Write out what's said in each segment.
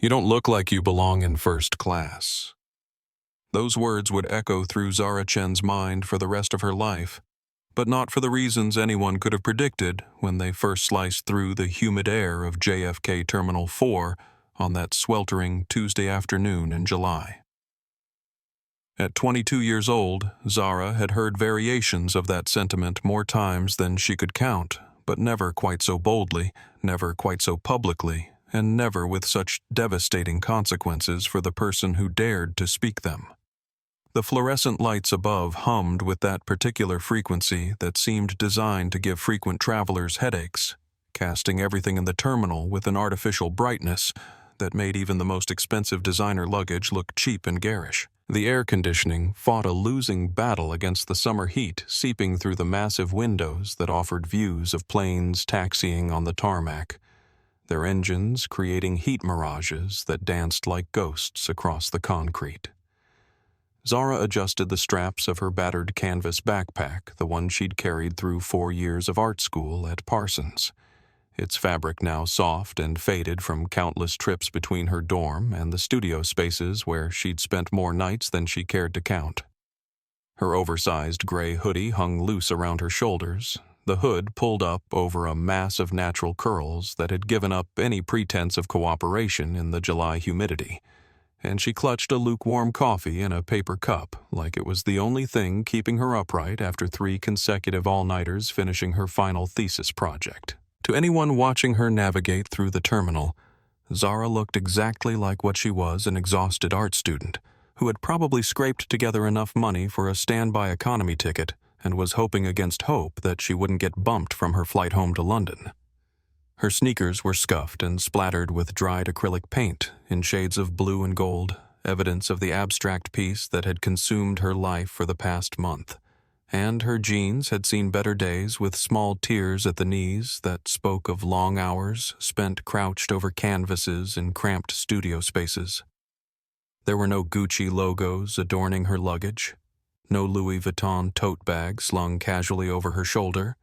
"You don't look like you belong in first class." Those words would echo through Zara Chen's mind for the rest of her life, but not for the reasons anyone could have predicted when they first sliced through the humid air of JFK Terminal 4 on that sweltering Tuesday afternoon in July. At 22 years old, Zara had heard variations of that sentiment more times than she could count, but never quite so boldly, never quite so publicly, and never with such devastating consequences for the person who dared to speak them. The fluorescent lights above hummed with that particular frequency that seemed designed to give frequent travelers headaches, casting everything in the terminal with an artificial brightness that made even the most expensive designer luggage look cheap and garish. The air conditioning fought a losing battle against the summer heat seeping through the massive windows that offered views of planes taxiing on the tarmac, their engines creating heat mirages that danced like ghosts across the concrete. Zara adjusted the straps of her battered canvas backpack, the one she'd carried through 4 years of art school at Parsons, its fabric now soft and faded from countless trips between her dorm and the studio spaces where she'd spent more nights than she cared to count. Her oversized gray hoodie hung loose around her shoulders, the hood pulled up over a mass of natural curls that had given up any pretense of cooperation in the July humidity, and she clutched a lukewarm coffee in a paper cup like it was the only thing keeping her upright after 3 consecutive all-nighters finishing her final thesis project. To anyone watching her navigate through the terminal, Zara looked exactly like what she was, an exhausted art student who had probably scraped together enough money for a standby economy ticket and was hoping against hope that she wouldn't get bumped from her flight home to London. Her sneakers were scuffed and splattered with dried acrylic paint in shades of blue and gold, evidence of the abstract piece that had consumed her life for the past month. And her jeans had seen better days with small tears at the knees that spoke of long hours spent crouched over canvases in cramped studio spaces. There were no Gucci logos adorning her luggage, no Louis Vuitton tote bag slung casually over her shoulder,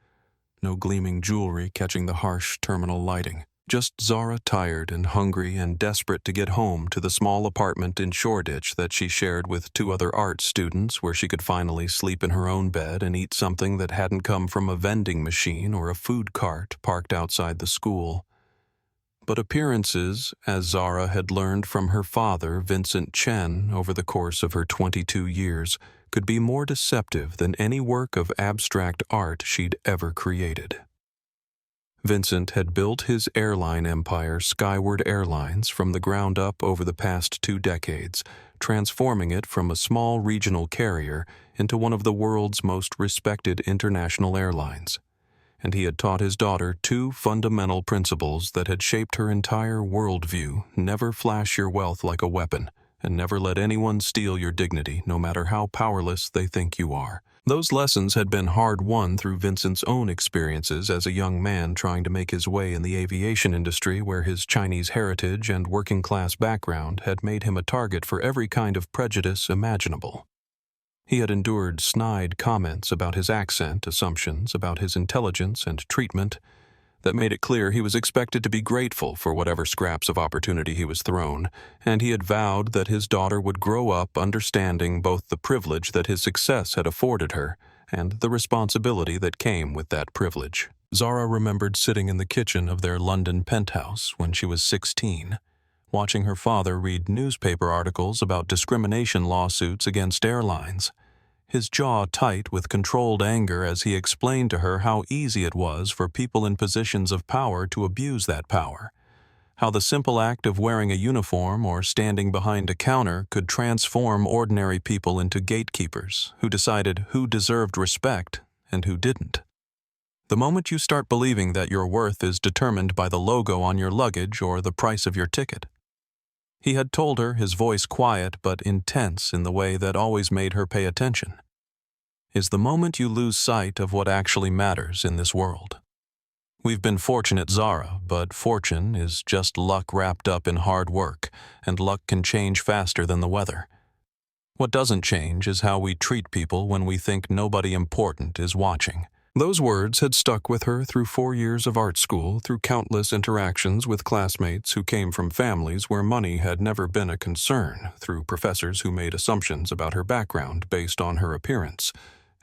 no gleaming jewelry catching the harsh terminal lighting. Just Zara, tired and hungry and desperate to get home to the small apartment in Shoreditch that she shared with 2 other art students, where she could finally sleep in her own bed and eat something that hadn't come from a vending machine or a food cart parked outside the school. But appearances, as Zara had learned from her father, Vincent Chen, over the course of her 22 years, could be more deceptive than any work of abstract art she'd ever created. Vincent had built his airline empire, Skyward Airlines, from the ground up over the past 2 decades, transforming it from a small regional carrier into one of the world's most respected international airlines. And he had taught his daughter 2 fundamental principles that had shaped her entire worldview: never flash your wealth like a weapon, and never let anyone steal your dignity, no matter how powerless they think you are. Those lessons had been hard-won through Vincent's own experiences as a young man trying to make his way in the aviation industry, where his Chinese heritage and working-class background had made him a target for every kind of prejudice imaginable. He had endured snide comments about his accent, assumptions about his intelligence and treatment that made it clear he was expected to be grateful for whatever scraps of opportunity he was thrown, and he had vowed that his daughter would grow up understanding both the privilege that his success had afforded her and the responsibility that came with that privilege. Zara remembered sitting in the kitchen of their London penthouse when she was 16, watching her father read newspaper articles about discrimination lawsuits against airlines, his jaw tight with controlled anger as he explained to her how easy it was for people in positions of power to abuse that power, how the simple act of wearing a uniform or standing behind a counter could transform ordinary people into gatekeepers who decided who deserved respect and who didn't. The moment you start believing that your worth is determined by the logo on your luggage or the price of your ticket. He had told her, his voice quiet but intense in the way that always made her pay attention, is the moment you lose sight of what actually matters in this world. We've been fortunate, Zara, but fortune is just luck wrapped up in hard work, and luck can change faster than the weather. What doesn't change is how we treat people when we think nobody important is watching, Those words had stuck with her through 4 years of art school, through countless interactions with classmates who came from families where money had never been a concern, through professors who made assumptions about her background based on her appearance,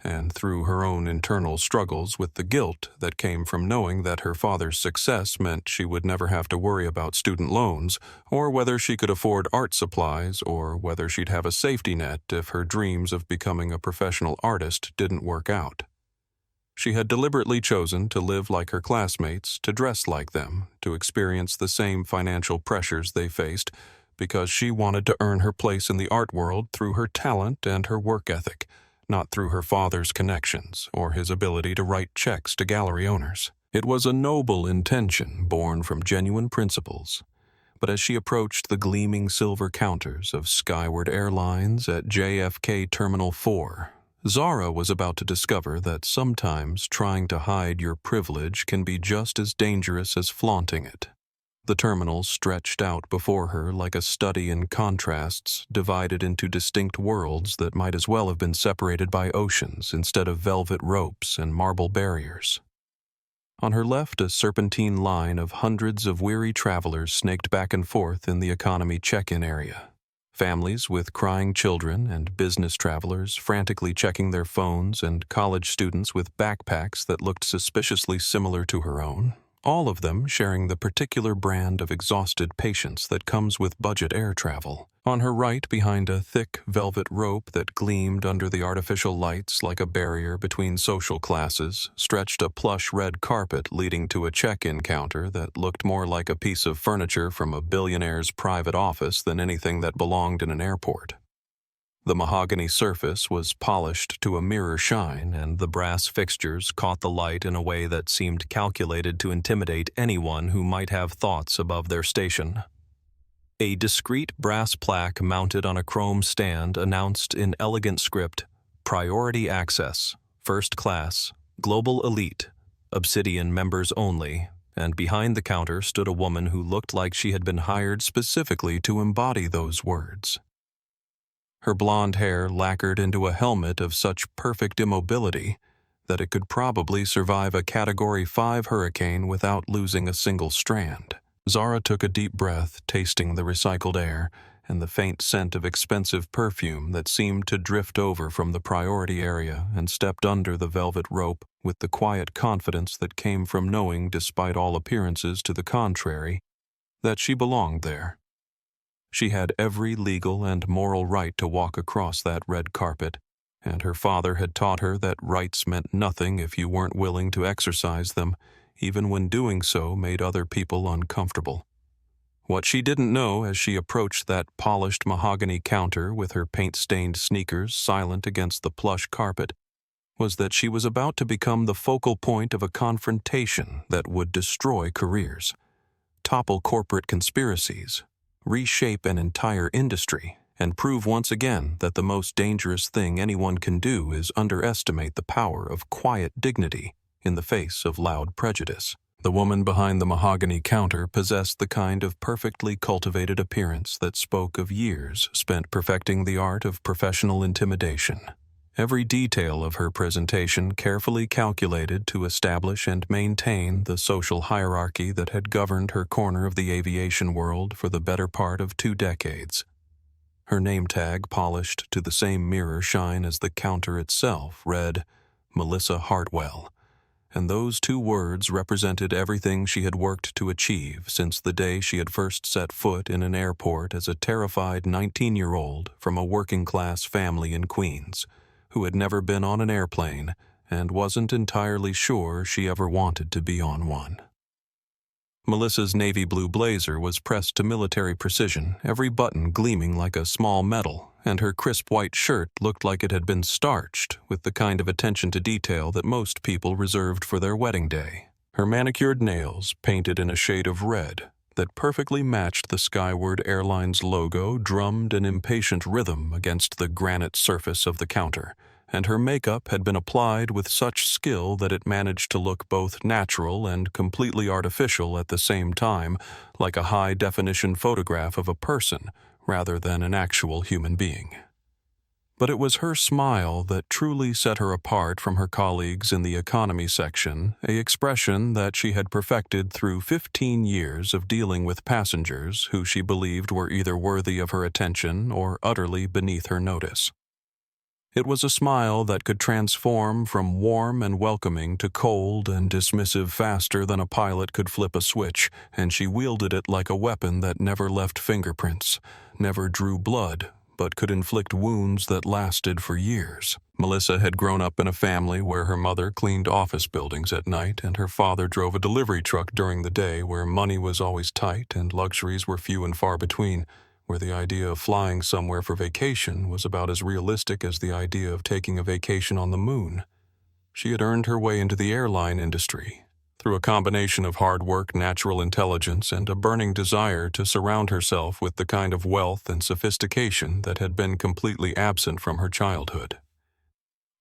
and through her own internal struggles with the guilt that came from knowing that her father's success meant she would never have to worry about student loans, or whether she could afford art supplies, or whether she'd have a safety net if her dreams of becoming a professional artist didn't work out. She had deliberately chosen to live like her classmates, to dress like them, to experience the same financial pressures they faced, because she wanted to earn her place in the art world through her talent and her work ethic, not through her father's connections or his ability to write checks to gallery owners. It was a noble intention born from genuine principles. But as she approached the gleaming silver counters of Skyward Airlines at JFK Terminal 4, Zara was about to discover that sometimes trying to hide your privilege can be just as dangerous as flaunting it. The terminal stretched out before her like a study in contrasts, divided into distinct worlds that might as well have been separated by oceans instead of velvet ropes and marble barriers. On her left, a serpentine line of hundreds of weary travelers snaked back and forth in the economy check-in area. Families with crying children and business travelers frantically checking their phones and college students with backpacks that looked suspiciously similar to her own, all of them sharing the particular brand of exhausted patience that comes with budget air travel. On her right, behind a thick velvet rope that gleamed under the artificial lights like a barrier between social classes, stretched a plush red carpet leading to a check-in counter that looked more like a piece of furniture from a billionaire's private office than anything that belonged in an airport. The mahogany surface was polished to a mirror shine, and the brass fixtures caught the light in a way that seemed calculated to intimidate anyone who might have thoughts above their station. A discreet brass plaque mounted on a chrome stand announced in elegant script, "Priority Access, First Class, Global Elite, Obsidian Members Only," and behind the counter stood a woman who looked like she had been hired specifically to embody those words. Her blonde hair lacquered into a helmet of such perfect immobility that it could probably survive a Category 5 hurricane without losing a single strand. Zara took a deep breath, tasting the recycled air and the faint scent of expensive perfume that seemed to drift over from the priority area, and stepped under the velvet rope with the quiet confidence that came from knowing, despite all appearances to the contrary, that she belonged there. She had every legal and moral right to walk across that red carpet, and her father had taught her that rights meant nothing if you weren't willing to exercise them, even when doing so made other people uncomfortable. What she didn't know as she approached that polished mahogany counter with her paint-stained sneakers silent against the plush carpet was that she was about to become the focal point of a confrontation that would destroy careers, topple corporate conspiracies, reshape an entire industry, and prove once again that the most dangerous thing anyone can do is underestimate the power of quiet dignity in the face of loud prejudice. The woman behind the mahogany counter possessed the kind of perfectly cultivated appearance that spoke of years spent perfecting the art of professional intimidation. Every detail of her presentation carefully calculated to establish and maintain the social hierarchy that had governed her corner of the aviation world for the better part of 2 decades. Her name tag, polished to the same mirror shine as the counter itself, read, "Melissa Hartwell," and those 2 words represented everything she had worked to achieve since the day she had first set foot in an airport as a terrified 19-year-old from a working-class family in Queens, who had never been on an airplane and wasn't entirely sure she ever wanted to be on one. Melissa's navy blue blazer was pressed to military precision, every button gleaming like a small medal, and her crisp white shirt looked like it had been starched with the kind of attention to detail that most people reserved for their wedding day. Her manicured nails, painted in a shade of red that perfectly matched the Skyward Airlines logo, drummed an impatient rhythm against the granite surface of the counter, and her makeup had been applied with such skill that it managed to look both natural and completely artificial at the same time, like a high-definition photograph of a person rather than an actual human being. But it was her smile that truly set her apart from her colleagues in the economy section, an expression that she had perfected through 15 years of dealing with passengers who she believed were either worthy of her attention or utterly beneath her notice. It was a smile that could transform from warm and welcoming to cold and dismissive faster than a pilot could flip a switch, and she wielded it like a weapon that never left fingerprints, never drew blood, but could inflict wounds that lasted for years. Melissa had grown up in a family where her mother cleaned office buildings at night and her father drove a delivery truck during the day, where money was always tight and luxuries were few and far between, where the idea of flying somewhere for vacation was about as realistic as the idea of taking a vacation on the moon. She had earned her way into the airline industry through a combination of hard work, natural intelligence, and a burning desire to surround herself with the kind of wealth and sophistication that had been completely absent from her childhood.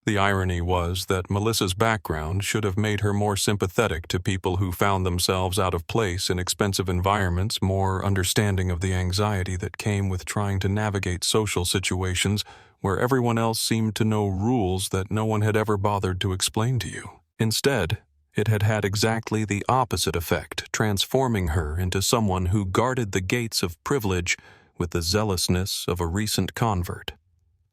The irony was that Melissa's background should have made her more sympathetic to people who found themselves out of place in expensive environments, more understanding of the anxiety that came with trying to navigate social situations where everyone else seemed to know rules that no one had ever bothered to explain to you. Instead, it had had exactly the opposite effect, transforming her into someone who guarded the gates of privilege with the zealousness of a recent convert.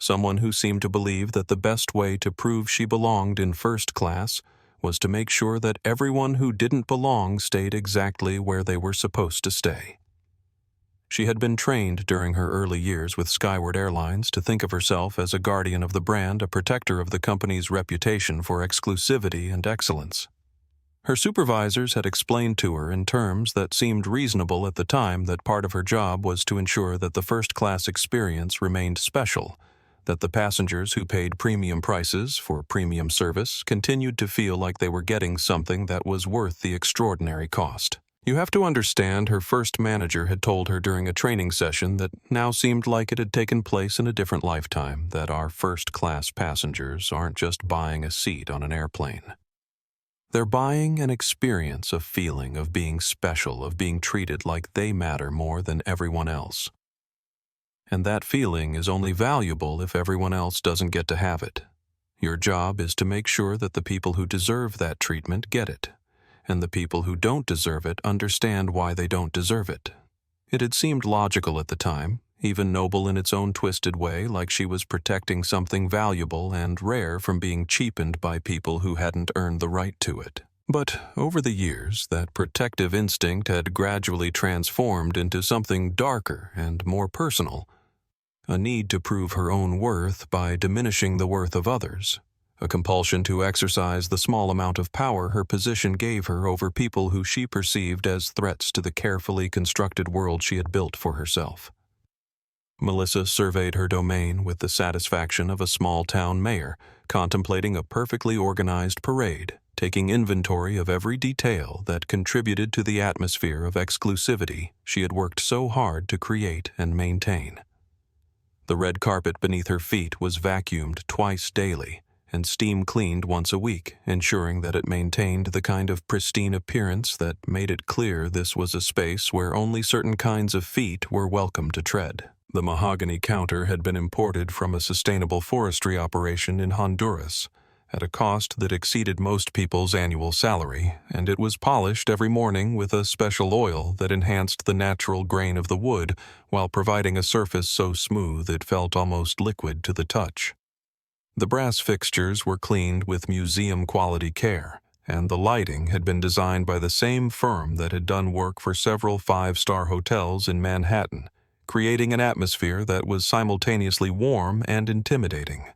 Someone who seemed to believe that the best way to prove she belonged in first class was to make sure that everyone who didn't belong stayed exactly where they were supposed to stay. She had been trained during her early years with Skyward Airlines to think of herself as a guardian of the brand, a protector of the company's reputation for exclusivity and excellence. Her supervisors had explained to her in terms that seemed reasonable at the time that part of her job was to ensure that the first-class experience remained special, that the passengers who paid premium prices for premium service continued to feel like they were getting something that was worth the extraordinary cost. You have to understand, her first manager had told her during a training session that now seemed like it had taken place in a different lifetime, that our first-class passengers aren't just buying a seat on an airplane. They're buying an experience, of feeling, of being special, of being treated like they matter more than everyone else. And that feeling is only valuable if everyone else doesn't get to have it. Your job is to make sure that the people who deserve that treatment get it, and the people who don't deserve it understand why they don't deserve it. It had seemed logical at the time, even noble in its own twisted way, like she was protecting something valuable and rare from being cheapened by people who hadn't earned the right to it. But over the years, that protective instinct had gradually transformed into something darker and more personal, a need to prove her own worth by diminishing the worth of others, a compulsion to exercise the small amount of power her position gave her over people who she perceived as threats to the carefully constructed world she had built for herself. Melissa surveyed her domain with the satisfaction of a small-town mayor, contemplating a perfectly organized parade, taking inventory of every detail that contributed to the atmosphere of exclusivity she had worked so hard to create and maintain. The red carpet beneath her feet was vacuumed twice daily and steam cleaned once a week, ensuring that it maintained the kind of pristine appearance that made it clear this was a space where only certain kinds of feet were welcome to tread. The mahogany counter had been imported from a sustainable forestry operation in Honduras at a cost that exceeded most people's annual salary, and it was polished every morning with a special oil that enhanced the natural grain of the wood while providing a surface so smooth it felt almost liquid to the touch. The brass fixtures were cleaned with museum-quality care, and the lighting had been designed by the same firm that had done work for several five-star hotels in Manhattan, creating an atmosphere that was simultaneously warm and intimidating.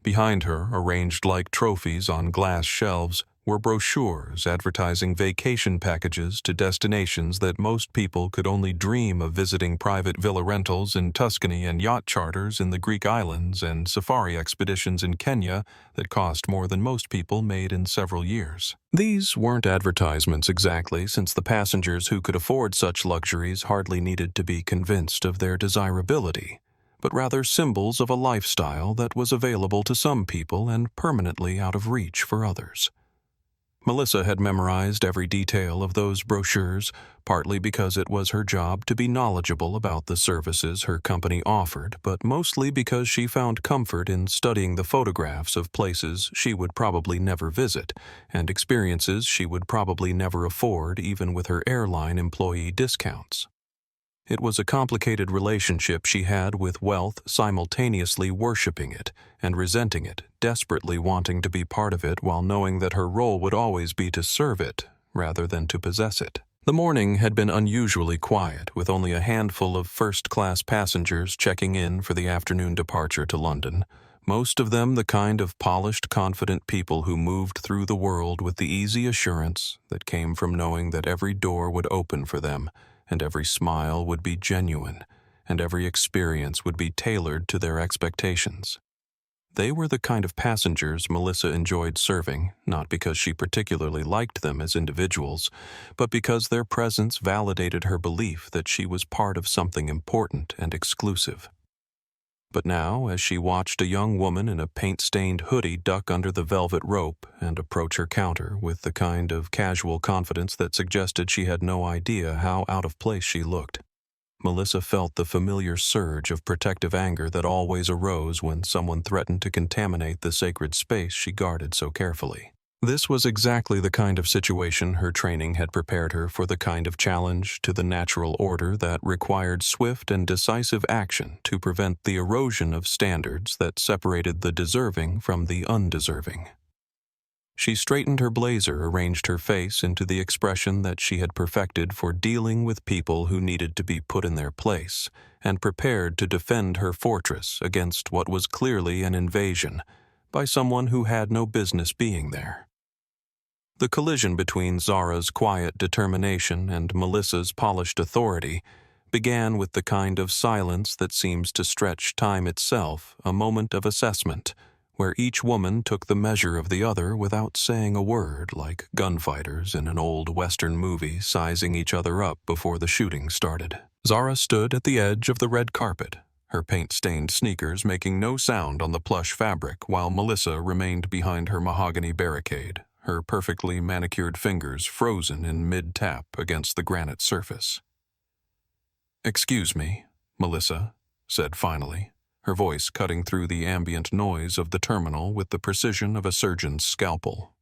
Behind her, arranged like trophies on glass shelves, were brochures advertising vacation packages to destinations that most people could only dream of visiting, private villa rentals in Tuscany and yacht charters in the Greek islands and safari expeditions in Kenya that cost more than most people made in several years. These weren't advertisements exactly, since the passengers who could afford such luxuries hardly needed to be convinced of their desirability, but rather symbols of a lifestyle that was available to some people and permanently out of reach for others. Melissa had memorized every detail of those brochures, partly because it was her job to be knowledgeable about the services her company offered, but mostly because she found comfort in studying the photographs of places she would probably never visit and experiences she would probably never afford even with her airline employee discounts. It was a complicated relationship she had with wealth, simultaneously worshiping it and resenting it, desperately wanting to be part of it while knowing that her role would always be to serve it rather than to possess it. The morning had been unusually quiet, with only a handful of first-class passengers checking in for the afternoon departure to London, most of them the kind of polished, confident people who moved through the world with the easy assurance that came from knowing that every door would open for them, and every smile would be genuine, and every experience would be tailored to their expectations. They were the kind of passengers Melissa enjoyed serving, not because she particularly liked them as individuals, but because their presence validated her belief that she was part of something important and exclusive. But now, as she watched a young woman in a paint-stained hoodie duck under the velvet rope and approach her counter with the kind of casual confidence that suggested she had no idea how out of place she looked, Melissa felt the familiar surge of protective anger that always arose when someone threatened to contaminate the sacred space she guarded so carefully. This was exactly the kind of situation her training had prepared her for, the kind of challenge to the natural order that required swift and decisive action to prevent the erosion of standards that separated the deserving from the undeserving. She straightened her blazer, arranged her face into the expression that she had perfected for dealing with people who needed to be put in their place, and prepared to defend her fortress against what was clearly an invasion by someone who had no business being there. The collision between Zara's quiet determination and Melissa's polished authority began with the kind of silence that seems to stretch time itself, a moment of assessment, where each woman took the measure of the other without saying a word, like gunfighters in an old Western movie sizing each other up before the shooting started. Zara stood at the edge of the red carpet, her paint-stained sneakers making no sound on the plush fabric, while Melissa remained behind her mahogany barricade, her perfectly manicured fingers frozen in mid-tap against the granite surface. "Excuse me," Melissa said finally, her voice cutting through the ambient noise of the terminal with the precision of a surgeon's scalpel.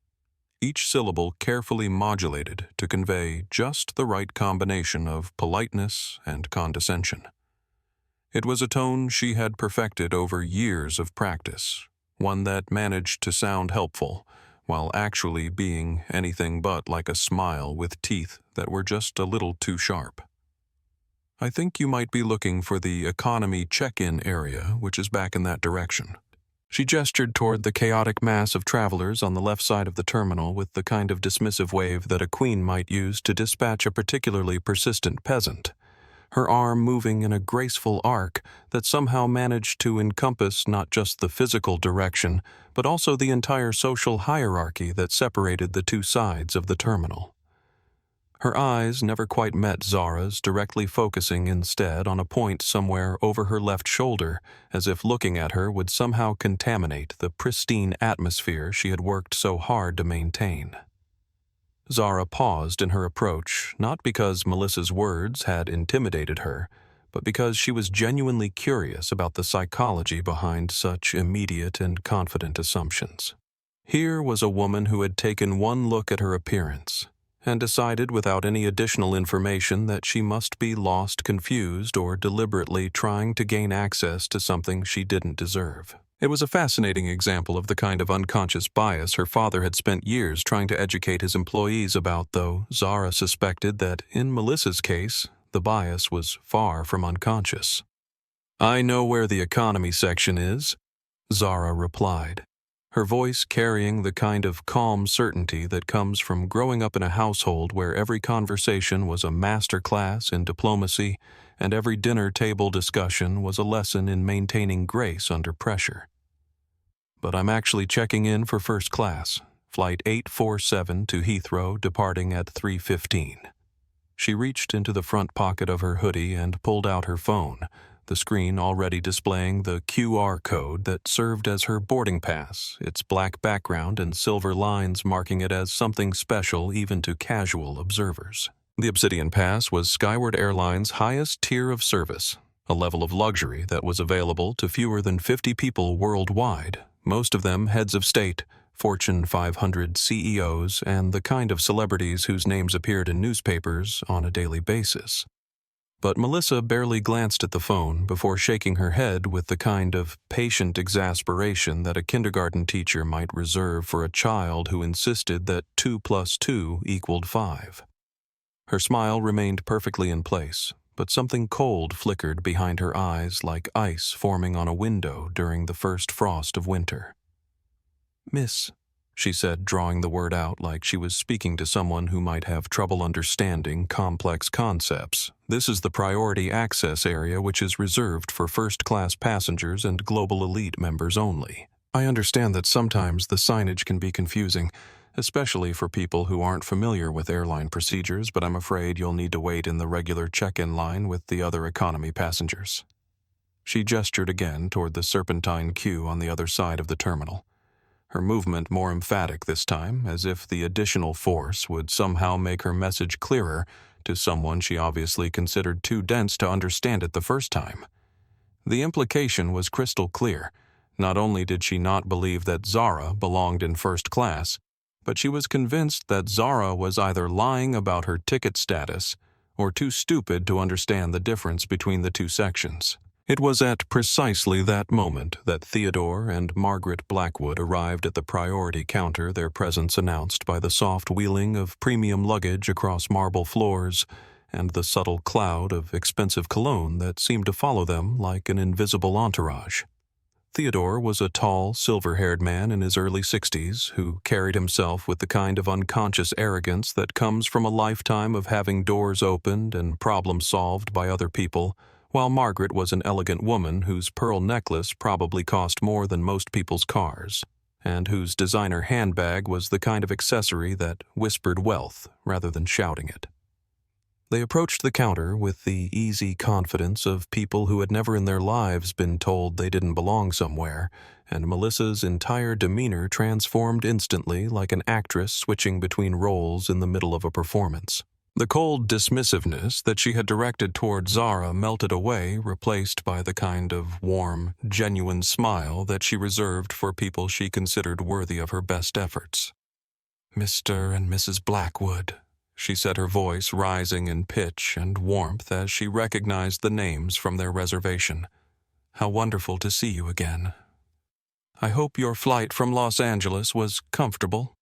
Each syllable carefully modulated to convey just the right combination of politeness and condescension. It was a tone she had perfected over years of practice, one that managed to sound helpful, while actually being anything but like a smile with teeth that were just a little too sharp. "I think you might be looking for the economy check-in area, which is back in that direction." She gestured toward the chaotic mass of travelers on the left side of the terminal with the kind of dismissive wave that a queen might use to dispatch a particularly persistent peasant, her arm moving in a graceful arc that somehow managed to encompass not just the physical direction, but also the entire social hierarchy that separated the two sides of the terminal. Her eyes never quite met Zara's, directly focusing instead on a point somewhere over her left shoulder, as if looking at her would somehow contaminate the pristine atmosphere she had worked so hard to maintain. Zara paused in her approach, not because Melissa's words had intimidated her, but because she was genuinely curious about the psychology behind such immediate and confident assumptions. Here was a woman who had taken one look at her appearance and decided without any additional information that she must be lost, confused, or deliberately trying to gain access to something she didn't deserve. It was a fascinating example of the kind of unconscious bias her father had spent years trying to educate his employees about, though Zara suspected that, in Melissa's case, the bias was far from unconscious. "I know where the economy section is," Zara replied, her voice carrying the kind of calm certainty that comes from growing up in a household where every conversation was a master class in diplomacy and every dinner table discussion was a lesson in maintaining grace under pressure. "But I'm actually checking in for first class, flight 847 to Heathrow, departing at 3:15. She reached into the front pocket of her hoodie and pulled out her phone, the screen already displaying the QR code that served as her boarding pass, its black background and silver lines marking it as something special even to casual observers. The Obsidian Pass was Skyward Airlines' highest tier of service, a level of luxury that was available to fewer than 50 people worldwide, most of them heads of state, Fortune 500 CEOs, and the kind of celebrities whose names appeared in newspapers on a daily basis. But Melissa barely glanced at the phone before shaking her head with the kind of patient exasperation that a kindergarten teacher might reserve for a child who insisted that 2 plus 2 equaled 5. Her smile remained perfectly in place, but something cold flickered behind her eyes like ice forming on a window during the first frost of winter. "Miss," she said, drawing the word out like she was speaking to someone who might have trouble understanding complex concepts. "This is the priority access area which is reserved for first-class passengers and global elite members only. I understand that sometimes the signage can be confusing, especially for people who aren't familiar with airline procedures, but I'm afraid you'll need to wait in the regular check-in line with the other economy passengers." She gestured again toward the serpentine queue on the other side of the terminal, her movement more emphatic this time, as if the additional force would somehow make her message clearer to someone she obviously considered too dense to understand it the first time. The implication was crystal clear. Not only did she not believe that Zara belonged in first class, but she was convinced that Zara was either lying about her ticket status or too stupid to understand the difference between the two sections. It was at precisely that moment that Theodore and Margaret Blackwood arrived at the priority counter, their presence announced by the soft wheeling of premium luggage across marble floors and the subtle cloud of expensive cologne that seemed to follow them like an invisible entourage. Theodore was a tall, silver-haired man in his early 60s who carried himself with the kind of unconscious arrogance that comes from a lifetime of having doors opened and problems solved by other people, while Margaret was an elegant woman whose pearl necklace probably cost more than most people's cars, and whose designer handbag was the kind of accessory that whispered wealth rather than shouting it. They approached the counter with the easy confidence of people who had never in their lives been told they didn't belong somewhere, and Melissa's entire demeanor transformed instantly like an actress switching between roles in the middle of a performance. The cold dismissiveness that she had directed toward Zara melted away, replaced by the kind of warm, genuine smile that she reserved for people she considered worthy of her best efforts. "Mr. and Mrs. Blackwood," she said, her voice rising in pitch and warmth as she recognized the names from their reservation. "How wonderful to see you again. I hope your flight from Los Angeles was comfortable."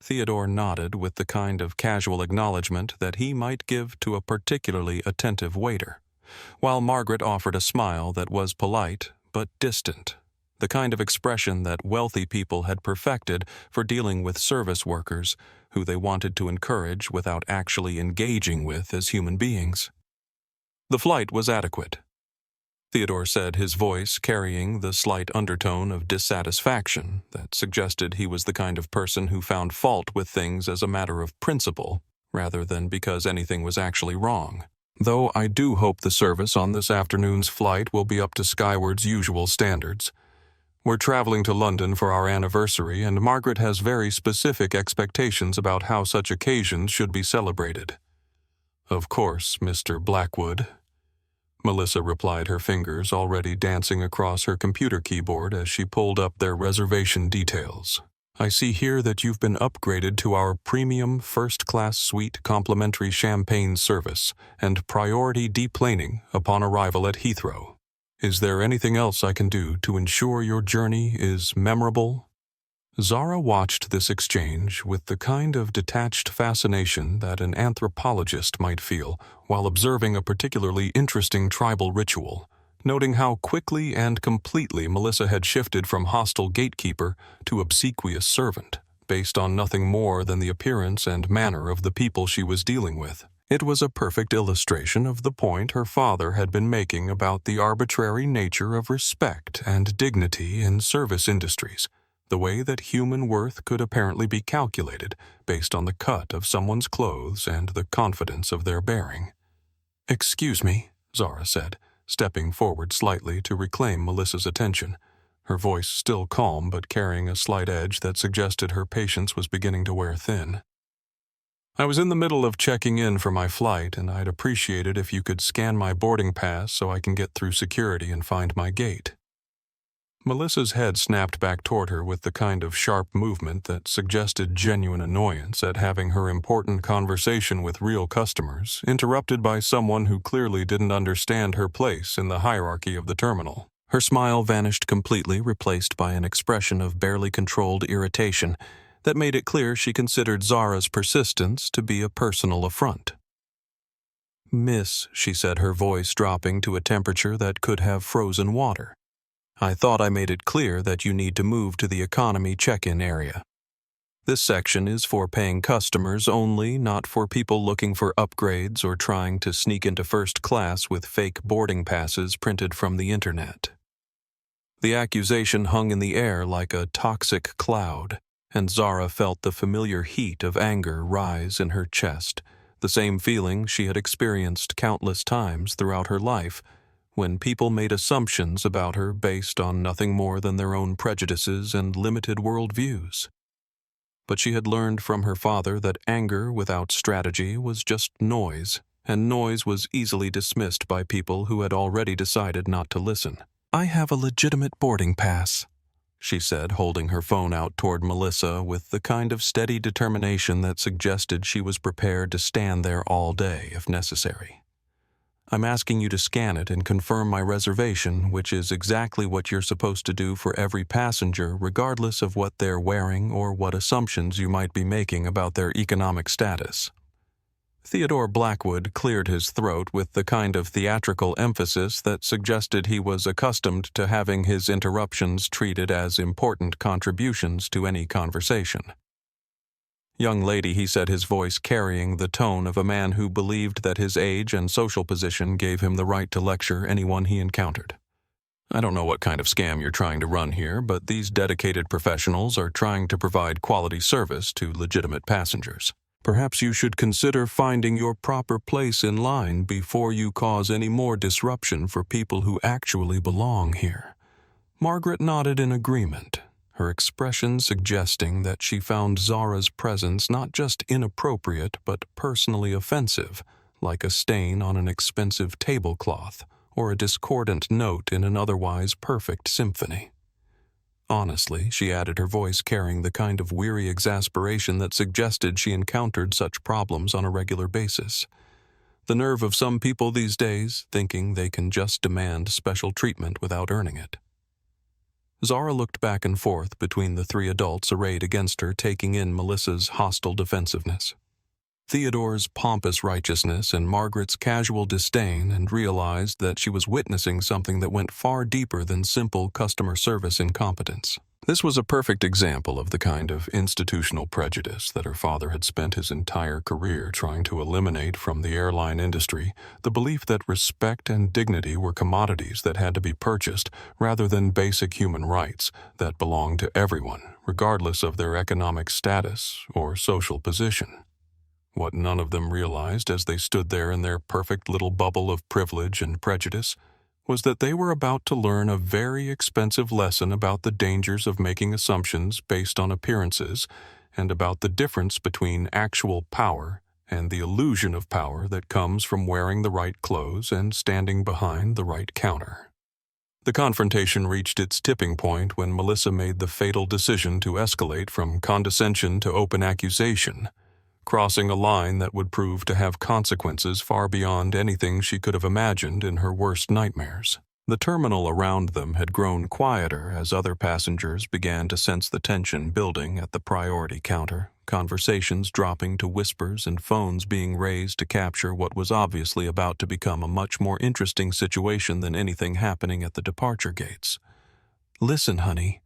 Theodore nodded with the kind of casual acknowledgement that he might give to a particularly attentive waiter, while Margaret offered a smile that was polite but distant, the kind of expression that wealthy people had perfected for dealing with service workers who they wanted to encourage without actually engaging with as human beings. The flight was adequate, Theodore said, his voice carrying the slight undertone of dissatisfaction that suggested he was the kind of person who found fault with things as a matter of principle, rather than because anything was actually wrong. "Though I do hope the service on this afternoon's flight will be up to Skyward's usual standards. We're traveling to London for our anniversary, and Margaret has very specific expectations about how such occasions should be celebrated." "Of course, Mr. Blackwood," Melissa replied, her fingers already dancing across her computer keyboard as she pulled up their reservation details. "I see here that you've been upgraded to our premium first-class suite complimentary champagne service and priority deplaning upon arrival at Heathrow. Is there anything else I can do to ensure your journey is memorable?" Zara watched this exchange with the kind of detached fascination that an anthropologist might feel while observing a particularly interesting tribal ritual, noting how quickly and completely Melissa had shifted from hostile gatekeeper to obsequious servant, based on nothing more than the appearance and manner of the people she was dealing with. It was a perfect illustration of the point her father had been making about the arbitrary nature of respect and dignity in service industries, the way that human worth could apparently be calculated based on the cut of someone's clothes and the confidence of their bearing. "Excuse me," Zara said, stepping forward slightly to reclaim Melissa's attention, her voice still calm but carrying a slight edge that suggested her patience was beginning to wear thin. "I was in the middle of checking in for my flight, and I'd appreciate it if you could scan my boarding pass so I can get through security and find my gate." Melissa's head snapped back toward her with the kind of sharp movement that suggested genuine annoyance at having her important conversation with real customers interrupted by someone who clearly didn't understand her place in the hierarchy of the terminal. Her smile vanished completely, replaced by an expression of barely controlled irritation that made it clear she considered Zara's persistence to be a personal affront. "Miss," she said, her voice dropping to a temperature that could have frozen water, "I thought I made it clear that you need to move to the economy check-in area. This section is for paying customers only, not for people looking for upgrades or trying to sneak into first class with fake boarding passes printed from the internet." The accusation hung in the air like a toxic cloud, and Zara felt the familiar heat of anger rise in her chest, the same feeling she had experienced countless times throughout her life, when people made assumptions about her based on nothing more than their own prejudices and limited worldviews. But she had learned from her father that anger without strategy was just noise, and noise was easily dismissed by people who had already decided not to listen. "I have a legitimate boarding pass," she said, holding her phone out toward Melissa with the kind of steady determination that suggested she was prepared to stand there all day if necessary. "I'm asking you to scan it and confirm my reservation, which is exactly what you're supposed to do for every passenger, regardless of what they're wearing or what assumptions you might be making about their economic status." Theodore Blackwood cleared his throat with the kind of theatrical emphasis that suggested he was accustomed to having his interruptions treated as important contributions to any conversation. "Young lady," he said, his voice carrying the tone of a man who believed that his age and social position gave him the right to lecture anyone he encountered. "I don't know what kind of scam you're trying to run here, but these dedicated professionals are trying to provide quality service to legitimate passengers. Perhaps you should consider finding your proper place in line before you cause any more disruption for people who actually belong here." Margaret nodded in agreement, her expression suggesting that she found Zara's presence not just inappropriate but personally offensive, like a stain on an expensive tablecloth or a discordant note in an otherwise perfect symphony. "Honestly," she added, her voice carrying the kind of weary exasperation that suggested she encountered such problems on a regular basis. "The nerve of some people these days, thinking they can just demand special treatment without earning it." Zara looked back and forth between the three adults arrayed against her, taking in Melissa's hostile defensiveness, Theodore's pompous righteousness, and Margaret's casual disdain, and realized that she was witnessing something that went far deeper than simple customer service incompetence. This was a perfect example of the kind of institutional prejudice that her father had spent his entire career trying to eliminate from the airline industry, the belief that respect and dignity were commodities that had to be purchased rather than basic human rights that belonged to everyone, regardless of their economic status or social position. What none of them realized as they stood there in their perfect little bubble of privilege and prejudice was that they were about to learn a very expensive lesson about the dangers of making assumptions based on appearances and about the difference between actual power and the illusion of power that comes from wearing the right clothes and standing behind the right counter. The confrontation reached its tipping point when Melissa made the fatal decision to escalate from condescension to open accusation, crossing a line that would prove to have consequences far beyond anything she could have imagined in her worst nightmares. The terminal around them had grown quieter as other passengers began to sense the tension building at the priority counter, conversations dropping to whispers and phones being raised to capture what was obviously about to become a much more interesting situation than anything happening at the departure gates. "Listen, honey,"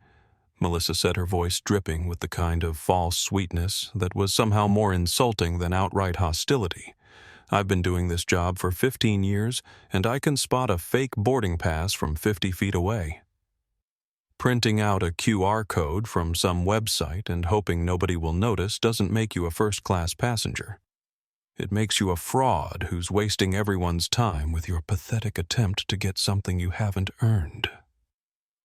Melissa said, her voice dripping with the kind of false sweetness that was somehow more insulting than outright hostility. "I've been doing this job for 15 years, and I can spot a fake boarding pass from 50 feet away. Printing out a QR code from some website and hoping nobody will notice doesn't make you a first-class passenger. It makes you a fraud who's wasting everyone's time with your pathetic attempt to get something you haven't earned."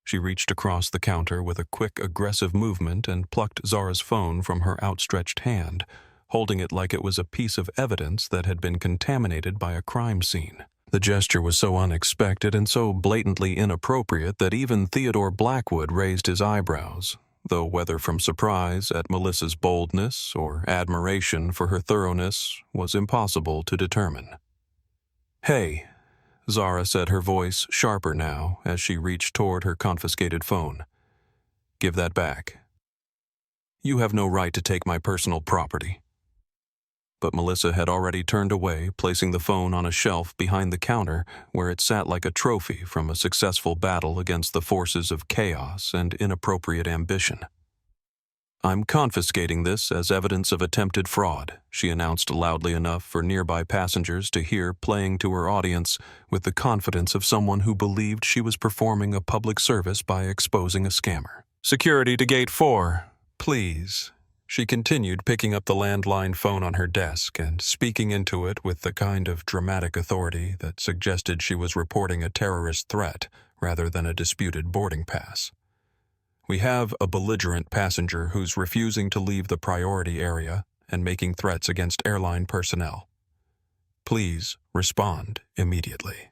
She reached across the counter with a quick, aggressive movement and plucked Zara's phone from her outstretched hand, holding it like it was a piece of evidence that had been contaminated by a crime scene. The gesture was so unexpected and so blatantly inappropriate that even Theodore Blackwood raised his eyebrows, though whether from surprise at Melissa's boldness or admiration for her thoroughness was impossible to determine. "Hey," Zara said, her voice sharper now as she reached toward her confiscated phone. "Give that back. You have no right to take my personal property." But Melissa had already turned away, placing the phone on a shelf behind the counter where it sat like a trophy from a successful battle against the forces of chaos and inappropriate ambition. "I'm confiscating this as evidence of attempted fraud," she announced loudly enough for nearby passengers to hear, playing to her audience with the confidence of someone who believed she was performing a public service by exposing a scammer. "Security to gate 4, please." She continued, picking up the landline phone on her desk and speaking into it with the kind of dramatic authority that suggested she was reporting a terrorist threat rather than a disputed boarding pass. "We have a belligerent passenger who's refusing to leave the priority area and making threats against airline personnel. Please respond immediately."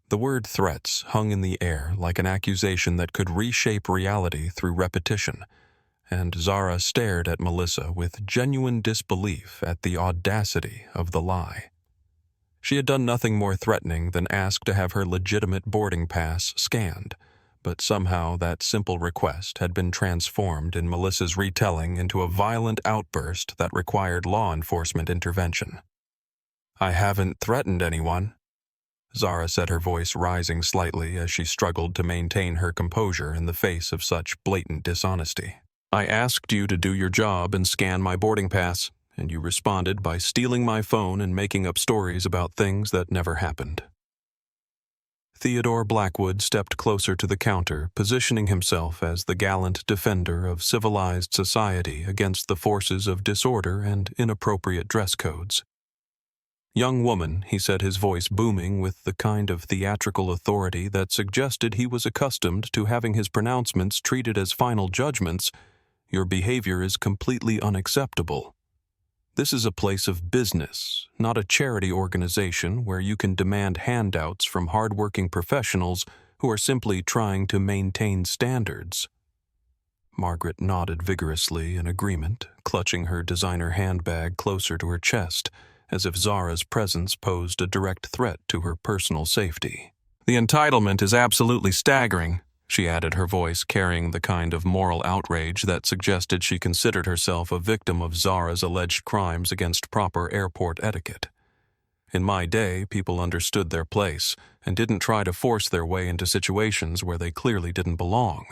The word threats hung in the air like an accusation that could reshape reality through repetition, and Zara stared at Melissa with genuine disbelief at the audacity of the lie. She had done nothing more threatening than ask to have her legitimate boarding pass scanned, but somehow that simple request had been transformed in Melissa's retelling into a violent outburst that required law enforcement intervention. "I haven't threatened anyone," Zara said, her voice rising slightly as she struggled to maintain her composure in the face of such blatant dishonesty. "I asked you to do your job and scan my boarding pass, and you responded by stealing my phone and making up stories about things that never happened." Theodore Blackwood stepped closer to the counter, positioning himself as the gallant defender of civilized society against the forces of disorder and inappropriate dress codes. "Young woman," he said, his voice booming with the kind of theatrical authority that suggested he was accustomed to having his pronouncements treated as final judgments, "your behavior is completely unacceptable. This is a place of business, not a charity organization where you can demand handouts from hardworking professionals who are simply trying to maintain standards." Margaret nodded vigorously in agreement, clutching her designer handbag closer to her chest, as if Zara's presence posed a direct threat to her personal safety. "The entitlement is absolutely staggering," she added, her voice carrying the kind of moral outrage that suggested she considered herself a victim of Zara's alleged crimes against proper airport etiquette. "In my day, people understood their place and didn't try to force their way into situations where they clearly didn't belong."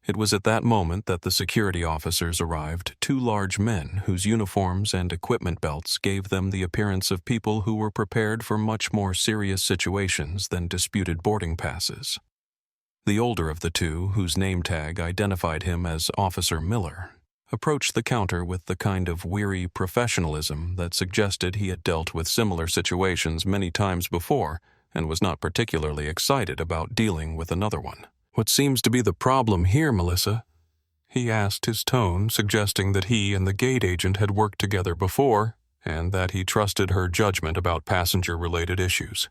It was at that moment that the security officers arrived, two large men whose uniforms and equipment belts gave them the appearance of people who were prepared for much more serious situations than disputed boarding passes. The older of the two, whose name tag identified him as Officer Miller, approached the counter with the kind of weary professionalism that suggested he had dealt with similar situations many times before and was not particularly excited about dealing with another one. "What seems to be the problem here, Melissa?" he asked, his tone suggesting that he and the gate agent had worked together before and that he trusted her judgment about passenger-related issues.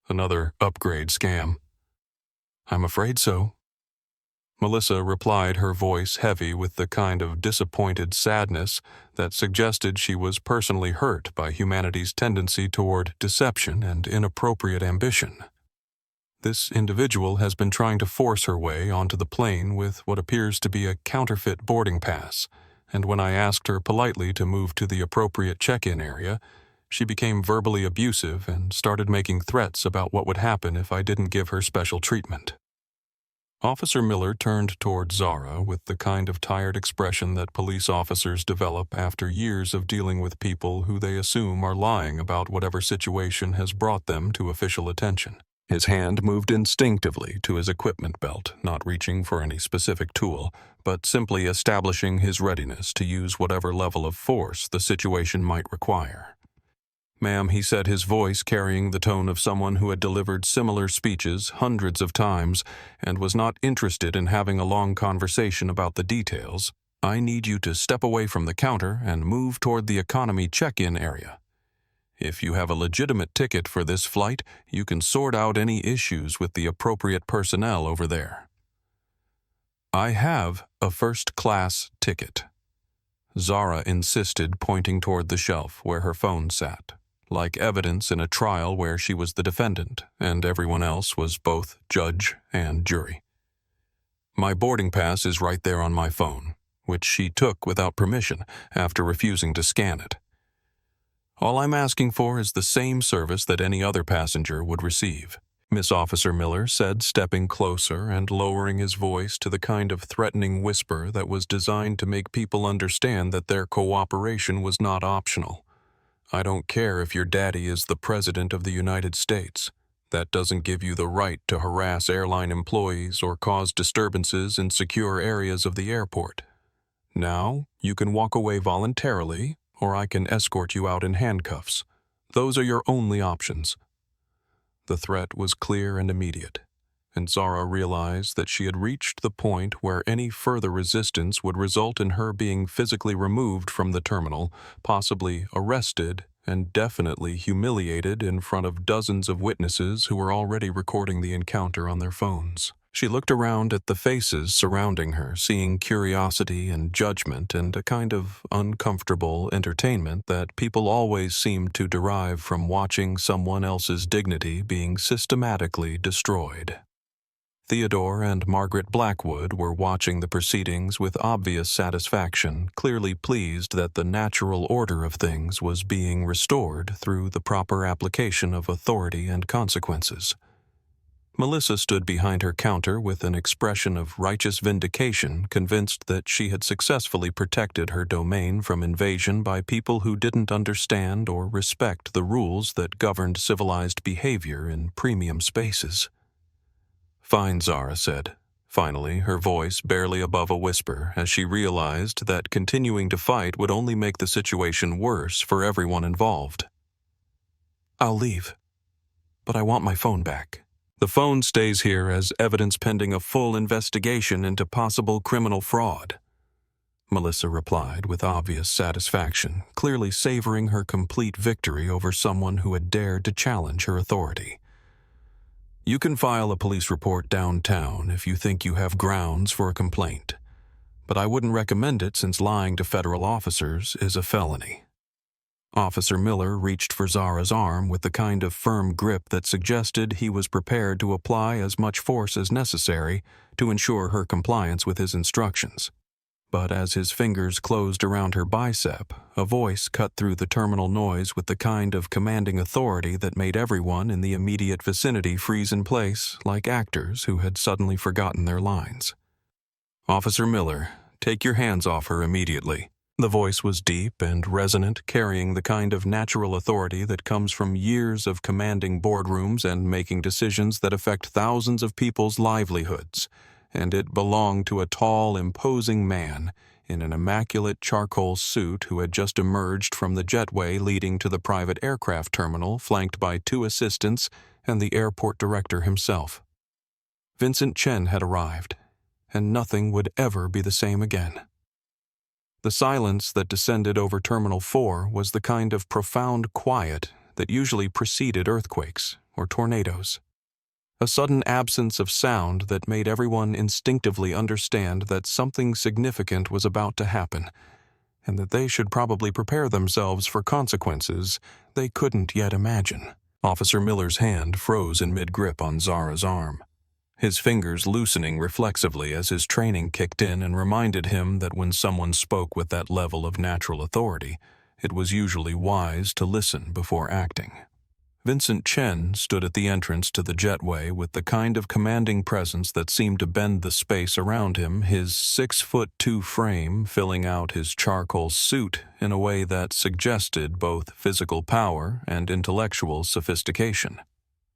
"Another upgrade scam." "I'm afraid so." Melissa replied, her voice heavy with the kind of disappointed sadness that suggested she was personally hurt by humanity's tendency toward deception and inappropriate ambition. "This individual has been trying to force her way onto the plane with what appears to be a counterfeit boarding pass, and when I asked her politely to move to the appropriate check-in area, she became verbally abusive and started making threats about what would happen if I didn't give her special treatment." Officer Miller turned toward Zara with the kind of tired expression that police officers develop after years of dealing with people who they assume are lying about whatever situation has brought them to official attention. His hand moved instinctively to his equipment belt, not reaching for any specific tool, but simply establishing his readiness to use whatever level of force the situation might require. "Ma'am," he said, his voice carrying the tone of someone who had delivered similar speeches hundreds of times and was not interested in having a long conversation about the details, "I need you to step away from the counter and move toward the economy check-in area. If you have a legitimate ticket for this flight, you can sort out any issues with the appropriate personnel over there." "I have a first-class ticket," Zara insisted, pointing toward the shelf where her phone sat, like evidence in a trial where she was the defendant and everyone else was both judge and jury. "My boarding pass is right there on my phone," which she took without permission after refusing to scan it. "All I'm asking for is the same service that any other passenger would receive," Miss Officer Miller said, stepping closer and lowering his voice to the kind of threatening whisper that was designed to make people understand that their cooperation was not optional. "I don't care if your daddy is the President of the United States. That doesn't give you the right to harass airline employees or cause disturbances in secure areas of the airport. Now, you can walk away voluntarily, or I can escort you out in handcuffs. Those are your only options." The threat was clear and immediate, and Zara realized that she had reached the point where any further resistance would result in her being physically removed from the terminal, possibly arrested, and definitely humiliated in front of dozens of witnesses who were already recording the encounter on their phones. She looked around at the faces surrounding her, seeing curiosity and judgment and a kind of uncomfortable entertainment that people always seemed to derive from watching someone else's dignity being systematically destroyed. Theodore and Margaret Blackwood were watching the proceedings with obvious satisfaction, clearly pleased that the natural order of things was being restored through the proper application of authority and consequences. Melissa stood behind her counter with an expression of righteous vindication, convinced that she had successfully protected her domain from invasion by people who didn't understand or respect the rules that governed civilized behavior in premium spaces. "Fine," Zara said, finally, her voice barely above a whisper, as she realized that continuing to fight would only make the situation worse for everyone involved. "I'll leave, but I want my phone back." "The phone stays here as evidence pending a full investigation into possible criminal fraud," Melissa replied with obvious satisfaction, clearly savoring her complete victory over someone who had dared to challenge her authority. "You can file a police report downtown if you think you have grounds for a complaint, but I wouldn't recommend it since lying to federal officers is a felony." Officer Miller reached for Zara's arm with the kind of firm grip that suggested he was prepared to apply as much force as necessary to ensure her compliance with his instructions. But as his fingers closed around her bicep, a voice cut through the terminal noise with the kind of commanding authority that made everyone in the immediate vicinity freeze in place like actors who had suddenly forgotten their lines. "Officer Miller, take your hands off her immediately." The voice was deep and resonant, carrying the kind of natural authority that comes from years of commanding boardrooms and making decisions that affect thousands of people's livelihoods, and it belonged to a tall, imposing man in an immaculate charcoal suit who had just emerged from the jetway leading to the private aircraft terminal, flanked by 2 assistants and the airport director himself. Vincent Chen had arrived, and nothing would ever be the same again. The silence that descended over Terminal 4 was the kind of profound quiet that usually preceded earthquakes or tornadoes. A sudden absence of sound that made everyone instinctively understand that something significant was about to happen, and that they should probably prepare themselves for consequences they couldn't yet imagine. Officer Miller's hand froze in mid-grip on Zara's arm, his fingers loosening reflexively as his training kicked in and reminded him that when someone spoke with that level of natural authority, it was usually wise to listen before acting. Vincent Chen stood at the entrance to the jetway with the kind of commanding presence that seemed to bend the space around him, his 6'2" frame filling out his charcoal suit in a way that suggested both physical power and intellectual sophistication.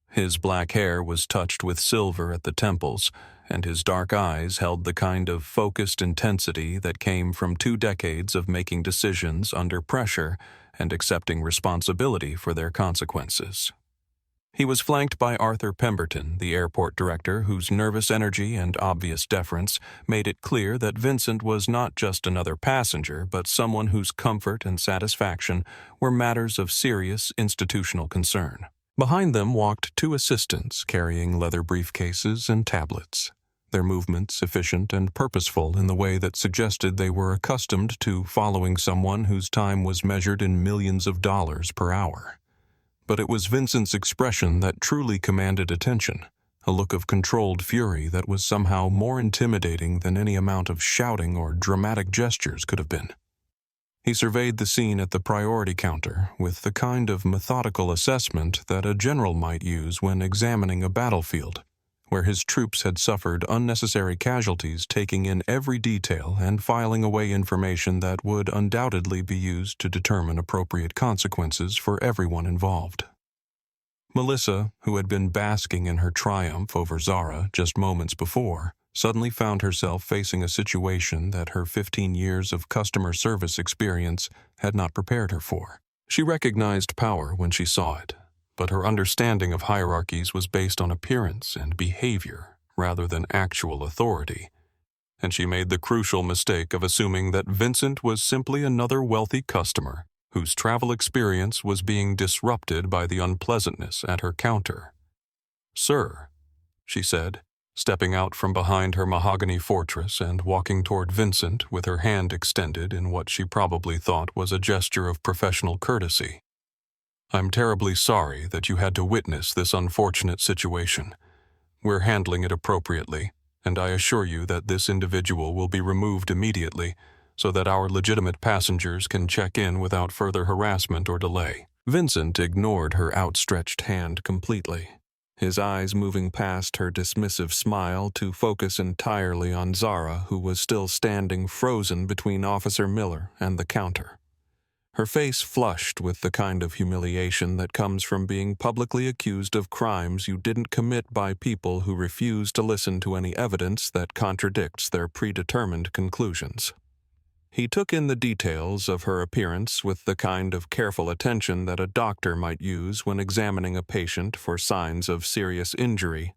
His black hair was touched with silver at the temples, and his dark eyes held the kind of focused intensity that came from 2 decades of making decisions under pressure and accepting responsibility for their consequences. He was flanked by Arthur Pemberton, the airport director, whose nervous energy and obvious deference made it clear that Vincent was not just another passenger, but someone whose comfort and satisfaction were matters of serious institutional concern. Behind them walked 2 assistants carrying leather briefcases and tablets, their movements efficient and purposeful in the way that suggested they were accustomed to following someone whose time was measured in millions of dollars per hour. But it was Vincent's expression that truly commanded attention, a look of controlled fury that was somehow more intimidating than any amount of shouting or dramatic gestures could have been. He surveyed the scene at the priority counter with the kind of methodical assessment that a general might use when examining a battlefield, where his troops had suffered unnecessary casualties, taking in every detail and filing away information that would undoubtedly be used to determine appropriate consequences for everyone involved. Melissa, who had been basking in her triumph over Zara just moments before, suddenly found herself facing a situation that her 15 years of customer service experience had not prepared her for. She recognized power when she saw it, but her understanding of hierarchies was based on appearance and behavior rather than actual authority, and she made the crucial mistake of assuming that Vincent was simply another wealthy customer whose travel experience was being disrupted by the unpleasantness at her counter. "Sir," she said, stepping out from behind her mahogany fortress and walking toward Vincent with her hand extended in what she probably thought was a gesture of professional courtesy. "I'm terribly sorry that you had to witness this unfortunate situation. We're handling it appropriately, and I assure you that this individual will be removed immediately so that our legitimate passengers can check in without further harassment or delay." Vincent ignored her outstretched hand completely, his eyes moving past her dismissive smile to focus entirely on Zara, who was still standing frozen between Officer Miller and the counter. Her face flushed with the kind of humiliation that comes from being publicly accused of crimes you didn't commit by people who refuse to listen to any evidence that contradicts their predetermined conclusions. He took in the details of her appearance with the kind of careful attention that a doctor might use when examining a patient for signs of serious injury,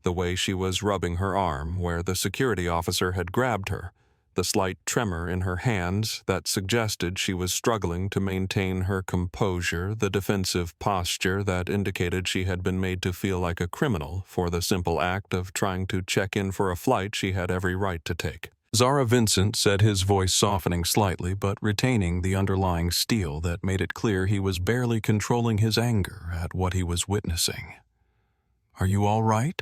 the way she was rubbing her arm where the security officer had grabbed her, the slight tremor in her hands that suggested she was struggling to maintain her composure, the defensive posture that indicated she had been made to feel like a criminal for the simple act of trying to check in for a flight she had every right to take. "Zara," Vincent said, his voice softening slightly but retaining the underlying steel that made it clear he was barely controlling his anger at what he was witnessing. "Are you all right?"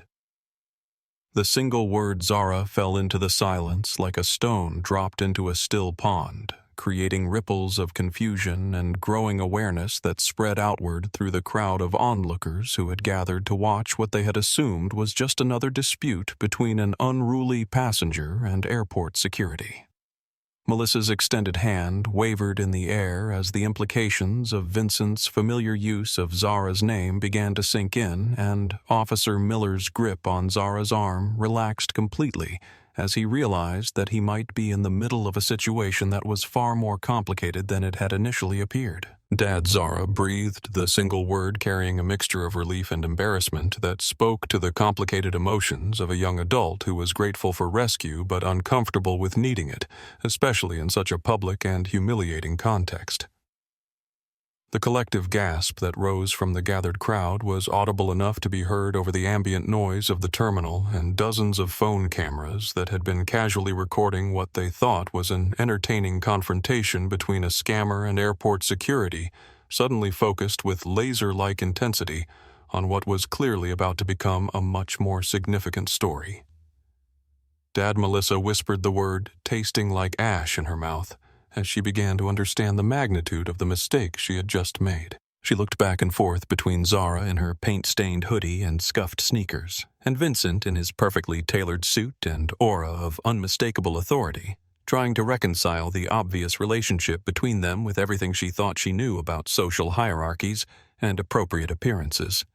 The single word "Zara" fell into the silence like a stone dropped into a still pond, creating ripples of confusion and growing awareness that spread outward through the crowd of onlookers who had gathered to watch what they had assumed was just another dispute between an unruly passenger and airport security. Melissa's extended hand wavered in the air as the implications of Vincent's familiar use of Zara's name began to sink in, and Officer Miller's grip on Zara's arm relaxed completely as he realized that he might be in the middle of a situation that was far more complicated than it had initially appeared. "Dad," Zara breathed the single word carrying a mixture of relief and embarrassment that spoke to the complicated emotions of a young adult who was grateful for rescue but uncomfortable with needing it, especially in such a public and humiliating context. The collective gasp that rose from the gathered crowd was audible enough to be heard over the ambient noise of the terminal and dozens of phone cameras that had been casually recording what they thought was an entertaining confrontation between a scammer and airport security, suddenly focused with laser-like intensity on what was clearly about to become a much more significant story. Dad, Melissa whispered the word, tasting like ash in her mouth, as she began to understand the magnitude of the mistake she had just made. She looked back and forth between Zara in her paint-stained hoodie and scuffed sneakers, and Vincent in his perfectly tailored suit and aura of unmistakable authority, trying to reconcile the obvious relationship between them with everything she thought she knew about social hierarchies and appropriate appearances.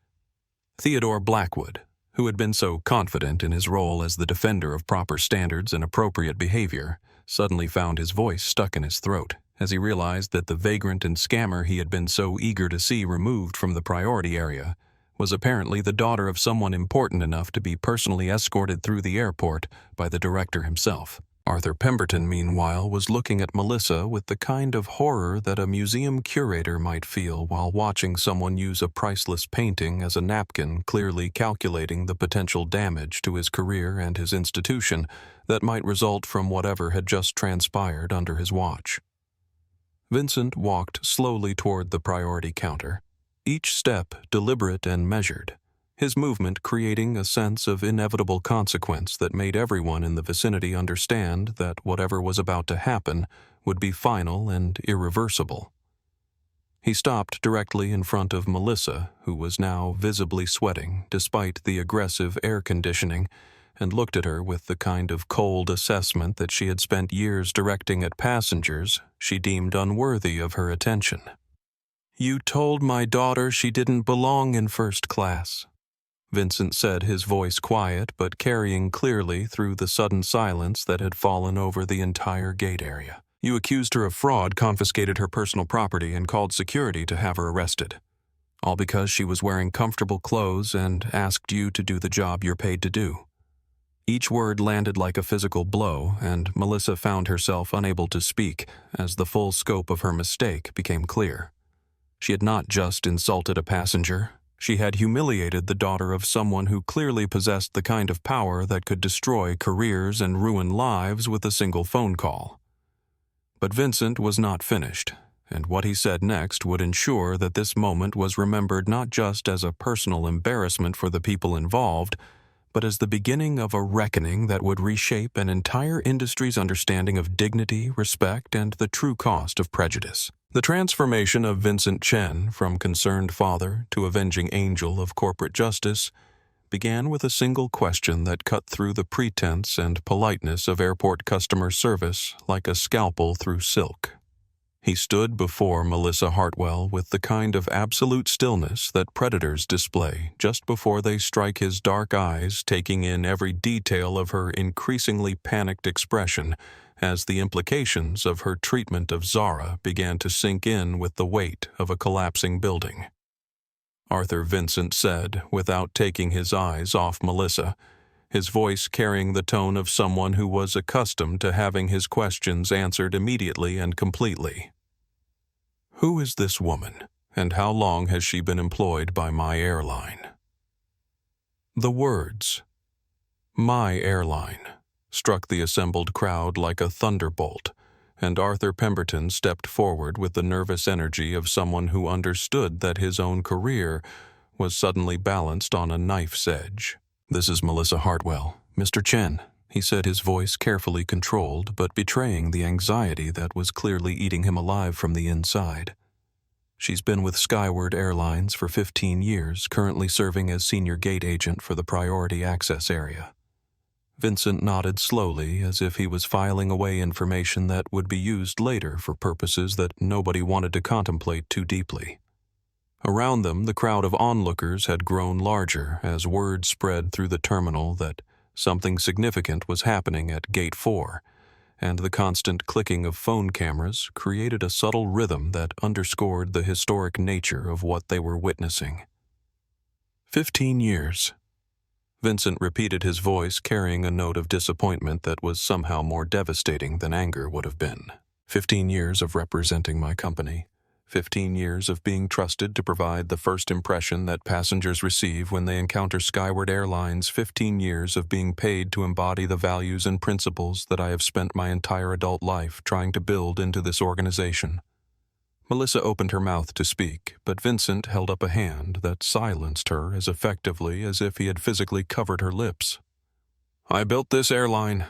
Theodore Blackwood, who had been so confident in his role as the defender of proper standards and appropriate behavior, suddenly found his voice stuck in his throat as he realized that the vagrant and scammer he had been so eager to see removed from the priority area was apparently the daughter of someone important enough to be personally escorted through the airport by the director himself. Arthur Pemberton, meanwhile, was looking at Melissa with the kind of horror that a museum curator might feel while watching someone use a priceless painting as a napkin, clearly calculating the potential damage to his career and his institution that might result from whatever had just transpired under his watch. Vincent walked slowly toward the priority counter, each step deliberate and measured, his movement creating a sense of inevitable consequence that made everyone in the vicinity understand that whatever was about to happen would be final and irreversible. He stopped directly in front of Melissa, who was now visibly sweating despite the aggressive air conditioning, and looked at her with the kind of cold assessment that she had spent years directing at passengers she deemed unworthy of her attention. "You told my daughter she didn't belong in first class," Vincent said, his voice quiet but carrying clearly through the sudden silence that had fallen over the entire gate area. "You accused her of fraud, confiscated her personal property, and called security to have her arrested. All because she was wearing comfortable clothes and asked you to do the job you're paid to do." Each word landed like a physical blow, and Melissa found herself unable to speak as the full scope of her mistake became clear. She had not just insulted a passenger. She had humiliated the daughter of someone who clearly possessed the kind of power that could destroy careers and ruin lives with a single phone call. But Vincent was not finished, and what he said next would ensure that this moment was remembered not just as a personal embarrassment for the people involved, but as the beginning of a reckoning that would reshape an entire industry's understanding of dignity, respect, and the true cost of prejudice. The transformation of Vincent Chen from concerned father to avenging angel of corporate justice began with a single question that cut through the pretense and politeness of airport customer service like a scalpel through silk. He stood before Melissa Hartwell with the kind of absolute stillness that predators display just before they strike his dark eyes, taking in every detail of her increasingly panicked expression as the implications of her treatment of Zara began to sink in with the weight of a collapsing building. Arthur Vincent said, without taking his eyes off Melissa, his voice carrying the tone of someone who was accustomed to having his questions answered immediately and completely. "Who is this woman, and how long has she been employed by my airline?" The words, "my airline," struck the assembled crowd like a thunderbolt, and Arthur Pemberton stepped forward with the nervous energy of someone who understood that his own career was suddenly balanced on a knife's edge. "This is Melissa Hartwell, Mr. Chen," he said, his voice carefully controlled but betraying the anxiety that was clearly eating him alive from the inside. "She's been with Skyward Airlines for 15 years, currently serving as senior gate agent for the priority access area." Vincent nodded slowly as if he was filing away information that would be used later for purposes that nobody wanted to contemplate too deeply. Around them, the crowd of onlookers had grown larger as word spread through the terminal that something significant was happening at Gate 4, and the constant clicking of phone cameras created a subtle rhythm that underscored the historic nature of what they were witnessing. 15 years. Vincent repeated, his voice carrying a note of disappointment that was somehow more devastating than anger would have been. 15 years of representing my company. 15 years of being trusted to provide the first impression that passengers receive when they encounter Skyward Airlines. 15 years of being paid to embody the values and principles that I have spent my entire adult life trying to build into this organization. Melissa opened her mouth to speak, but Vincent held up a hand that silenced her as effectively as if he had physically covered her lips. "I built this airline."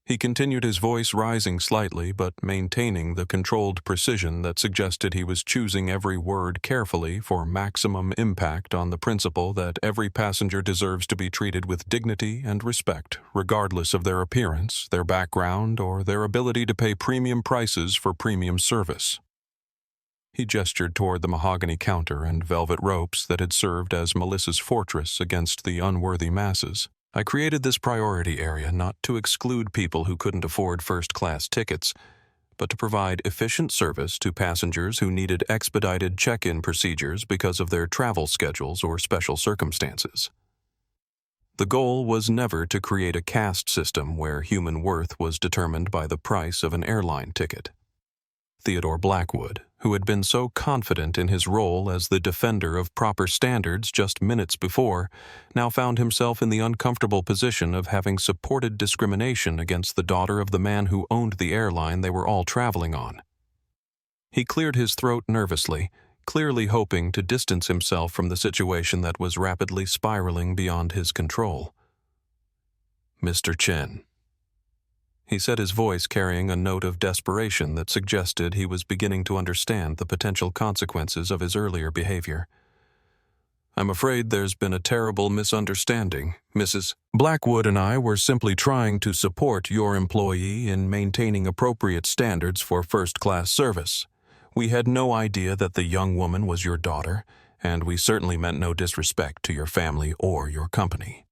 He continued, his voice rising slightly but maintaining the controlled precision that suggested he was choosing every word carefully for maximum impact on the principle that every passenger deserves to be treated with dignity and respect, regardless of their appearance, their background, or their ability to pay premium prices for premium service. He gestured toward the mahogany counter and velvet ropes that had served as Melissa's fortress against the unworthy masses. I created this priority area not to exclude people who couldn't afford first-class tickets, but to provide efficient service to passengers who needed expedited check-in procedures because of their travel schedules or special circumstances. The goal was never to create a caste system where human worth was determined by the price of an airline ticket. Theodore Blackwood, who had been so confident in his role as the defender of proper standards just minutes before, now found himself in the uncomfortable position of having supported discrimination against the daughter of the man who owned the airline they were all traveling on. He cleared his throat nervously, clearly hoping to distance himself from the situation that was rapidly spiraling beyond his control. "Mr. Chen." He said, his voice carrying a note of desperation that suggested he was beginning to understand the potential consequences of his earlier behavior. "I'm afraid there's been a terrible misunderstanding, Mrs. Blackwood and I were simply trying to support your employee in maintaining appropriate standards for first-class service. We had no idea that the young woman was your daughter, and we certainly meant no disrespect to your family or your company."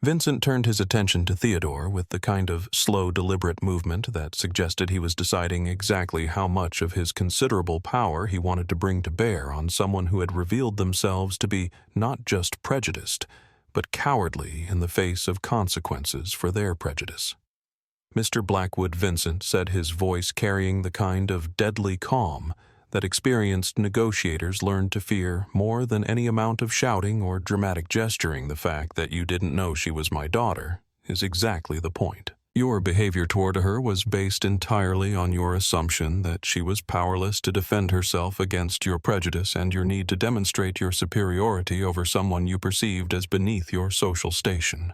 Vincent turned his attention to Theodore with the kind of slow, deliberate movement that suggested he was deciding exactly how much of his considerable power he wanted to bring to bear on someone who had revealed themselves to be not just prejudiced, but cowardly in the face of consequences for their prejudice. Mr. Blackwood Vincent said, his voice carrying the kind of deadly calm that experienced negotiators learned to fear more than any amount of shouting or dramatic gesturing. "The fact that you didn't know she was my daughter is exactly the point. Your behavior toward her was based entirely on your assumption that she was powerless to defend herself against your prejudice and your need to demonstrate your superiority over someone you perceived as beneath your social station."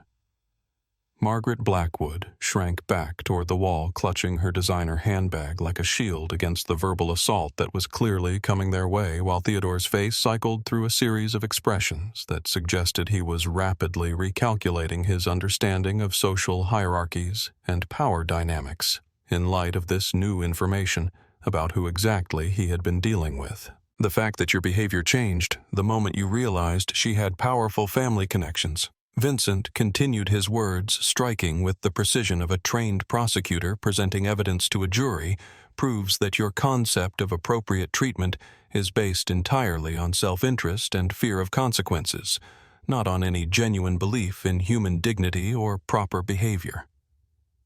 Margaret Blackwood shrank back toward the wall, clutching her designer handbag like a shield against the verbal assault that was clearly coming their way, while Theodore's face cycled through a series of expressions that suggested he was rapidly recalculating his understanding of social hierarchies and power dynamics in light of this new information about who exactly he had been dealing with. "The fact that your behavior changed the moment you realized she had powerful family connections." Vincent continued his words, striking with the precision of a trained prosecutor presenting evidence to a jury, proves that your concept of appropriate treatment is based entirely on self-interest and fear of consequences, not on any genuine belief in human dignity or proper behavior.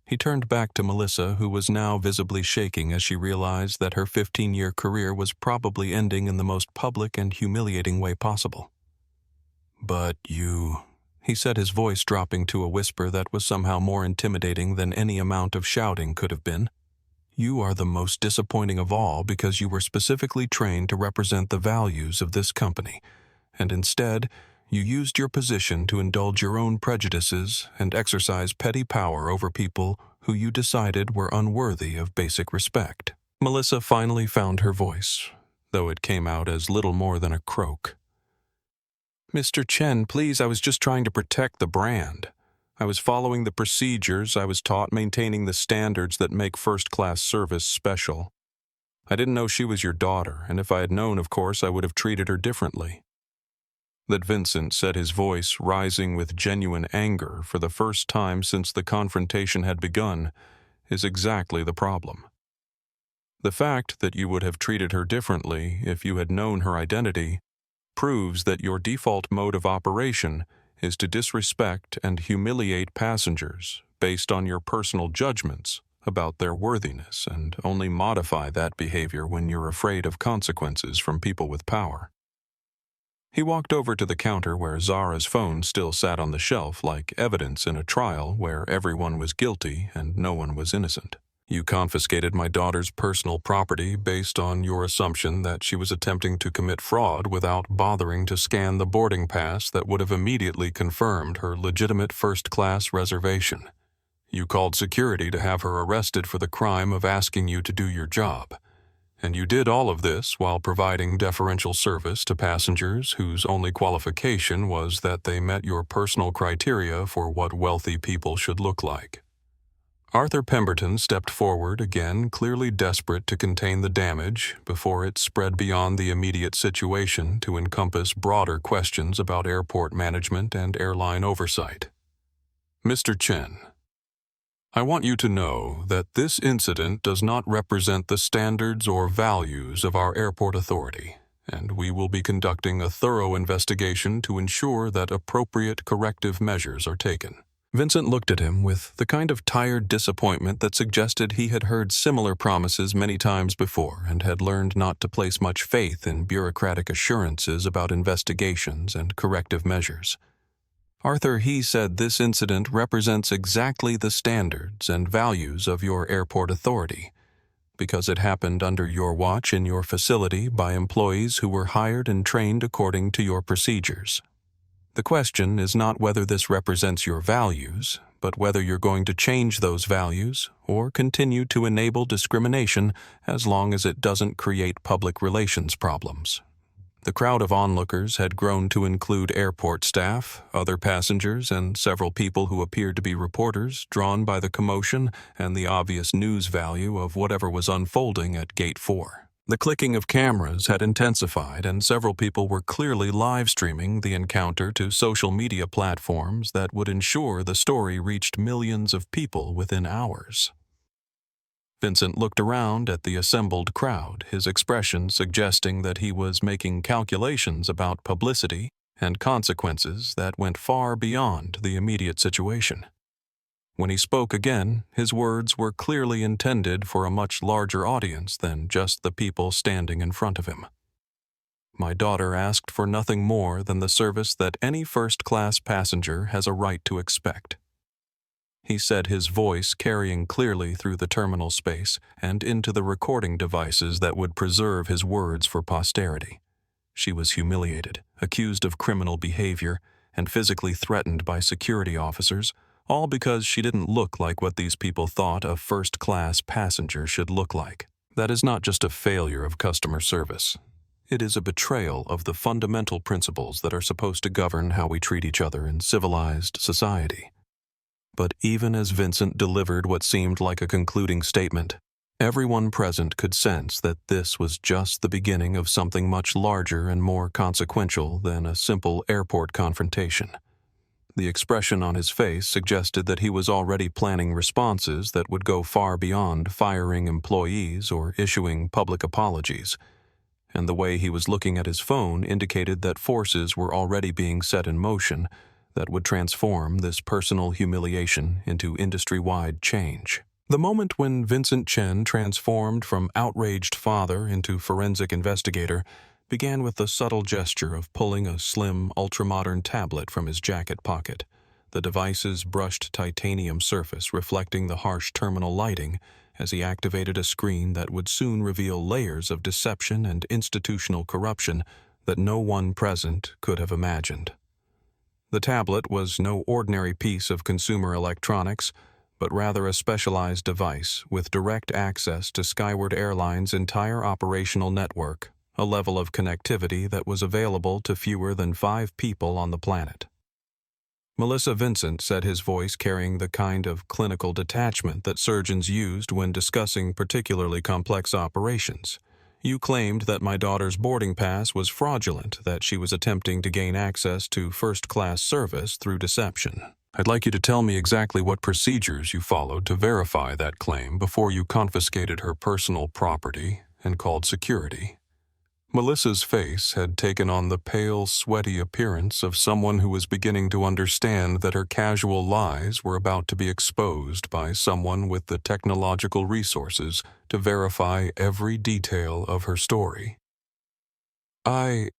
He turned back to Melissa, who was now visibly shaking as she realized that her 15-year career was probably ending in the most public and humiliating way possible. "But you..." he said, his voice dropping to a whisper that was somehow more intimidating than any amount of shouting could have been. "You are the most disappointing of all because you were specifically trained to represent the values of this company, and instead, you used your position to indulge your own prejudices and exercise petty power over people who you decided were unworthy of basic respect." Melissa finally found her voice, though it came out as little more than a croak. "Mr. Chen, please, I was just trying to protect the brand. I was following the procedures I was taught, maintaining the standards that make first-class service special. I didn't know she was your daughter, and if I had known, of course, I would have treated her differently." That Vincent said, his voice rising with genuine anger for the first time since the confrontation had begun, is exactly the problem. The fact that you would have treated her differently if you had known her identity proves that your default mode of operation is to disrespect and humiliate passengers based on your personal judgments about their worthiness, and only modify that behavior when you're afraid of consequences from people with power. He walked over to the counter where Zara's phone still sat on the shelf like evidence in a trial where everyone was guilty and no one was innocent. "You confiscated my daughter's personal property based on your assumption that she was attempting to commit fraud without bothering to scan the boarding pass that would have immediately confirmed her legitimate first-class reservation. You called security to have her arrested for the crime of asking you to do your job. And you did all of this while providing deferential service to passengers whose only qualification was that they met your personal criteria for what wealthy people should look like. Arthur Pemberton stepped forward again, clearly desperate to contain the damage before it spread beyond the immediate situation to encompass broader questions about airport management and airline oversight. Mr. Chen, I want you to know that this incident does not represent the standards or values of our airport authority, and we will be conducting a thorough investigation to ensure that appropriate corrective measures are taken. Vincent looked at him with the kind of tired disappointment that suggested he had heard similar promises many times before and had learned not to place much faith in bureaucratic assurances about investigations and corrective measures. Arthur, he said this incident represents exactly the standards and values of your airport authority, because it happened under your watch in your facility by employees who were hired and trained according to your procedures. The question is not whether this represents your values, but whether you're going to change those values or continue to enable discrimination as long as it doesn't create public relations problems. The crowd of onlookers had grown to include airport staff, other passengers, and several people who appeared to be reporters, drawn by the commotion and the obvious news value of whatever was unfolding at Gate 4. The clicking of cameras had intensified, and several people were clearly live-streaming the encounter to social media platforms that would ensure the story reached millions of people within hours. Vincent looked around at the assembled crowd, his expression suggesting that he was making calculations about publicity and consequences that went far beyond the immediate situation. When he spoke again, his words were clearly intended for a much larger audience than just the people standing in front of him. My daughter asked for nothing more than the service that any first-class passenger has a right to expect. He said, his voice carrying clearly through the terminal space and into the recording devices that would preserve his words for posterity. She was humiliated, accused of criminal behavior, and physically threatened by security officers, all because she didn't look like what these people thought a first-class passenger should look like. That is not just a failure of customer service. It is a betrayal of the fundamental principles that are supposed to govern how we treat each other in civilized society. But even as Vincent delivered what seemed like a concluding statement, everyone present could sense that this was just the beginning of something much larger and more consequential than a simple airport confrontation. The expression on his face suggested that he was already planning responses that would go far beyond firing employees or issuing public apologies, and the way he was looking at his phone indicated that forces were already being set in motion that would transform this personal humiliation into industry-wide change. The moment when Vincent Chen transformed from outraged father into forensic investigator began with the subtle gesture of pulling a slim, ultramodern tablet from his jacket pocket, the device's brushed titanium surface reflecting the harsh terminal lighting as he activated a screen that would soon reveal layers of deception and institutional corruption that no one present could have imagined. The tablet was no ordinary piece of consumer electronics, but rather a specialized device with direct access to Skyward Airline's entire operational network, a level of connectivity that was available to fewer than 5 people on the planet. Melissa Vincent said, his voice carrying the kind of clinical detachment that surgeons used when discussing particularly complex operations. You claimed that my daughter's boarding pass was fraudulent, that she was attempting to gain access to first-class service through deception. I'd like you to tell me exactly what procedures you followed to verify that claim before you confiscated her personal property and called security. Melissa's face had taken on the pale, sweaty appearance of someone who was beginning to understand that her casual lies were about to be exposed by someone with the technological resources to verify every detail of her story. The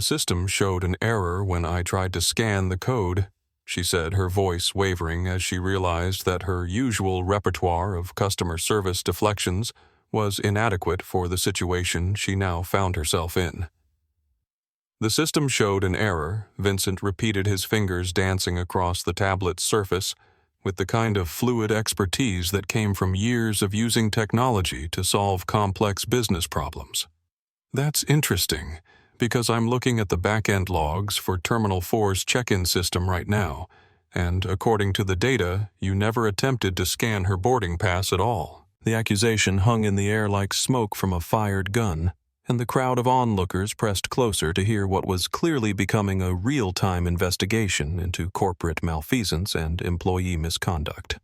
system showed an error when I tried to scan the code, she said, her voice wavering as she realized that her usual repertoire of customer service deflections was inadequate for the situation she now found herself in. The system showed an error. Vincent repeated, his fingers dancing across the tablet's surface with the kind of fluid expertise that came from years of using technology to solve complex business problems. That's interesting, because I'm looking at the back-end logs for Terminal 4's check-in system right now, and according to the data, you never attempted to scan her boarding pass at all. The accusation hung in the air like smoke from a fired gun, and the crowd of onlookers pressed closer to hear what was clearly becoming a real-time investigation into corporate malfeasance and employee misconduct.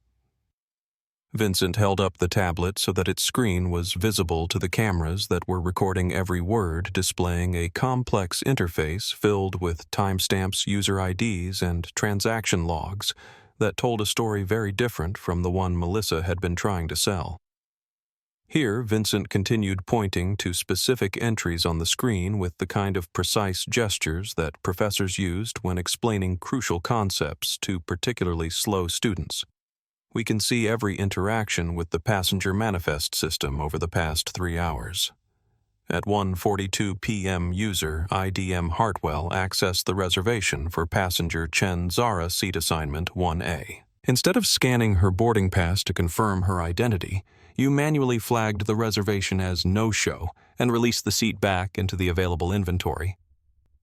Vincent held up the tablet so that its screen was visible to the cameras that were recording every word, displaying a complex interface filled with timestamps, user IDs, and transaction logs that told a story very different from the one Melissa had been trying to sell. Here, Vincent continued pointing to specific entries on the screen with the kind of precise gestures that professors used when explaining crucial concepts to particularly slow students. We can see every interaction with the passenger manifest system over the past 3 hours. At 1:42 p.m., user IDM Hartwell accessed the reservation for passenger Chen Zara seat assignment 1A. Instead of scanning her boarding pass to confirm her identity, you manually flagged the reservation as no-show and released the seat back into the available inventory.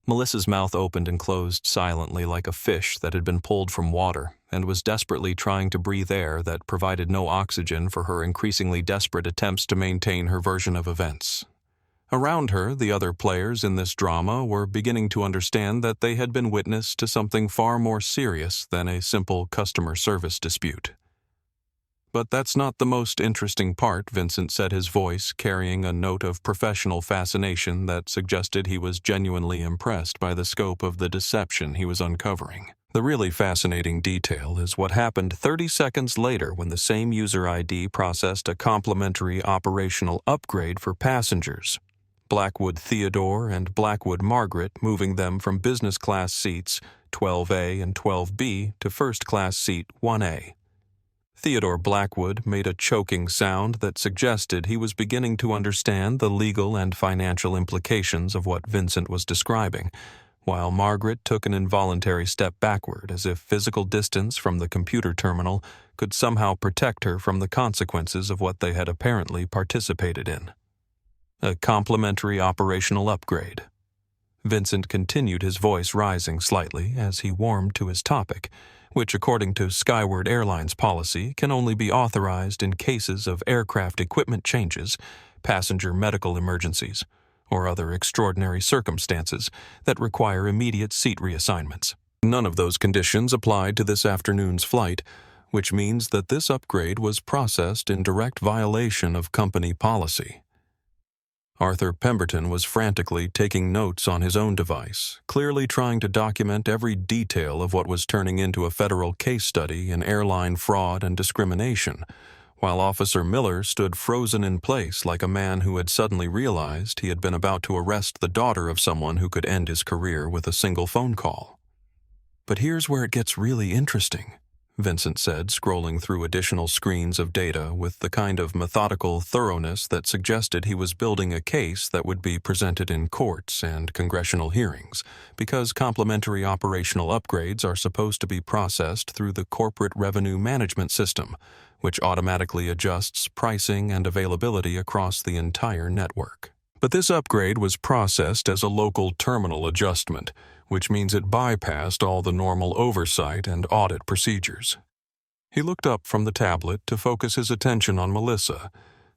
Melissa's mouth opened and closed silently like a fish that had been pulled from water and was desperately trying to breathe air that provided no oxygen for her increasingly desperate attempts to maintain her version of events. Around her, the other players in this drama were beginning to understand that they had been witness to something far more serious than a simple customer service dispute. But that's not the most interesting part, Vincent said, his voice carrying a note of professional fascination that suggested he was genuinely impressed by the scope of the deception he was uncovering. The really fascinating detail is what happened 30 seconds later when the same user ID processed a complimentary operational upgrade for passengers, Blackwood Theodore and Blackwood Margaret, moving them from business class seats 12A and 12B to first class seat 1A. Theodore Blackwood made a choking sound that suggested he was beginning to understand the legal and financial implications of what Vincent was describing, while Margaret took an involuntary step backward as if physical distance from the computer terminal could somehow protect her from the consequences of what they had apparently participated in. A complimentary operational upgrade. Vincent continued, his voice rising slightly as he warmed to his topic, which according to Skyward Airline's policy can only be authorized in cases of aircraft equipment changes, passenger medical emergencies, or other extraordinary circumstances that require immediate seat reassignments. None of those conditions applied to this afternoon's flight, which means that this upgrade was processed in direct violation of company policy. Arthur Pemberton was frantically taking notes on his own device, clearly trying to document every detail of what was turning into a federal case study in airline fraud and discrimination, while Officer Miller stood frozen in place like a man who had suddenly realized he had been about to arrest the daughter of someone who could end his career with a single phone call. But here's where it gets really interesting, Vincent said, scrolling through additional screens of data with the kind of methodical thoroughness that suggested he was building a case that would be presented in courts and congressional hearings, because complementary operational upgrades are supposed to be processed through the corporate revenue management system, which automatically adjusts pricing and availability across the entire network. But this upgrade was processed as a local terminal adjustment, which means it bypassed all the normal oversight and audit procedures. He looked up from the tablet to focus his attention on Melissa,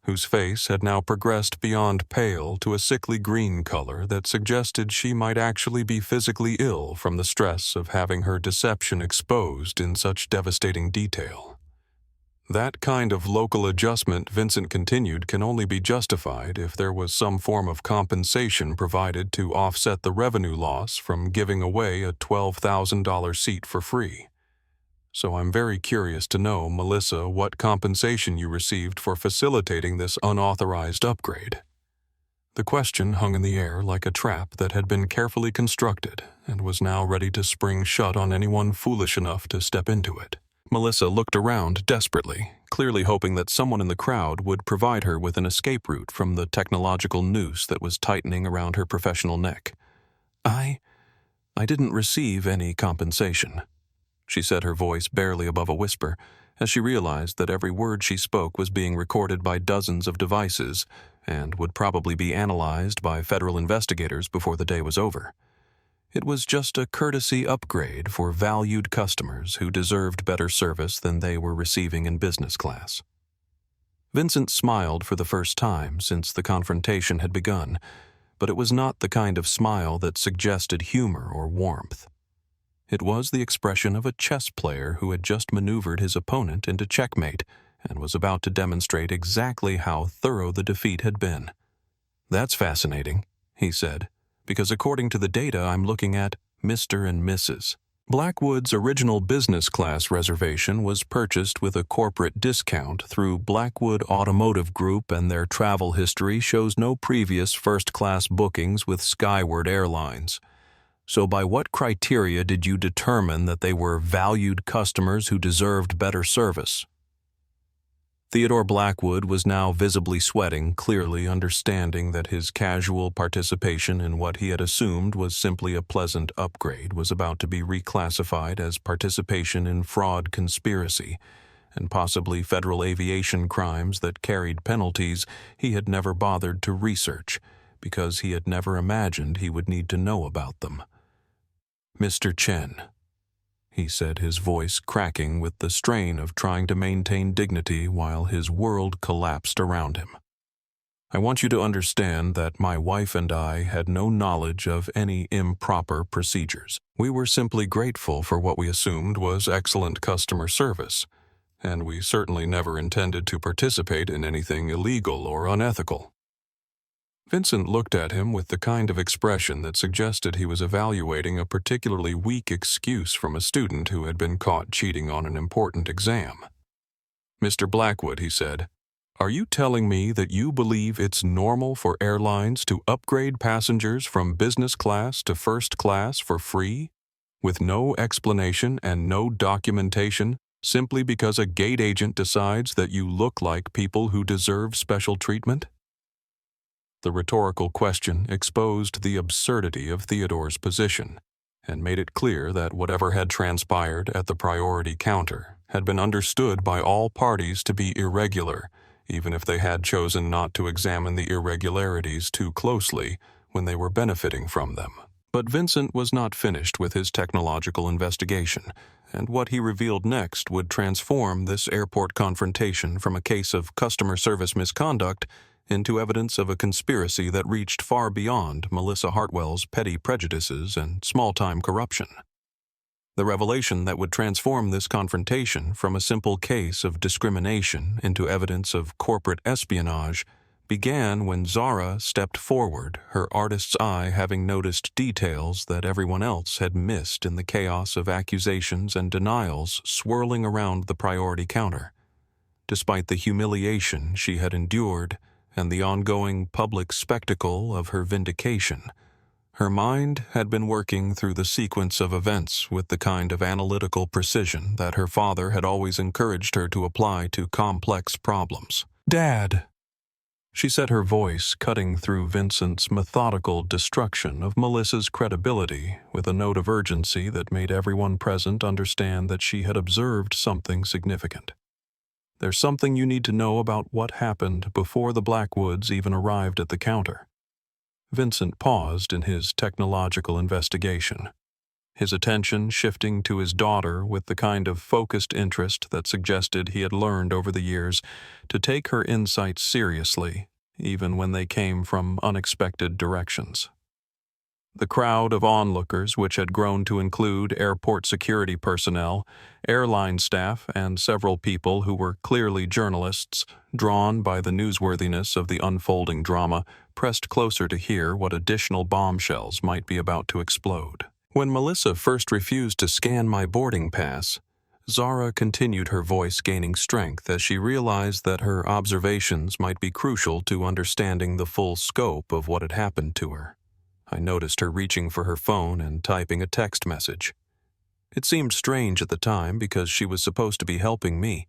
whose face had now progressed beyond pale to a sickly green color that suggested she might actually be physically ill from the stress of having her deception exposed in such devastating detail. That kind of local adjustment, Vincent continued, can only be justified if there was some form of compensation provided to offset the revenue loss from giving away a $12,000 seat for free. So I'm very curious to know, Melissa, what compensation you received for facilitating this unauthorized upgrade. The question hung in the air like a trap that had been carefully constructed and was now ready to spring shut on anyone foolish enough to step into it. Melissa looked around desperately, clearly hoping that someone in the crowd would provide her with an escape route from the technological noose that was tightening around her professional neck. I didn't receive any compensation, she said, her voice barely above a whisper, as she realized that every word she spoke was being recorded by dozens of devices and would probably be analyzed by federal investigators before the day was over. It was just a courtesy upgrade for valued customers who deserved better service than they were receiving in business class. Vincent smiled for the first time since the confrontation had begun, but it was not the kind of smile that suggested humor or warmth. It was the expression of a chess player who had just maneuvered his opponent into checkmate and was about to demonstrate exactly how thorough the defeat had been. "That's fascinating," he said, "because according to the data I'm looking at, Mr. and Mrs. Blackwood's original business class reservation was purchased with a corporate discount through Blackwood Automotive Group, and their travel history shows no previous first-class bookings with Skyward Airlines. So by what criteria did you determine that they were valued customers who deserved better service?" Theodore Blackwood was now visibly sweating, clearly understanding that his casual participation in what he had assumed was simply a pleasant upgrade was about to be reclassified as participation in fraud conspiracy, and possibly federal aviation crimes that carried penalties he had never bothered to research, because he had never imagined he would need to know about them. "Mr. Chen," he said, his voice cracking with the strain of trying to maintain dignity while his world collapsed around him. "I want you to understand that my wife and I had no knowledge of any improper procedures. We were simply grateful for what we assumed was excellent customer service, and we certainly never intended to participate in anything illegal or unethical." Vincent looked at him with the kind of expression that suggested he was evaluating a particularly weak excuse from a student who had been caught cheating on an important exam. "Mr. Blackwood," he said, "are you telling me that you believe it's normal for airlines to upgrade passengers from business class to first class for free, with no explanation and no documentation, simply because a gate agent decides that you look like people who deserve special treatment?" The rhetorical question exposed the absurdity of Theodore's position and made it clear that whatever had transpired at the priority counter had been understood by all parties to be irregular, even if they had chosen not to examine the irregularities too closely when they were benefiting from them. But Vincent was not finished with his technological investigation, and what he revealed next would transform this airport confrontation from a case of customer service misconduct into evidence of a conspiracy that reached far beyond Melissa Hartwell's petty prejudices and small-time corruption. The revelation that would transform this confrontation from a simple case of discrimination into evidence of corporate espionage began when Zara stepped forward, her artist's eye having noticed details that everyone else had missed in the chaos of accusations and denials swirling around the priority counter. Despite the humiliation she had endured and the ongoing public spectacle of her vindication, her mind had been working through the sequence of events with the kind of analytical precision that her father had always encouraged her to apply to complex problems. "Dad," she said, her voice cutting through Vincent's methodical destruction of Melissa's credibility with a note of urgency that made everyone present understand that she had observed something significant. "There's something you need to know about what happened before the Blackwoods even arrived at the counter." Vincent paused in his technological investigation, his attention shifting to his daughter with the kind of focused interest that suggested he had learned over the years to take her insights seriously, even when they came from unexpected directions. The crowd of onlookers, which had grown to include airport security personnel, airline staff, and several people who were clearly journalists, drawn by the newsworthiness of the unfolding drama, pressed closer to hear what additional bombshells might be about to explode. "When Melissa first refused to scan my boarding pass," Zara continued, her voice gaining strength as she realized that her observations might be crucial to understanding the full scope of what had happened to her. "I noticed her reaching for her phone and typing a text message. It seemed strange at the time because she was supposed to be helping me,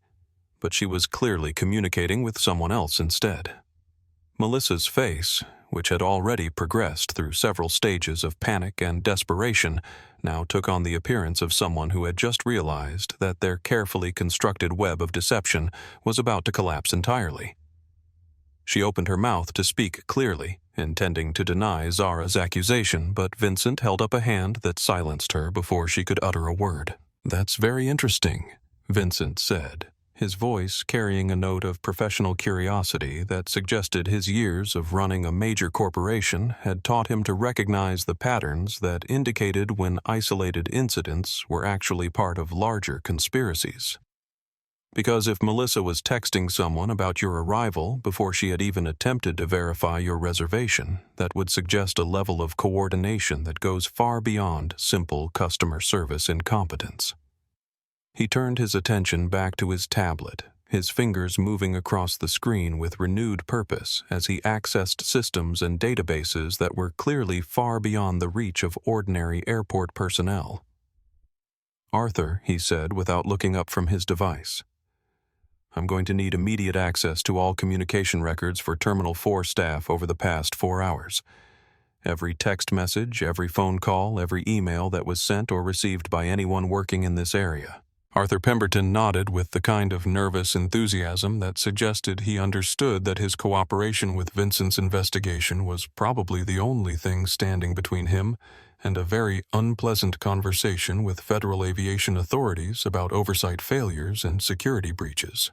but she was clearly communicating with someone else instead." Melissa's face, which had already progressed through several stages of panic and desperation, now took on the appearance of someone who had just realized that their carefully constructed web of deception was about to collapse entirely. She opened her mouth to speak clearly, intending to deny Zara's accusation, but Vincent held up a hand that silenced her before she could utter a word. "That's very interesting," Vincent said, his voice carrying a note of professional curiosity that suggested his years of running a major corporation had taught him to recognize the patterns that indicated when isolated incidents were actually part of larger conspiracies. Because if Melissa was texting someone about your arrival before she had even attempted to verify your reservation, that would suggest a level of coordination that goes far beyond simple customer service incompetence. He turned his attention back to his tablet, his fingers moving across the screen with renewed purpose as he accessed systems and databases that were clearly far beyond the reach of ordinary airport personnel. "Arthur," he said without looking up from his device, "I'm going to need immediate access to all communication records for Terminal 4 staff over the past 4 hours. Every text message, every phone call, every email that was sent or received by anyone working in this area." Arthur Pemberton nodded with the kind of nervous enthusiasm that suggested he understood that his cooperation with Vincent's investigation was probably the only thing standing between him and a very unpleasant conversation with federal aviation authorities about oversight failures and security breaches.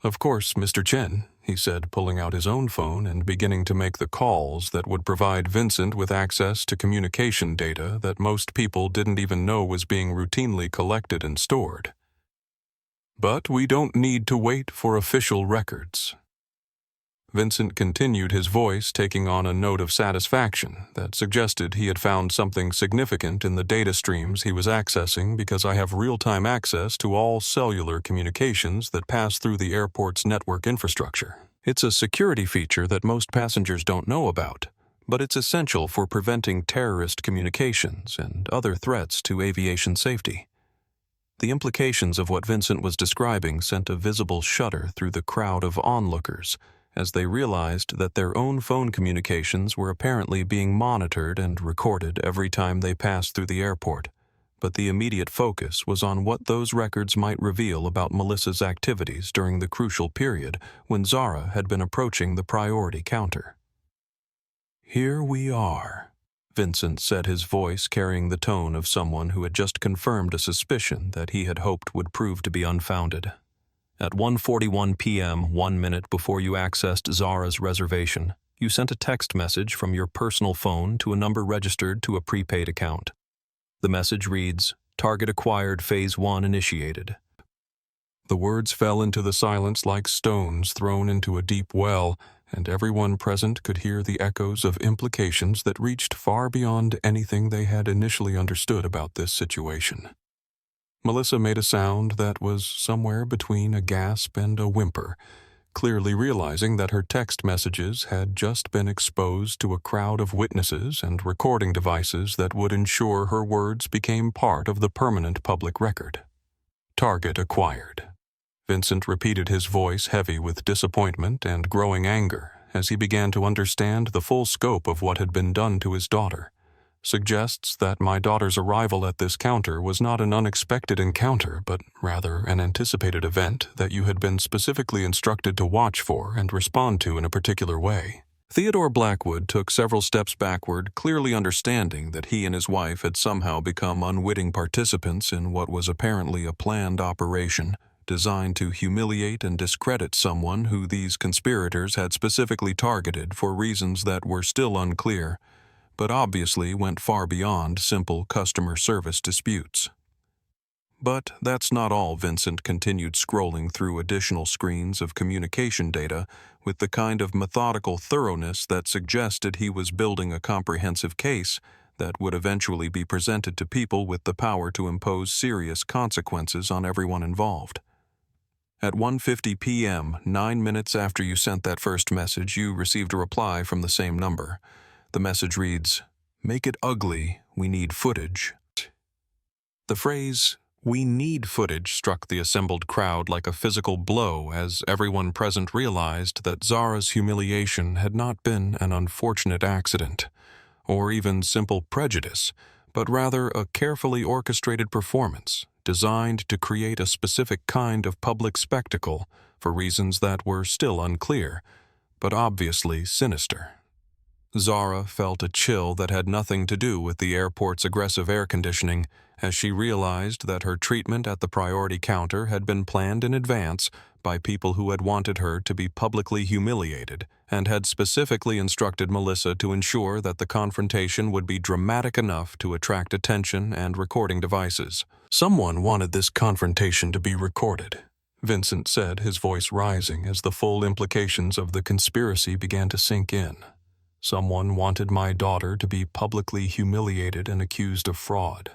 "Of course, Mr. Chen," he said, pulling out his own phone and beginning to make the calls that would provide Vincent with access to communication data that most people didn't even know was being routinely collected and stored. "But we don't need to wait for official records." Vincent continued, his voice taking on a note of satisfaction that suggested he had found something significant in the data streams he was accessing, because I have real-time access to all cellular communications that pass through the airport's network infrastructure. It's a security feature that most passengers don't know about, but it's essential for preventing terrorist communications and other threats to aviation safety. The implications of what Vincent was describing sent a visible shudder through the crowd of onlookers as they realized that their own phone communications were apparently being monitored and recorded every time they passed through the airport, but the immediate focus was on what those records might reveal about Melissa's activities during the crucial period when Zara had been approaching the priority counter. "Here we are," Vincent said, his voice carrying the tone of someone who had just confirmed a suspicion that he had hoped would prove to be unfounded. "At 1:41 p.m., 1 minute before you accessed Zara's reservation, you sent a text message from your personal phone to a number registered to a prepaid account. The message reads, 'Target acquired, Phase 1 initiated.'" The words fell into the silence like stones thrown into a deep well, and everyone present could hear the echoes of implications that reached far beyond anything they had initially understood about this situation. Melissa made a sound that was somewhere between a gasp and a whimper, clearly realizing that her text messages had just been exposed to a crowd of witnesses and recording devices that would ensure her words became part of the permanent public record. "Target acquired." Vincent repeated, his voice heavy with disappointment and growing anger as he began to understand the full scope of what had been done to his daughter. "Suggests that my daughter's arrival at this counter was not an unexpected encounter, but rather an anticipated event that you had been specifically instructed to watch for and respond to in a particular way." Theodore Blackwood took several steps backward, clearly understanding that he and his wife had somehow become unwitting participants in what was apparently a planned operation designed to humiliate and discredit someone who these conspirators had specifically targeted for reasons that were still unclear, but obviously went far beyond simple customer service disputes. But that's not all. Vincent continued scrolling through additional screens of communication data with the kind of methodical thoroughness that suggested he was building a comprehensive case that would eventually be presented to people with the power to impose serious consequences on everyone involved. At 1:50 p.m., 9 minutes after you sent that first message, you received a reply from the same number. The message reads, "Make it ugly, we need footage." The phrase, "we need footage," struck the assembled crowd like a physical blow as everyone present realized that Zara's humiliation had not been an unfortunate accident, or even simple prejudice, but rather a carefully orchestrated performance designed to create a specific kind of public spectacle for reasons that were still unclear, but obviously sinister. Zara felt a chill that had nothing to do with the airport's aggressive air conditioning as she realized that her treatment at the priority counter had been planned in advance by people who had wanted her to be publicly humiliated and had specifically instructed Melissa to ensure that the confrontation would be dramatic enough to attract attention and recording devices. "Someone wanted this confrontation to be recorded," Vincent said, his voice rising as the full implications of the conspiracy began to sink in. "Someone wanted my daughter to be publicly humiliated and accused of fraud.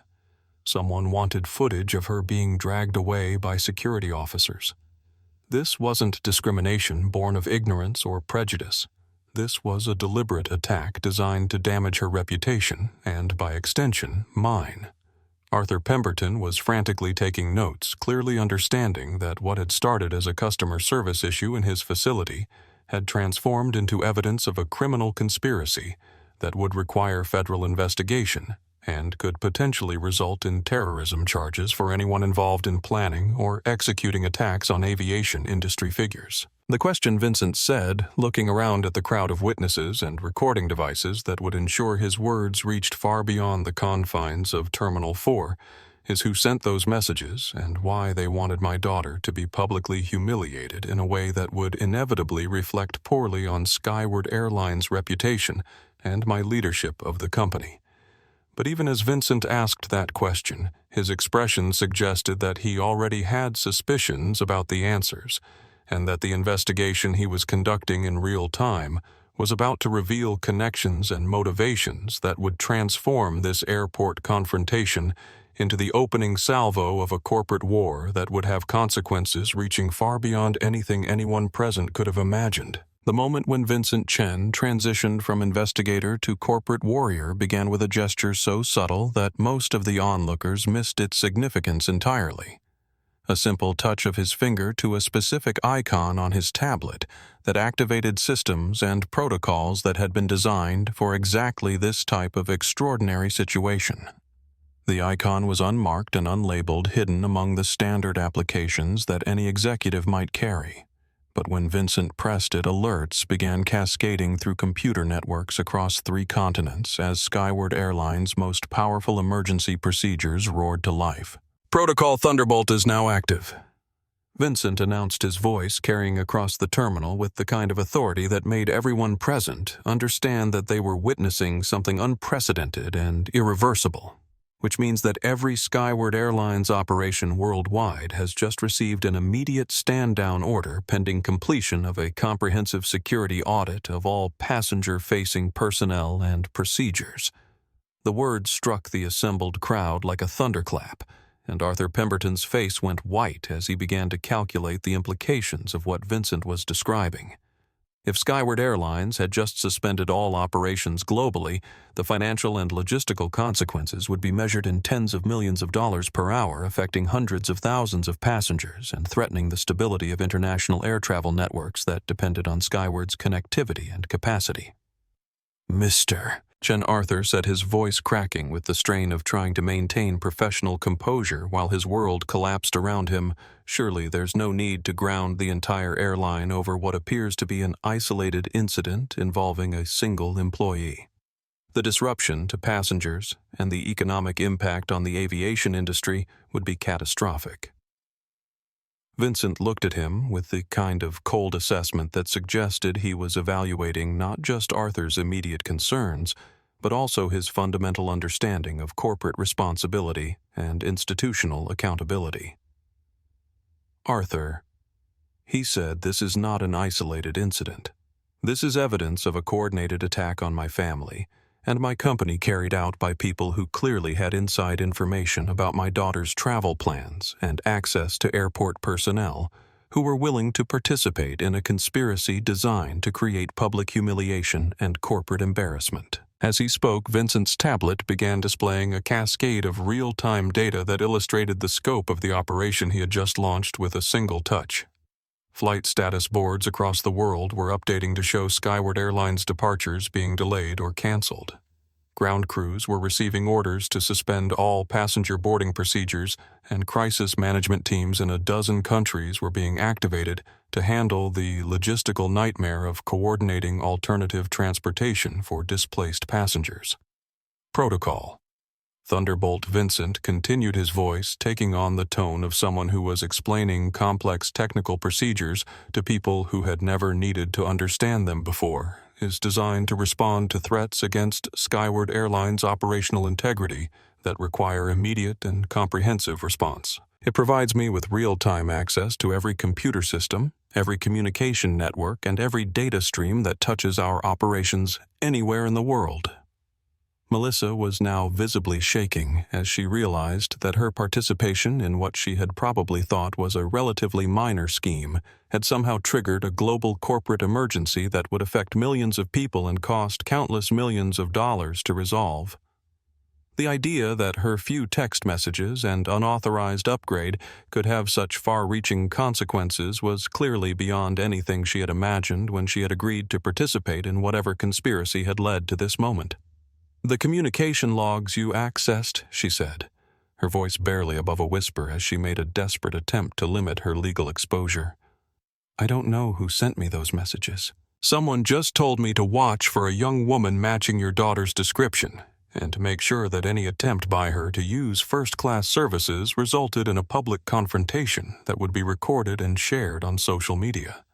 Someone wanted footage of her being dragged away by security officers. This wasn't discrimination born of ignorance or prejudice. This was a deliberate attack designed to damage her reputation and, by extension, mine." Arthur Pemberton was frantically taking notes, clearly understanding that what had started as a customer service issue in his facility had transformed into evidence of a criminal conspiracy that would require federal investigation and could potentially result in terrorism charges for anyone involved in planning or executing attacks on aviation industry figures. The question, Vincent said, looking around at the crowd of witnesses and recording devices that would ensure his words reached far beyond the confines of Terminal 4, is who sent those messages and why they wanted my daughter to be publicly humiliated in a way that would inevitably reflect poorly on Skyward Airline's reputation and my leadership of the company. But even as Vincent asked that question, his expression suggested that he already had suspicions about the answers, and that the investigation he was conducting in real time was about to reveal connections and motivations that would transform this airport confrontation into the opening salvo of a corporate war that would have consequences reaching far beyond anything anyone present could have imagined. The moment when Vincent Chen transitioned from investigator to corporate warrior began with a gesture so subtle that most of the onlookers missed its significance entirely. A simple touch of his finger to a specific icon on his tablet that activated systems and protocols that had been designed for exactly this type of extraordinary situation. The icon was unmarked and unlabeled, hidden among the standard applications that any executive might carry. But when Vincent pressed it, alerts began cascading through computer networks across 3 continents as Skyward Airline's most powerful emergency procedures roared to life. "Protocol Thunderbolt is now active," Vincent announced, his voice carrying across the terminal with the kind of authority that made everyone present understand that they were witnessing something unprecedented and irreversible. Which means that every Skyward Airlines operation worldwide has just received an immediate stand-down order pending completion of a comprehensive security audit of all passenger-facing personnel and procedures. The words struck the assembled crowd like a thunderclap, and Arthur Pemberton's face went white as he began to calculate the implications of what Vincent was describing. If Skyward Airlines had just suspended all operations globally, the financial and logistical consequences would be measured in tens of millions of dollars per hour, affecting hundreds of thousands of passengers and threatening the stability of international air travel networks that depended on Skyward's connectivity and capacity. "Mr." Chen Arthur said, his voice cracking with the strain of trying to maintain professional composure while his world collapsed around him. "Surely there's no need to ground the entire airline over what appears to be an isolated incident involving a single employee. The disruption to passengers and the economic impact on the aviation industry would be catastrophic." Vincent looked at him with the kind of cold assessment that suggested he was evaluating not just Arthur's immediate concerns, but also his fundamental understanding of corporate responsibility and institutional accountability. "Arthur," he said, "this is not an isolated incident. This is evidence of a coordinated attack on my family and my company carried out by people who clearly had inside information about my daughter's travel plans and access to airport personnel who were willing to participate in a conspiracy designed to create public humiliation and corporate embarrassment." As he spoke, Vincent's tablet began displaying a cascade of real-time data that illustrated the scope of the operation he had just launched with a single touch. Flight status boards across the world were updating to show Skyward Airlines departures being delayed or canceled. Ground crews were receiving orders to suspend all passenger boarding procedures, and crisis management teams in a dozen countries were being activated to handle the logistical nightmare of coordinating alternative transportation for displaced passengers. Protocol. Thunderbolt Vincent continued his voice, taking on the tone of someone who was explaining complex technical procedures to people who had never needed to understand them before, is designed to respond to threats against Skyward Airline's operational integrity that require immediate and comprehensive response. It provides me with real-time access to every computer system, every communication network, and every data stream that touches our operations anywhere in the world. Melissa was now visibly shaking as she realized that her participation in what she had probably thought was a relatively minor scheme had somehow triggered a global corporate emergency that would affect millions of people and cost countless millions of dollars to resolve. The idea that her few text messages and unauthorized upgrade could have such far-reaching consequences was clearly beyond anything she had imagined when she had agreed to participate in whatever conspiracy had led to this moment. "The communication logs you accessed," she said, her voice barely above a whisper as she made a desperate attempt to limit her legal exposure. "I don't know who sent me those messages. Someone just told me to watch for a young woman matching your daughter's description, and to make sure that any attempt by her to use first-class services resulted in a public confrontation that would be recorded and shared on social media."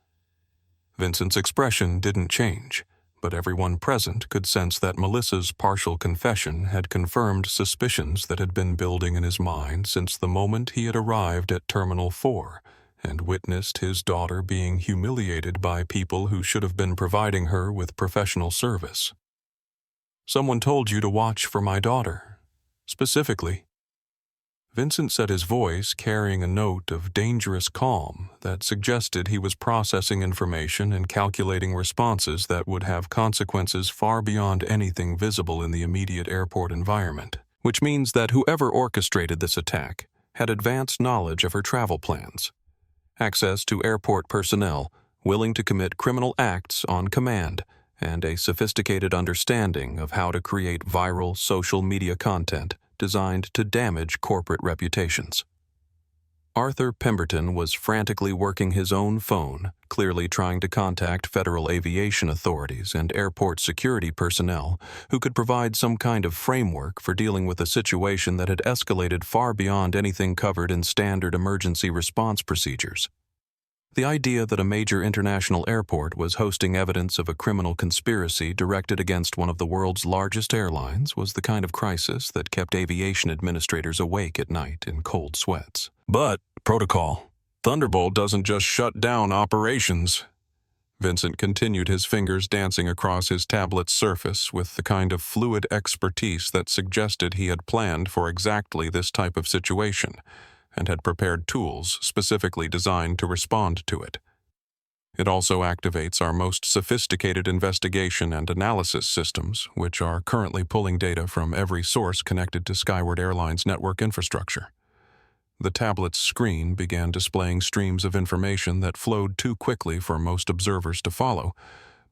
Vincent's expression didn't change, but everyone present could sense that Melissa's partial confession had confirmed suspicions that had been building in his mind since the moment he had arrived at Terminal 4 and witnessed his daughter being humiliated by people who should have been providing her with professional service. "Someone told you to watch for my daughter. Specifically." Vincent said, his voice carrying a note of dangerous calm that suggested he was processing information and calculating responses that would have consequences far beyond anything visible in the immediate airport environment, which means that whoever orchestrated this attack had advanced knowledge of her travel plans, access to airport personnel willing to commit criminal acts on command, and a sophisticated understanding of how to create viral social media content designed to damage corporate reputations. Arthur Pemberton was frantically working his own phone, clearly trying to contact federal aviation authorities and airport security personnel who could provide some kind of framework for dealing with a situation that had escalated far beyond anything covered in standard emergency response procedures. The idea that a major international airport was hosting evidence of a criminal conspiracy directed against one of the world's largest airlines was the kind of crisis that kept aviation administrators awake at night in cold sweats. "But, protocol, Thunderbolt doesn't just shut down operations." Vincent continued, his fingers dancing across his tablet's surface with the kind of fluid expertise that suggested he had planned for exactly this type of situation and had prepared tools specifically designed to respond to it. "It also activates our most sophisticated investigation and analysis systems, which are currently pulling data from every source connected to Skyward Airlines' network infrastructure." The tablet's screen began displaying streams of information that flowed too quickly for most observers to follow,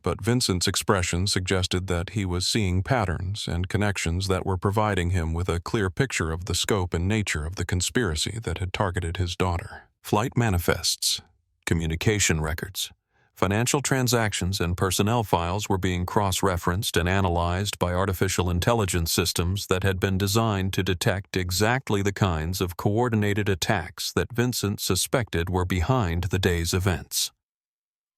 but Vincent's expression suggested that he was seeing patterns and connections that were providing him with a clear picture of the scope and nature of the conspiracy that had targeted his daughter. Flight manifests, communication records, financial transactions, and personnel files were being cross-referenced and analyzed by artificial intelligence systems that had been designed to detect exactly the kinds of coordinated attacks that Vincent suspected were behind the day's events.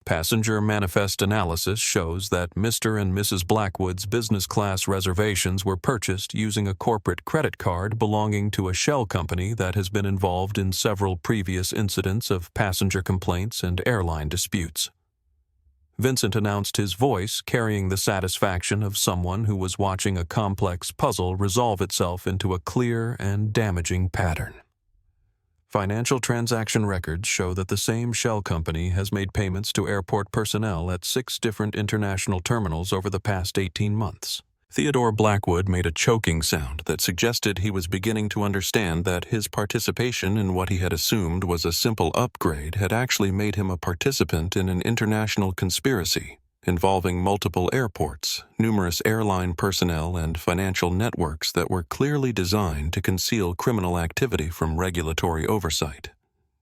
Passenger manifest analysis shows that Mr. and Mrs. Blackwood's business class reservations were purchased using a corporate credit card belonging to a shell company that has been involved in several previous incidents of passenger complaints and airline disputes. Vincent announced, his voice carrying the satisfaction of someone who was watching a complex puzzle resolve itself into a clear and damaging pattern. Financial transaction records show that the same shell company has made payments to airport personnel at 6 different international terminals over the past 18 months. Theodore Blackwood made a choking sound that suggested he was beginning to understand that his participation in what he had assumed was a simple upgrade had actually made him a participant in an international conspiracy. involving multiple airports, numerous airline personnel, and financial networks that were clearly designed to conceal criminal activity from regulatory oversight.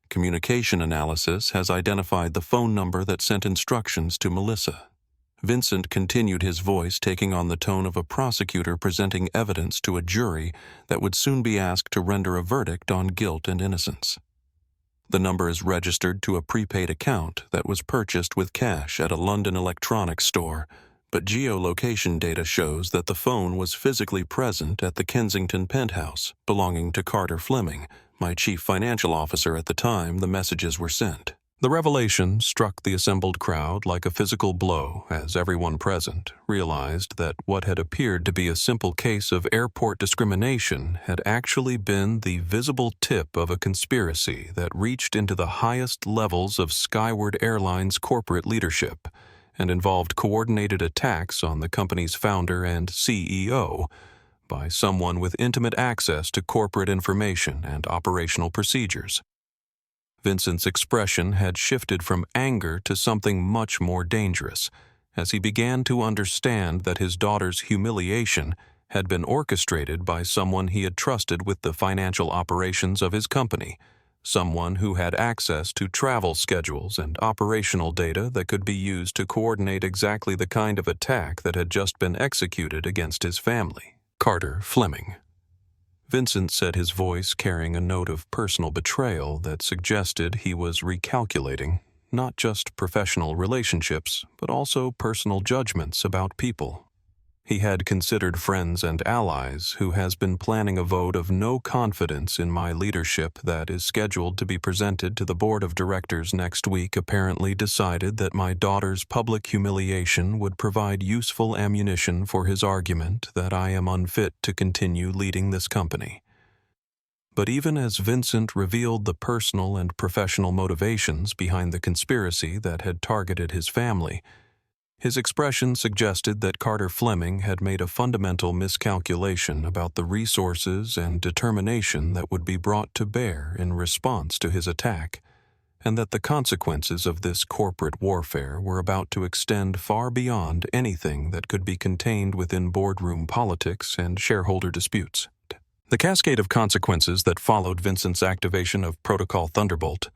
Communication analysis has identified the phone number that sent instructions to Melissa. Vincent continued, his voice taking on the tone of a prosecutor presenting evidence to a jury that would soon be asked to render a verdict on guilt and innocence. The number is registered to a prepaid account that was purchased with cash at a London electronics store, but geolocation data shows that the phone was physically present at the Kensington penthouse belonging to Carter Fleming, my chief financial officer at the time the messages were sent. The revelation struck the assembled crowd like a physical blow as everyone present realized that what had appeared to be a simple case of airport discrimination had actually been the visible tip of a conspiracy that reached into the highest levels of Skyward Airlines corporate leadership and involved coordinated attacks on the company's founder and CEO by someone with intimate access to corporate information and operational procedures. Vincent's expression had shifted from anger to something much more dangerous, as he began to understand that his daughter's humiliation had been orchestrated by someone he had trusted with the financial operations of his company, someone who had access to travel schedules and operational data that could be used to coordinate exactly the kind of attack that had just been executed against his family. Carter Fleming. Vincent said, his voice carrying a note of personal betrayal that suggested he was recalculating not just professional relationships, but also personal judgments about people. He had considered friends and allies who has been planning a vote of no confidence in my leadership that is scheduled to be presented to the board of directors next week, apparently decided that my daughter's public humiliation would provide useful ammunition for his argument that I am unfit to continue leading this company. But even as Vincent revealed the personal and professional motivations behind the conspiracy that had targeted his family, his expression suggested that Carter Fleming had made a fundamental miscalculation about the resources and determination that would be brought to bear in response to his attack, and that the consequences of this corporate warfare were about to extend far beyond anything that could be contained within boardroom politics and shareholder disputes. The cascade of consequences that followed Vincent's activation of Protocol Thunderbolt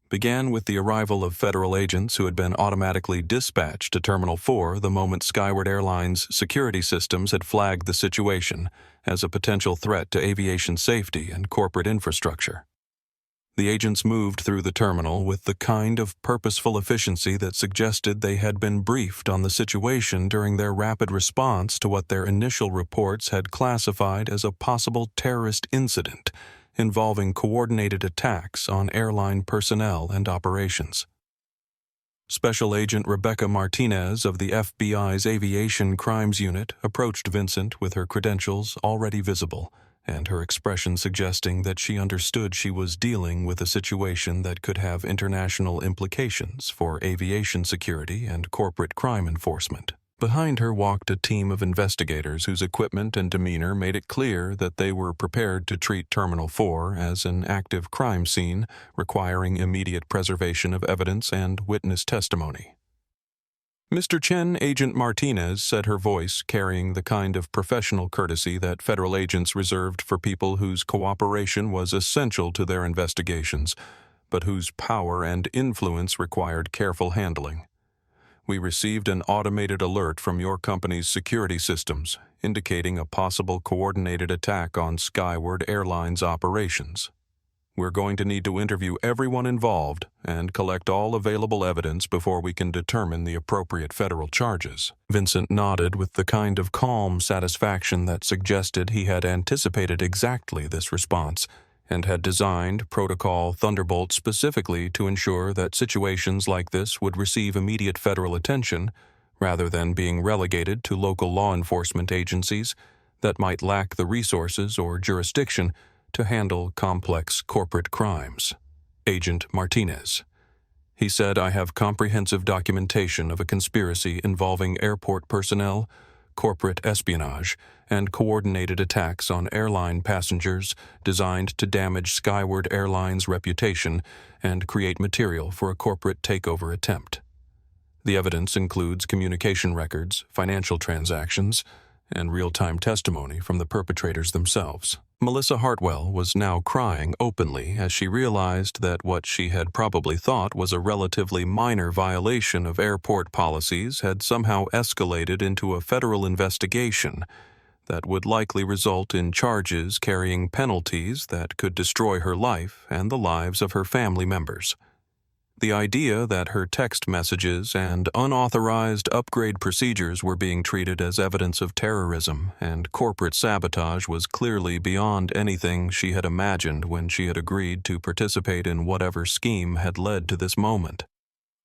began with the arrival of federal agents who had been automatically dispatched to Terminal 4 the moment Skyward Airlines' security systems had flagged the situation as a potential threat to aviation safety and corporate infrastructure. The agents moved through the terminal with the kind of purposeful efficiency that suggested they had been briefed on the situation during their rapid response to what their initial reports had classified as a possible terrorist incident involving coordinated attacks on airline personnel and operations. Special Agent Rebecca Martinez of the FBI's Aviation Crimes Unit approached Vincent with her credentials already visible, and her expression suggesting that she understood she was dealing with a situation that could have international implications for aviation security and corporate crime enforcement. Behind her walked a team of investigators whose equipment and demeanor made it clear that they were prepared to treat Terminal 4 as an active crime scene requiring immediate preservation of evidence and witness testimony. "Mr. Chen," Agent Martinez said, her voice carrying the kind of professional courtesy that federal agents reserved for people whose cooperation was essential to their investigations, but whose power and influence required careful handling. "We received an automated alert from your company's security systems indicating a possible coordinated attack on Skyward Airlines operations. We're going to need to interview everyone involved and collect all available evidence before we can determine the appropriate federal charges." Vincent nodded with the kind of calm satisfaction that suggested he had anticipated exactly this response and had designed Protocol Thunderbolt specifically to ensure that situations like this would receive immediate federal attention rather than being relegated to local law enforcement agencies that might lack the resources or jurisdiction to handle complex corporate crimes. Agent Martinez. He said, "I have comprehensive documentation of a conspiracy involving airport personnel, corporate espionage, and coordinated attacks on airline passengers designed to damage Skyward Airlines' reputation and create material for a corporate takeover attempt. The evidence includes communication records, financial transactions, and real-time testimony from the perpetrators themselves. Melissa Hartwell was now crying openly as she realized that what she had probably thought was a relatively minor violation of airport policies had somehow escalated into a federal investigation that would likely result in charges carrying penalties that could destroy her life and the lives of her family members. The idea that her text messages and unauthorized upgrade procedures were being treated as evidence of terrorism and corporate sabotage was clearly beyond anything she had imagined when she had agreed to participate in whatever scheme had led to this moment.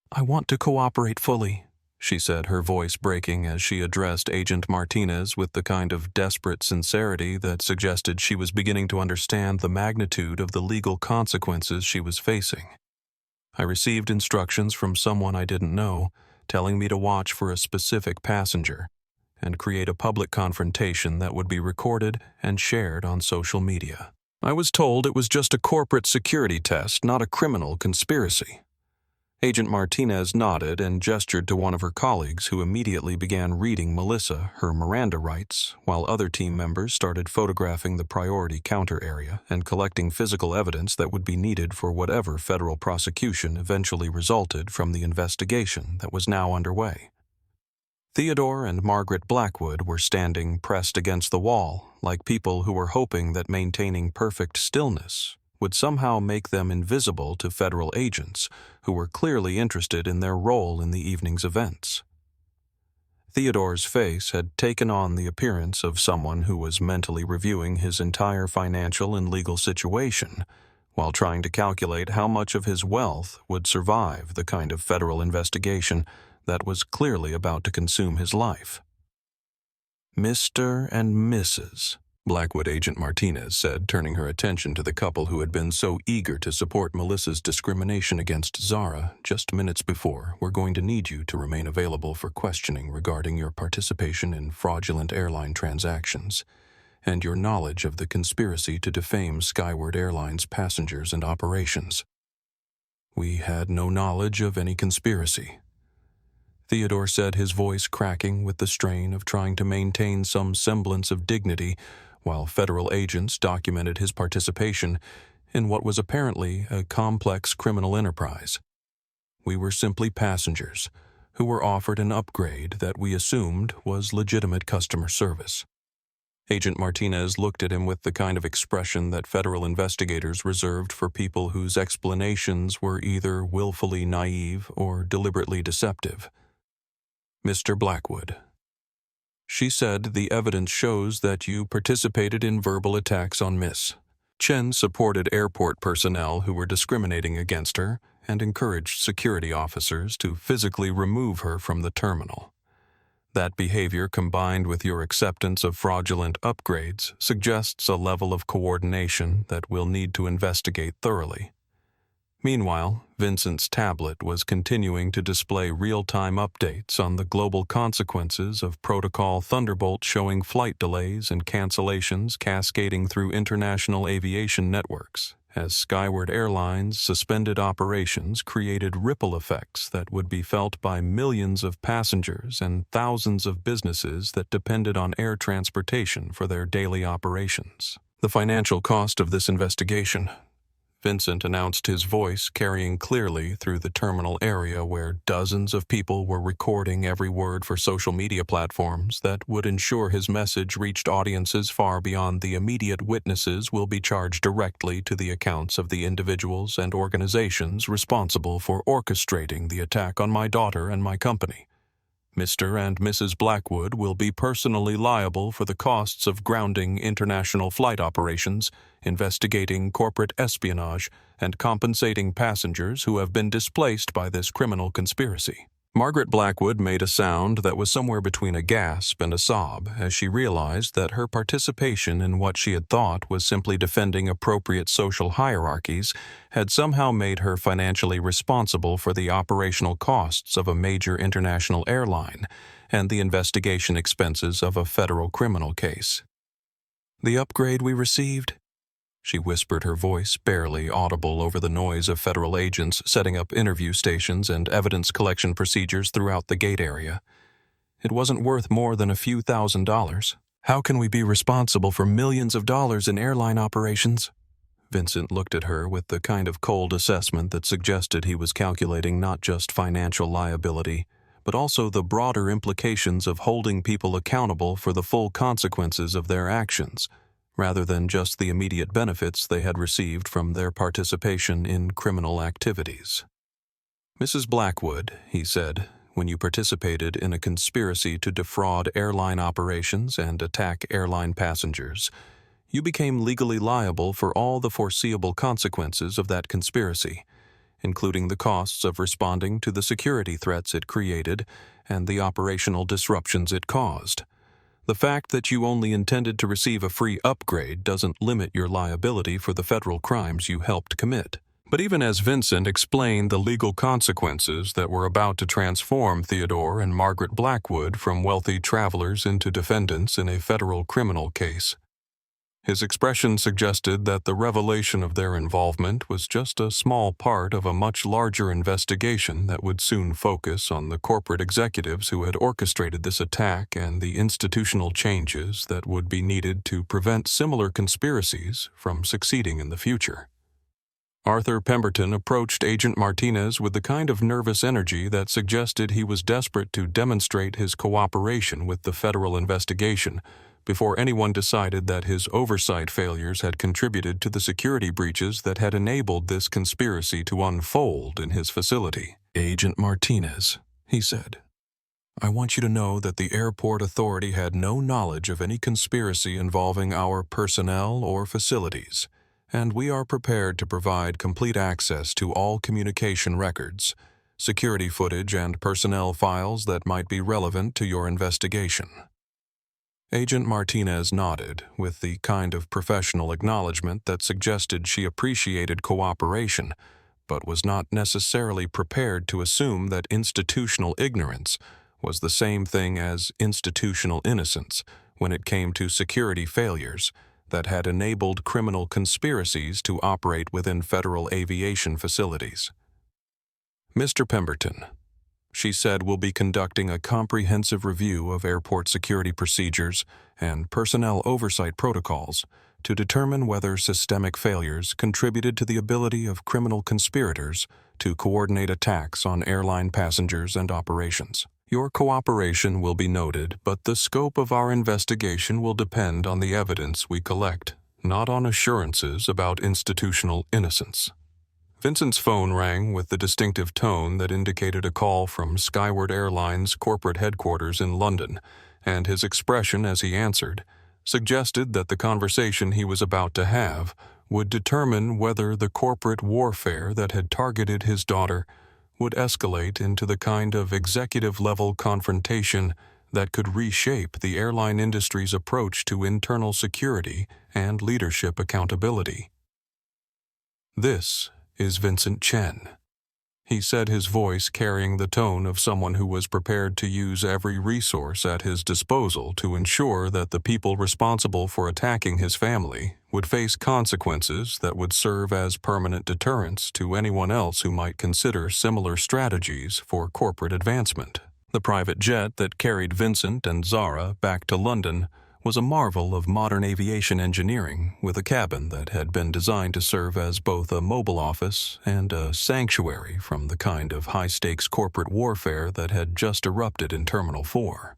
"I want to cooperate fully," she said, her voice breaking as she addressed Agent Martinez with the kind of desperate sincerity that suggested she was beginning to understand the magnitude of the legal consequences she was facing. "I received instructions from someone I didn't know, telling me to watch for a specific passenger and create a public confrontation that would be recorded and shared on social media. I was told it was just a corporate security test, not a criminal conspiracy." Agent Martinez nodded and gestured to one of her colleagues, who immediately began reading Melissa her Miranda rights, while other team members started photographing the priority counter area and collecting physical evidence that would be needed for whatever federal prosecution eventually resulted from the investigation that was now underway. Theodore and Margaret Blackwood were standing pressed against the wall, like people who were hoping that maintaining perfect stillness would somehow make them invisible to federal agents who were clearly interested in their role in the evening's events. Theodore's face had taken on the appearance of someone who was mentally reviewing his entire financial and legal situation while trying to calculate how much of his wealth would survive the kind of federal investigation that was clearly about to consume his life. "Mr. and Mrs." Blackwood Agent Martinez said, turning her attention to the couple who had been so eager to support Melissa's discrimination against Zara just minutes before. "We're going to need you to remain available for questioning regarding your participation in fraudulent airline transactions and your knowledge of the conspiracy to defame Skyward Airlines passengers and operations." "We had no knowledge of any conspiracy," Theodore said, his voice cracking with the strain of trying to maintain some semblance of dignity while federal agents documented his participation in what was apparently a complex criminal enterprise. "We were simply passengers who were offered an upgrade that we assumed was legitimate customer service." Agent Martinez looked at him with the kind of expression that federal investigators reserved for people whose explanations were either willfully naive or deliberately deceptive. "Mr. Blackwood," she said, "the evidence shows that you participated in verbal attacks on Miss Chen, supported airport personnel who were discriminating against her, and encouraged security officers to physically remove her from the terminal. That behavior, combined with your acceptance of fraudulent upgrades, suggests a level of coordination that we'll need to investigate thoroughly." Meanwhile, Vincent's tablet was continuing to display real-time updates on the global consequences of Protocol Thunderbolt, showing flight delays and cancellations cascading through international aviation networks, as Skyward Airlines' suspended operations created ripple effects that would be felt by millions of passengers and thousands of businesses that depended on air transportation for their daily operations. "The financial cost of this investigation," Vincent announced, his voice carrying clearly through the terminal area where dozens of people were recording every word for social media platforms that would ensure his message reached audiences far beyond the immediate witnesses, "will be charged directly to the accounts of the individuals and organizations responsible for orchestrating the attack on my daughter and my company. Mr. and Mrs. Blackwood will be personally liable for the costs of grounding international flight operations, investigating corporate espionage, and compensating passengers who have been displaced by this criminal conspiracy." Margaret Blackwood made a sound that was somewhere between a gasp and a sob as she realized that her participation in what she had thought was simply defending appropriate social hierarchies had somehow made her financially responsible for the operational costs of a major international airline and the investigation expenses of a federal criminal case. "The upgrade we received?" she whispered, her voice barely audible over the noise of federal agents setting up interview stations and evidence collection procedures throughout the gate area. It wasn't worth more than a few $1,000s. How can we be responsible for millions of dollars in airline operations? Vincent looked at her with the kind of cold assessment that suggested he was calculating not just financial liability, but also the broader implications of holding people accountable for the full consequences of their actions, rather than just the immediate benefits they had received from their participation in criminal activities. "Mrs. Blackwood," he said, "when you participated in a conspiracy to defraud airline operations and attack airline passengers, you became legally liable for all the foreseeable consequences of that conspiracy, including the costs of responding to the security threats it created and the operational disruptions it caused. The fact that you only intended to receive a free upgrade doesn't limit your liability for the federal crimes you helped commit." But even as Vincent explained the legal consequences that were about to transform Theodore and Margaret Blackwood from wealthy travelers into defendants in a federal criminal case, his expression suggested that the revelation of their involvement was just a small part of a much larger investigation that would soon focus on the corporate executives who had orchestrated this attack and the institutional changes that would be needed to prevent similar conspiracies from succeeding in the future. Arthur Pemberton approached Agent Martinez with the kind of nervous energy that suggested he was desperate to demonstrate his cooperation with the federal investigation before anyone decided that his oversight failures had contributed to the security breaches that had enabled this conspiracy to unfold in his facility. "Agent Martinez," he said, "I want you to know that the airport authority had no knowledge of any conspiracy involving our personnel or facilities, and we are prepared to provide complete access to all communication records, security footage, and personnel files that might be relevant to your investigation." Agent Martinez nodded, with the kind of professional acknowledgement that suggested she appreciated cooperation, but was not necessarily prepared to assume that institutional ignorance was the same thing as institutional innocence when it came to security failures that had enabled criminal conspiracies to operate within federal aviation facilities. "Mr. Pemberton," she said, "will be conducting a comprehensive review of airport security procedures and personnel oversight protocols to determine whether systemic failures contributed to the ability of criminal conspirators to coordinate attacks on airline passengers and operations. Your cooperation will be noted, but the scope of our investigation will depend on the evidence we collect, not on assurances about institutional innocence." Vincent's phone rang with the distinctive tone that indicated a call from Skyward Airline's corporate headquarters in London, and his expression as he answered suggested that the conversation he was about to have would determine whether the corporate warfare that had targeted his daughter would escalate into the kind of executive-level confrontation that could reshape the airline industry's approach to internal security and leadership accountability. "This is Vincent Chen," he said, his voice carrying the tone of someone who was prepared to use every resource at his disposal to ensure that the people responsible for attacking his family would face consequences that would serve as permanent deterrents to anyone else who might consider similar strategies for corporate advancement. The private jet that carried Vincent and Zara back to London was a marvel of modern aviation engineering, with a cabin that had been designed to serve as both a mobile office and a sanctuary from the kind of high-stakes corporate warfare that had just erupted in Terminal 4.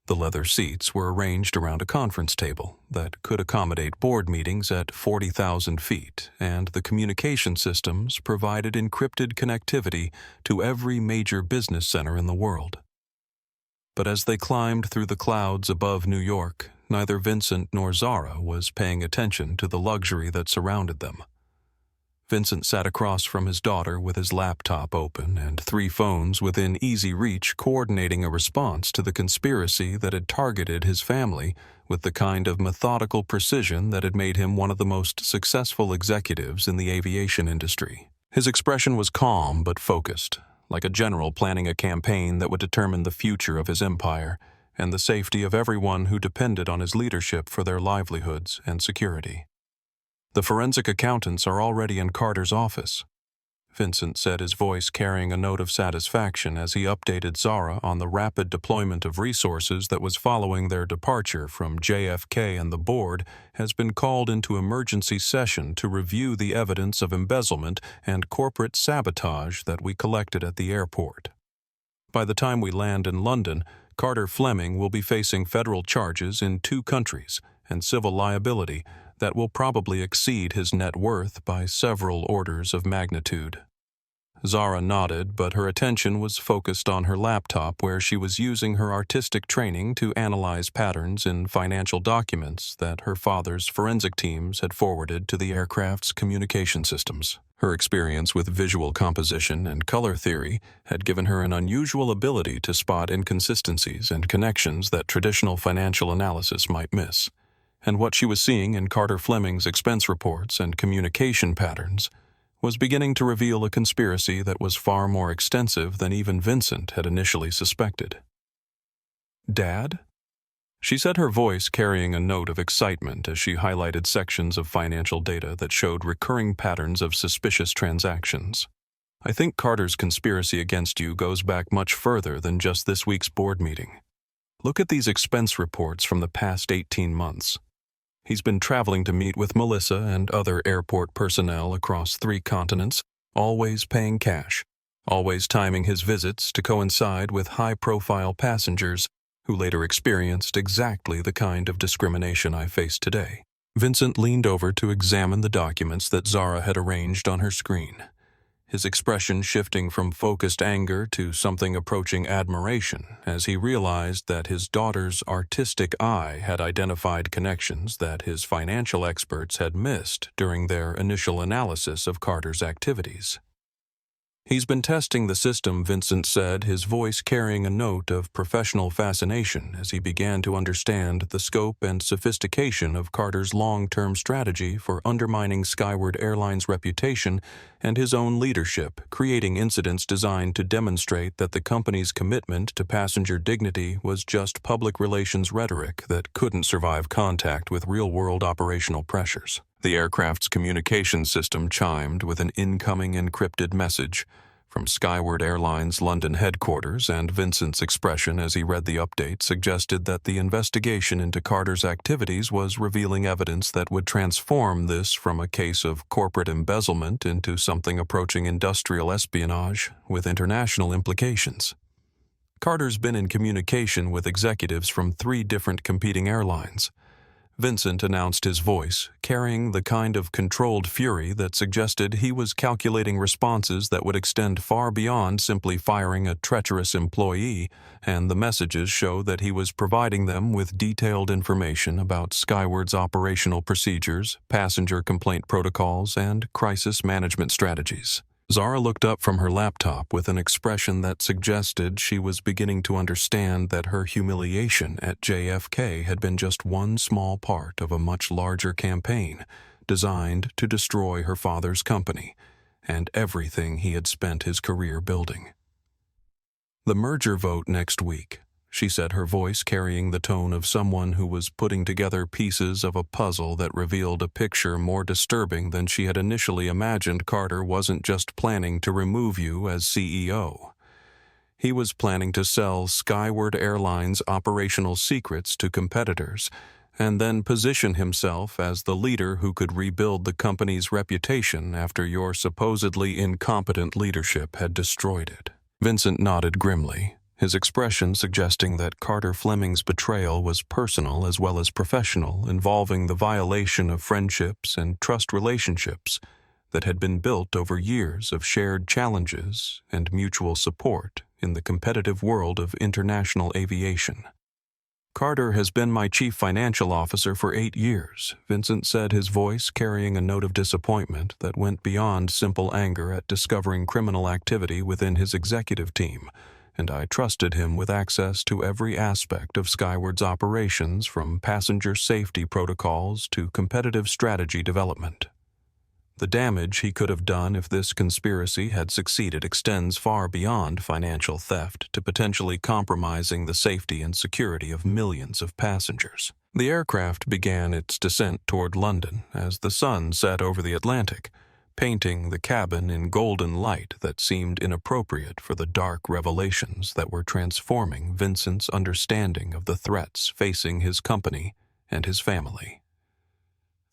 The leather seats were arranged around a conference table that could accommodate board meetings at 40,000 feet, and the communication systems provided encrypted connectivity to every major business center in the world. But as they climbed through the clouds above New York, neither Vincent nor Zara was paying attention to the luxury that surrounded them. Vincent sat across from his daughter with his laptop open and 3 phones within easy reach, coordinating a response to the conspiracy that had targeted his family with the kind of methodical precision that had made him one of the most successful executives in the aviation industry. His expression was calm but focused, like a general planning a campaign that would determine the future of his empire and the safety of everyone who depended on his leadership for their livelihoods and security. The forensic accountants are already in Carter's office," Vincent said, his voice carrying a note of satisfaction as he updated Zara on the rapid deployment of resources that was following their departure from JFK, and the board has been called into emergency session to review the evidence of embezzlement and corporate sabotage that we collected at the airport. By the time we land in London, Carter Fleming will be facing federal charges in 2 countries and civil liability that will probably exceed his net worth by several orders of magnitude. Zara nodded, but her attention was focused on her laptop, where she was using her artistic training to analyze patterns in financial documents that her father's forensic teams had forwarded to the aircraft's communication systems. Her experience with visual composition and color theory had given her an unusual ability to spot inconsistencies and connections that traditional financial analysis might miss. And what she was seeing in Carter Fleming's expense reports and communication patterns was beginning to reveal a conspiracy that was far more extensive than even Vincent had initially suspected. "Dad?" She said, her voice carrying a note of excitement as she highlighted sections of financial data that showed recurring patterns of suspicious transactions. "I think Carter's conspiracy against you goes back much further than just this week's board meeting. Look at these expense reports from the past 18 months. He's been traveling to meet with Melissa and other airport personnel across 3 continents, always paying cash, always timing his visits to coincide with high-profile passengers who later experienced exactly the kind of discrimination I face today." Vincent leaned over to examine the documents that Zara had arranged on her screen, his expression shifting from focused anger to something approaching admiration as he realized that his daughter's artistic eye had identified connections that his financial experts had missed during their initial analysis of Carter's activities. "He's been testing the system," Vincent said, his voice carrying a note of professional fascination as he began to understand the scope and sophistication of Carter's long-term strategy for undermining Skyward Airlines' reputation and his own leadership, creating incidents designed to demonstrate that the company's commitment to passenger dignity was just public relations rhetoric that couldn't survive contact with real-world operational pressures. The aircraft's communication system chimed with an incoming encrypted message from Skyward Airlines' London headquarters, and Vincent's expression as he read the update suggested that the investigation into Carter's activities was revealing evidence that would transform this from a case of corporate embezzlement into something approaching industrial espionage with international implications. Carter's been in communication with executives from 3 different competing airlines. Vincent announced, his voice carrying the kind of controlled fury that suggested he was calculating responses that would extend far beyond simply firing a treacherous employee, and the messages show that he was providing them with detailed information about Skyward's operational procedures, passenger complaint protocols, and crisis management strategies. Zara looked up from her laptop with an expression that suggested she was beginning to understand that her humiliation at JFK had been just one small part of a much larger campaign designed to destroy her father's company and everything he had spent his career building. "The merger vote next week," she said, her voice carrying the tone of someone who was putting together pieces of a puzzle that revealed a picture more disturbing than she had initially imagined. "Carter wasn't just planning to remove you as CEO. He was planning to sell Skyward Airlines' operational secrets to competitors and then position himself as the leader who could rebuild the company's reputation after your supposedly incompetent leadership had destroyed it." Vincent nodded grimly, his expression suggesting that Carter Fleming's betrayal was personal as well as professional, involving the violation of friendships and trust relationships that had been built over years of shared challenges and mutual support in the competitive world of international aviation. "Carter has been my chief financial officer for 8 years, Vincent said, his voice carrying a note of disappointment that went beyond simple anger at discovering criminal activity within his executive team, and I trusted him with access to every aspect of Skyward's operations, from passenger safety protocols to competitive strategy development. The damage he could have done if this conspiracy had succeeded extends far beyond financial theft to potentially compromising the safety and security of millions of passengers." The aircraft began its descent toward London as the sun set over the Atlantic, painting the cabin in golden light that seemed inappropriate for the dark revelations that were transforming Vincent's understanding of the threats facing his company and his family.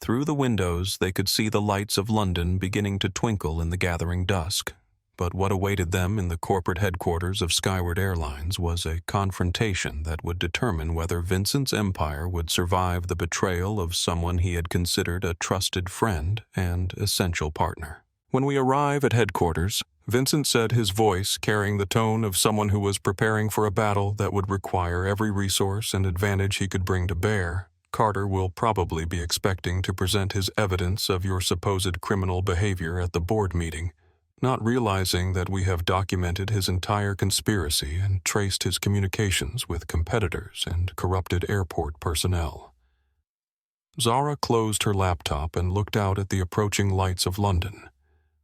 Through the windows, they could see the lights of London beginning to twinkle in the gathering dusk, but what awaited them in the corporate headquarters of Skyward Airlines was a confrontation that would determine whether Vincent's empire would survive the betrayal of someone he had considered a trusted friend and essential partner. When we arrive at headquarters, Vincent said, his voice carrying the tone of someone who was preparing for a battle that would require every resource and advantage he could bring to bear, Carter will probably be expecting to present his evidence of your supposed criminal behavior at the board meeting, not realizing that we have documented his entire conspiracy and traced his communications with competitors and corrupted airport personnel. Zara closed her laptop and looked out at the approaching lights of London,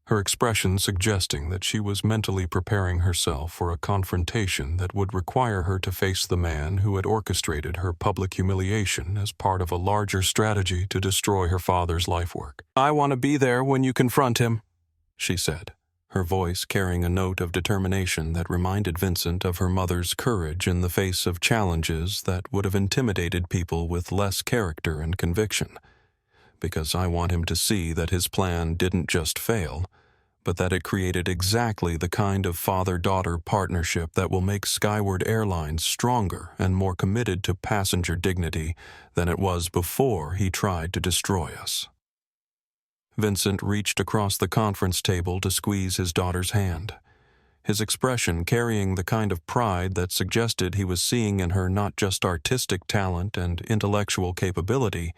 her expression suggesting that she was mentally preparing herself for a confrontation that would require her to face the man who had orchestrated her public humiliation as part of a larger strategy to destroy her father's life work. "I want to be there when you confront him," she said, her voice carrying a note of determination that reminded Vincent of her mother's courage in the face of challenges that would have intimidated people with less character and conviction. "Because I want him to see that his plan didn't just fail, but that it created exactly the kind of father-daughter partnership that will make Skyward Airlines stronger and more committed to passenger dignity than it was before he tried to destroy us." Vincent reached across the conference table to squeeze his daughter's hand, his expression carrying the kind of pride that suggested he was seeing in her not just artistic talent and intellectual capability,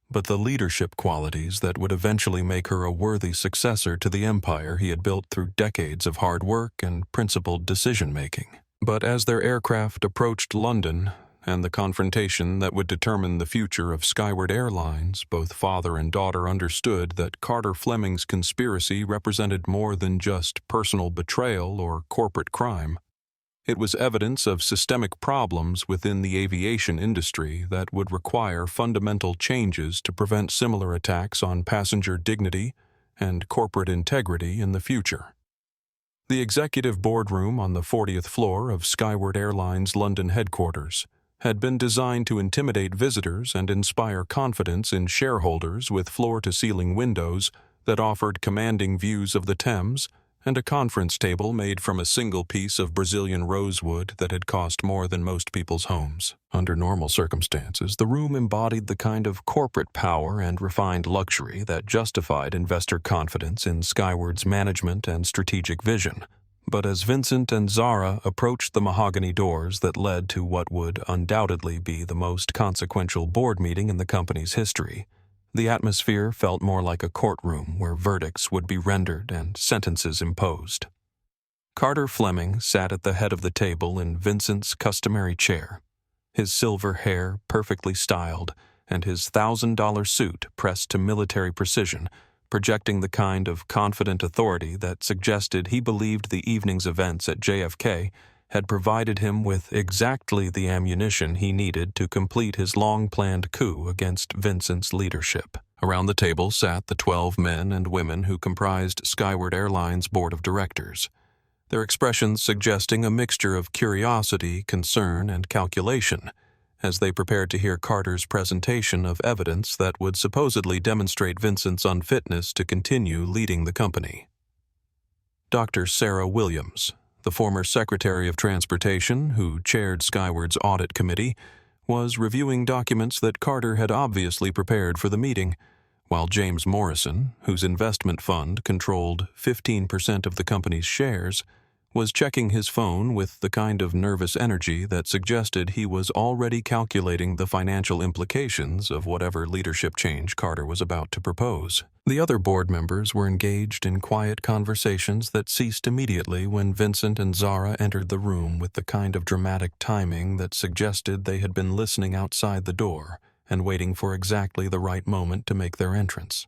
but the leadership qualities that would eventually make her a worthy successor to the empire he had built through decades of hard work and principled decision-making. But as their aircraft approached London, and the confrontation that would determine the future of Skyward Airlines, both father and daughter understood that Carter Fleming's conspiracy represented more than just personal betrayal or corporate crime. It was evidence of systemic problems within the aviation industry that would require fundamental changes to prevent similar attacks on passenger dignity and corporate integrity in the future. The executive boardroom on the 40th floor of Skyward Airlines' London headquarters had been designed to intimidate visitors and inspire confidence in shareholders with floor-to-ceiling windows that offered commanding views of the Thames and a conference table made from a single piece of Brazilian rosewood that had cost more than most people's homes. Under normal circumstances, the room embodied the kind of corporate power and refined luxury that justified investor confidence in Skyward's management and strategic vision. But as Vincent and Zara approached the mahogany doors that led to what would undoubtedly be the most consequential board meeting in the company's history, the atmosphere felt more like a courtroom where verdicts would be rendered and sentences imposed. Carter Fleming sat at the head of the table in Vincent's customary chair, his silver hair perfectly styled and his $1,000 suit pressed to military precision, projecting the kind of confident authority that suggested he believed the evening's events at JFK had provided him with exactly the ammunition he needed to complete his long-planned coup against Vincent's leadership. Around the table sat the 12 men and women who comprised Skyward Airlines' board of directors, their expressions suggesting a mixture of curiosity, concern, and calculation, as they prepared to hear Carter's presentation of evidence that would supposedly demonstrate Vincent's unfitness to continue leading the company. Dr. Sarah Williams, the former Secretary of Transportation who chaired Skyward's audit committee, was reviewing documents that Carter had obviously prepared for the meeting, while James Morrison, whose investment fund controlled 15% of the company's shares, was checking his phone with the kind of nervous energy that suggested he was already calculating the financial implications of whatever leadership change Carter was about to propose. The other board members were engaged in quiet conversations that ceased immediately when Vincent and Zara entered the room with the kind of dramatic timing that suggested they had been listening outside the door and waiting for exactly the right moment to make their entrance.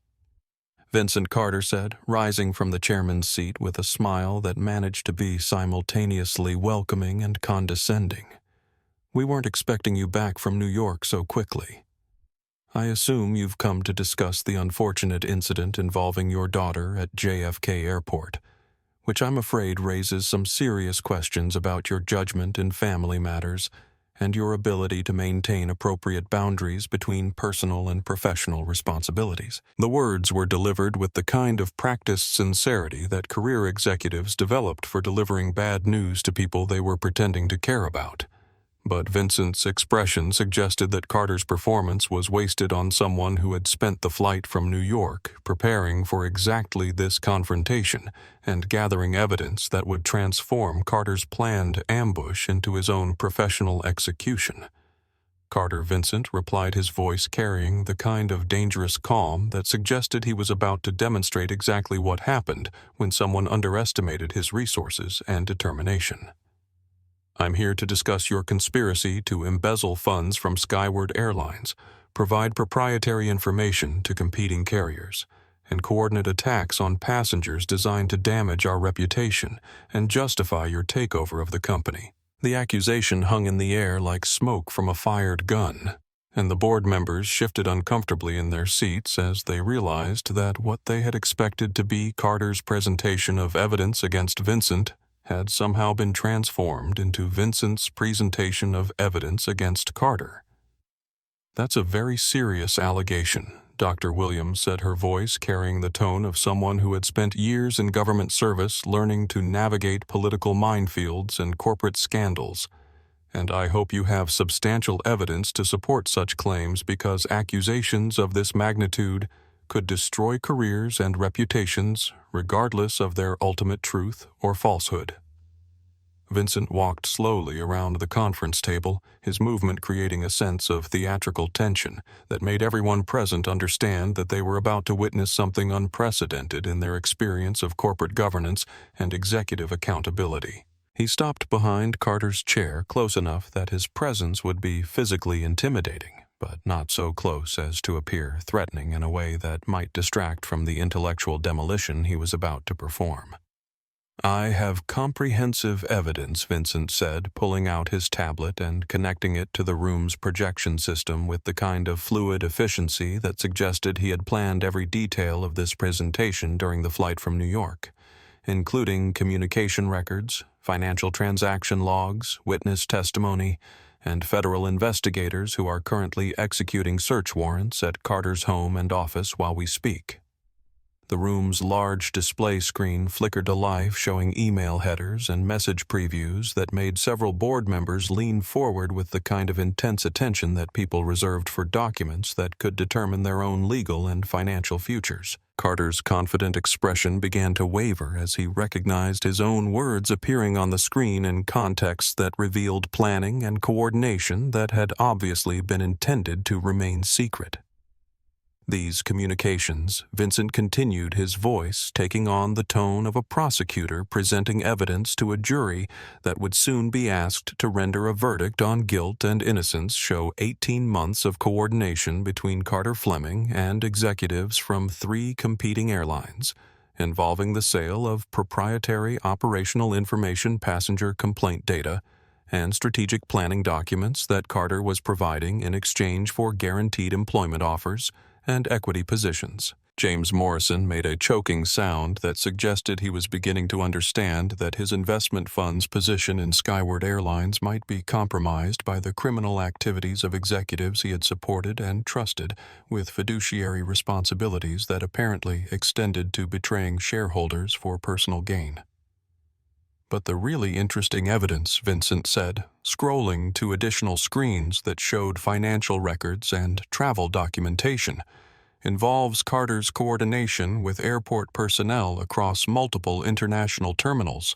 Vincent, Carter said, rising from the chairman's seat with a smile that managed to be simultaneously welcoming and condescending. "We weren't expecting you back from New York so quickly." I assume you've come to discuss the unfortunate incident involving your daughter at JFK Airport, which I'm afraid raises some serious questions about your judgment in family matters and your ability to maintain appropriate boundaries between personal and professional responsibilities. The words were delivered with the kind of practiced sincerity that career executives developed for delivering bad news to people they were pretending to care about. But Vincent's expression suggested that Carter's performance was wasted on someone who had spent the flight from New York preparing for exactly this confrontation and gathering evidence that would transform Carter's planned ambush into his own professional execution. Carter Vincent replied, his voice carrying the kind of dangerous calm that suggested he was about to demonstrate exactly what happened when someone underestimated his resources and determination. I'm here to discuss your conspiracy to embezzle funds from Skyward Airlines, provide proprietary information to competing carriers, and coordinate attacks on passengers designed to damage our reputation and justify your takeover of the company. The accusation hung in the air like smoke from a fired gun, and the board members shifted uncomfortably in their seats as they realized that what they had expected to be Carter's presentation of evidence against Vincent had somehow been transformed into Vincent's presentation of evidence against Carter. That's a very serious allegation, Dr. Williams said, her voice carrying the tone of someone who had spent years in government service learning to navigate political minefields and corporate scandals. And I hope you have substantial evidence to support such claims, because accusations of this magnitude could destroy careers and reputations regardless of their ultimate truth or falsehood. Vincent walked slowly around the conference table, his movement creating a sense of theatrical tension that made everyone present understand that they were about to witness something unprecedented in their experience of corporate governance and executive accountability. He stopped behind Carter's chair close enough that his presence would be physically intimidating, but not so close as to appear threatening in a way that might distract from the intellectual demolition he was about to perform. I have comprehensive evidence, Vincent said, pulling out his tablet and connecting it to the room's projection system with the kind of fluid efficiency that suggested he had planned every detail of this presentation during the flight from New York, including communication records, financial transaction logs, witness testimony, and federal investigators who are currently executing search warrants at Carter's home and office while we speak. The room's large display screen flickered to life, showing email headers and message previews that made several board members lean forward with the kind of intense attention that people reserved for documents that could determine their own legal and financial futures. Carter's confident expression began to waver as he recognized his own words appearing on the screen in contexts that revealed planning and coordination that had obviously been intended to remain secret. These communications, Vincent continued, his voice taking on the tone of a prosecutor presenting evidence to a jury that would soon be asked to render a verdict on guilt and innocence, show 18 months of coordination between Carter Fleming and executives from 3 competing airlines, involving the sale of proprietary operational information, passenger complaint data, and strategic planning documents that Carter was providing in exchange for guaranteed employment offers and equity positions. James Morrison made a choking sound that suggested he was beginning to understand that his investment fund's position in Skyward Airlines might be compromised by the criminal activities of executives he had supported and trusted with fiduciary responsibilities that apparently extended to betraying shareholders for personal gain. But the really interesting evidence, Vincent said, scrolling to additional screens that showed financial records and travel documentation, involves Carter's coordination with airport personnel across multiple international terminals,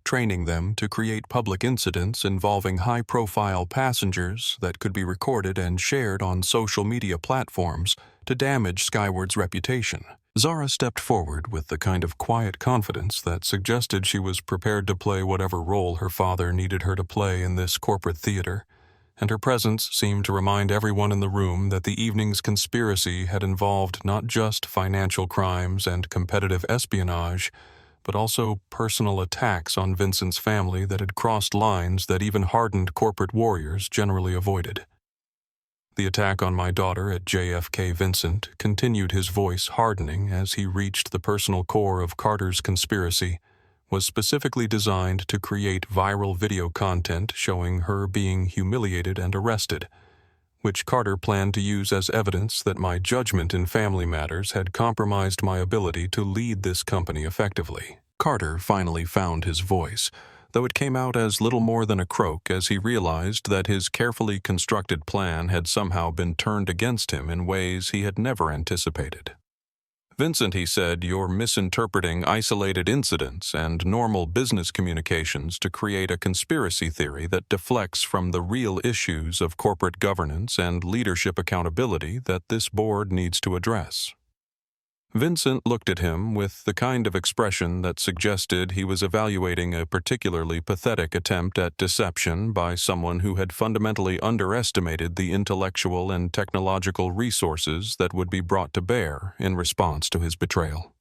training them to create public incidents involving high-profile passengers that could be recorded and shared on social media platforms to damage Skyward's reputation. Zara stepped forward with the kind of quiet confidence that suggested she was prepared to play whatever role her father needed her to play in this corporate theater, and her presence seemed to remind everyone in the room that the evening's conspiracy had involved not just financial crimes and competitive espionage, but also personal attacks on Vincent's family that had crossed lines that even hardened corporate warriors generally avoided. The attack on my daughter at JFK. Vincent continued, his voice hardening as he reached the personal core of Carter's conspiracy, was specifically designed to create viral video content showing her being humiliated and arrested, which Carter planned to use as evidence that my judgment in family matters had compromised my ability to lead this company effectively. Carter finally found his voice, though it came out as little more than a croak as he realized that his carefully constructed plan had somehow been turned against him in ways he had never anticipated. "Vincent," he said, "you're misinterpreting isolated incidents and normal business communications to create a conspiracy theory that deflects from the real issues of corporate governance and leadership accountability that this board needs to address." Vincent looked at him with the kind of expression that suggested he was evaluating a particularly pathetic attempt at deception by someone who had fundamentally underestimated the intellectual and technological resources that would be brought to bear in response to his betrayal.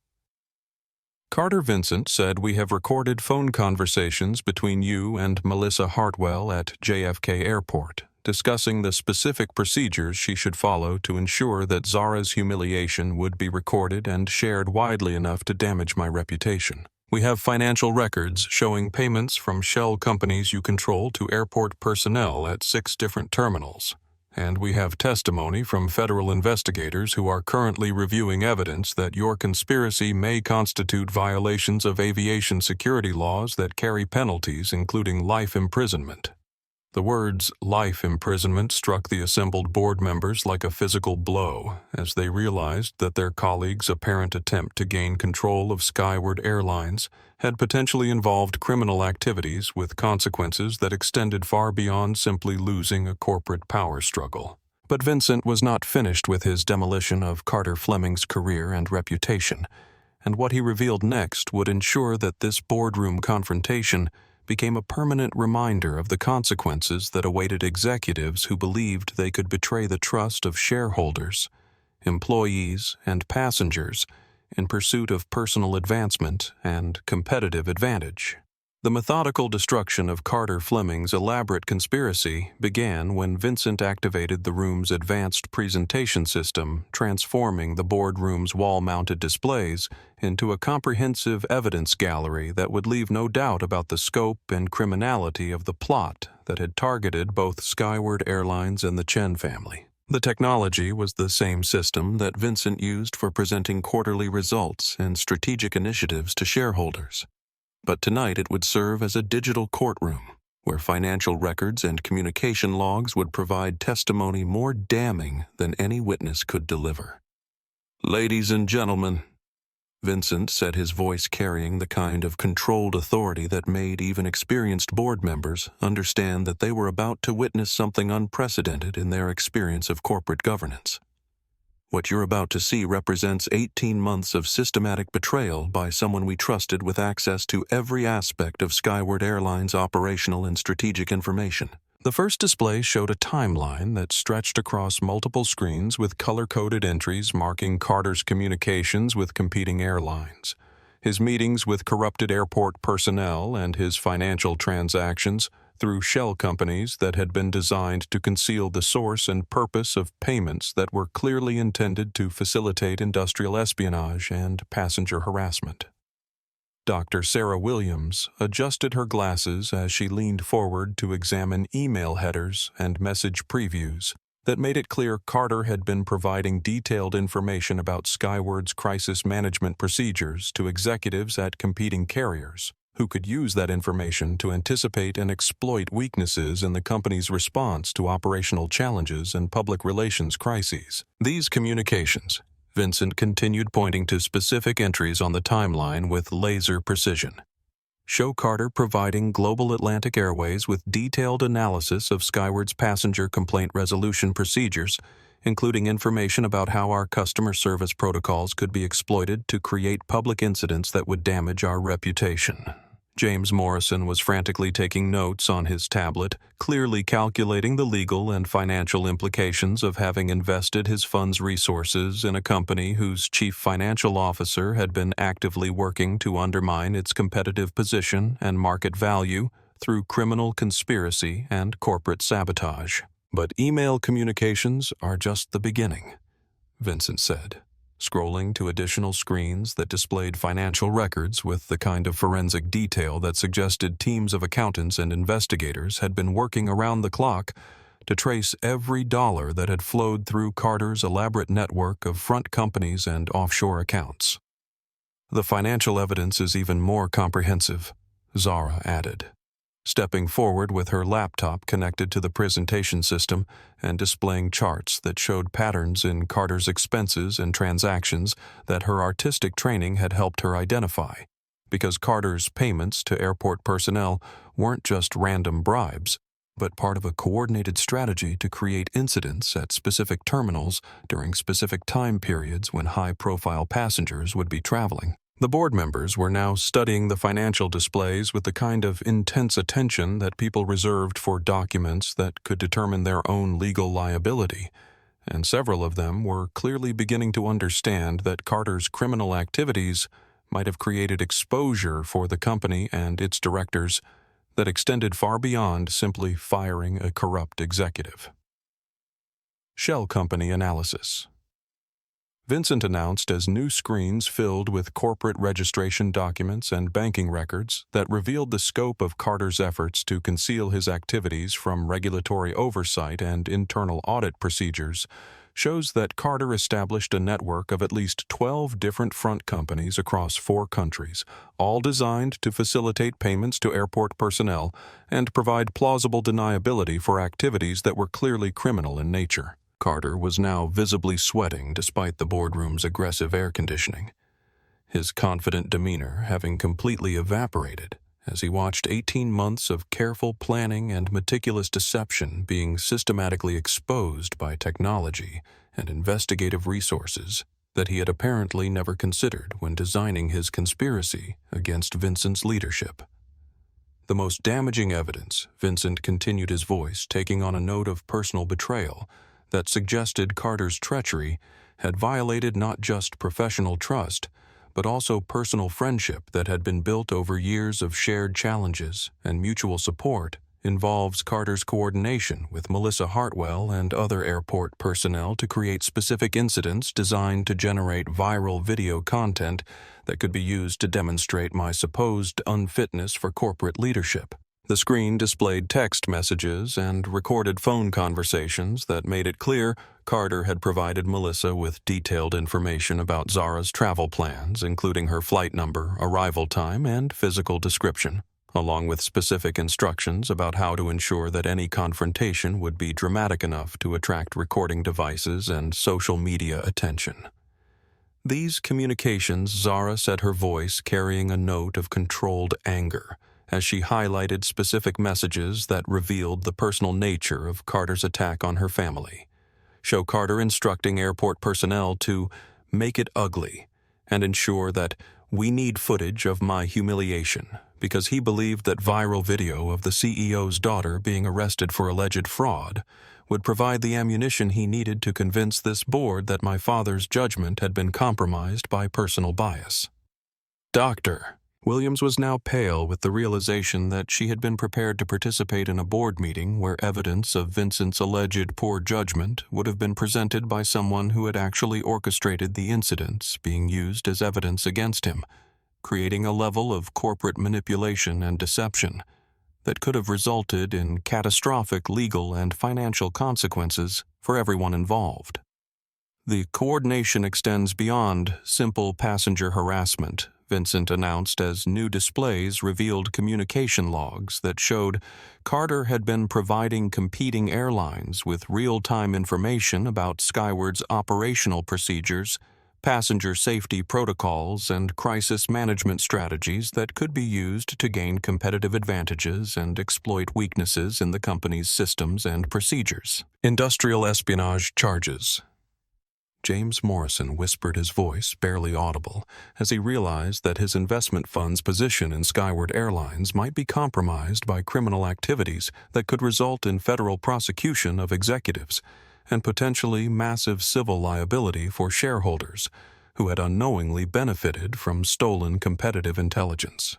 "Carter," Vincent said, "we have recorded phone conversations between you and Melissa Hartwell at JFK Airport, discussing the specific procedures she should follow to ensure that Zara's humiliation would be recorded and shared widely enough to damage my reputation. We have financial records showing payments from shell companies you control to airport personnel at 6 different terminals, and we have testimony from federal investigators who are currently reviewing evidence that your conspiracy may constitute violations of aviation security laws that carry penalties including life imprisonment." The words "life imprisonment" struck the assembled board members like a physical blow as they realized that their colleagues' apparent attempt to gain control of Skyward Airlines had potentially involved criminal activities with consequences that extended far beyond simply losing a corporate power struggle. But Vincent was not finished with his demolition of Carter Fleming's career and reputation, and what he revealed next would ensure that this boardroom confrontation became a permanent reminder of the consequences that awaited executives who believed they could betray the trust of shareholders, employees, and passengers in pursuit of personal advancement and competitive advantage. The methodical destruction of Carter Fleming's elaborate conspiracy began when Vincent activated the room's advanced presentation system, transforming the boardroom's wall-mounted displays into a comprehensive evidence gallery that would leave no doubt about the scope and criminality of the plot that had targeted both Skyward Airlines and the Chen family. The technology was the same system that Vincent used for presenting quarterly results and strategic initiatives to shareholders. But tonight it would serve as a digital courtroom, where financial records and communication logs would provide testimony more damning than any witness could deliver. "Ladies and gentlemen," Vincent said, his voice carrying the kind of controlled authority that made even experienced board members understand that they were about to witness something unprecedented in their experience of corporate governance. "What you're about to see represents 18 months of systematic betrayal by someone we trusted with access to every aspect of Skyward Airlines' operational and strategic information." The first display showed a timeline that stretched across multiple screens with color-coded entries marking Carter's communications with competing airlines, his meetings with corrupted airport personnel, and his financial transactions through shell companies that had been designed to conceal the source and purpose of payments that were clearly intended to facilitate industrial espionage and passenger harassment. Dr. Sarah Williams adjusted her glasses as she leaned forward to examine email headers and message previews that made it clear Carter had been providing detailed information about Skyward's crisis management procedures to executives at competing carriers, who could use that information to anticipate and exploit weaknesses in the company's response to operational challenges and public relations crises. These communications, Vincent continued, pointing to specific entries on the timeline with laser precision, show Carter providing Global Atlantic Airways with detailed analysis of Skyward's passenger complaint resolution procedures, including information about how our customer service protocols could be exploited to create public incidents that would damage our reputation. James Morrison was frantically taking notes on his tablet, clearly calculating the legal and financial implications of having invested his fund's resources in a company whose chief financial officer had been actively working to undermine its competitive position and market value through criminal conspiracy and corporate sabotage. But email communications are just the beginning, Vincent said, scrolling to additional screens that displayed financial records with the kind of forensic detail that suggested teams of accountants and investigators had been working around the clock to trace every dollar that had flowed through Carter's elaborate network of front companies and offshore accounts. The financial evidence is even more comprehensive, Zara added, stepping forward with her laptop connected to the presentation system and displaying charts that showed patterns in Carter's expenses and transactions that her artistic training had helped her identify, because Carter's payments to airport personnel weren't just random bribes, but part of a coordinated strategy to create incidents at specific terminals during specific time periods when high-profile passengers would be traveling. The board members were now studying the financial displays with the kind of intense attention that people reserved for documents that could determine their own legal liability, and several of them were clearly beginning to understand that Carter's criminal activities might have created exposure for the company and its directors that extended far beyond simply firing a corrupt executive. Shell Company Analysis. Vincent announced as new screens filled with corporate registration documents and banking records that revealed the scope of Carter's efforts to conceal his activities from regulatory oversight and internal audit procedures shows that Carter established a network of at least 12 different front companies across 4 countries, all designed to facilitate payments to airport personnel and provide plausible deniability for activities that were clearly criminal in nature. Carter was now visibly sweating despite the boardroom's aggressive air conditioning, his confident demeanor having completely evaporated as he watched 18 months of careful planning and meticulous deception being systematically exposed by technology and investigative resources that he had apparently never considered when designing his conspiracy against Vincent's leadership. The most damaging evidence, Vincent continued, his voice taking on a note of personal betrayal that suggested Carter's treachery had violated not just professional trust, but also personal friendship that had been built over years of shared challenges and mutual support, involves Carter's coordination with Melissa Hartwell and other airport personnel to create specific incidents designed to generate viral video content that could be used to demonstrate my supposed unfitness for corporate leadership. The screen displayed text messages and recorded phone conversations that made it clear Carter had provided Melissa with detailed information about Zara's travel plans, including her flight number, arrival time, and physical description, along with specific instructions about how to ensure that any confrontation would be dramatic enough to attract recording devices and social media attention. These communications, Zara said, her voice carrying a note of controlled anger, as she highlighted specific messages that revealed the personal nature of Carter's attack on her family, show Carter instructing airport personnel to make it ugly and ensure that we need footage of my humiliation, because he believed that viral video of the CEO's daughter being arrested for alleged fraud would provide the ammunition he needed to convince this board that my father's judgment had been compromised by personal bias. Doctor. Williams was now pale with the realization that she had been prepared to participate in a board meeting where evidence of Vincent's alleged poor judgment would have been presented by someone who had actually orchestrated the incidents being used as evidence against him, creating a level of corporate manipulation and deception that could have resulted in catastrophic legal and financial consequences for everyone involved. The coordination extends beyond simple passenger harassment, Vincent announced as new displays revealed communication logs that showed Carter had been providing competing airlines with real-time information about Skyward's operational procedures, passenger safety protocols, and crisis management strategies that could be used to gain competitive advantages and exploit weaknesses in the company's systems and procedures. Industrial espionage charges. James Morrison whispered, his voice barely audible, as he realized that his investment fund's position in Skyward Airlines might be compromised by criminal activities that could result in federal prosecution of executives and potentially massive civil liability for shareholders who had unknowingly benefited from stolen competitive intelligence.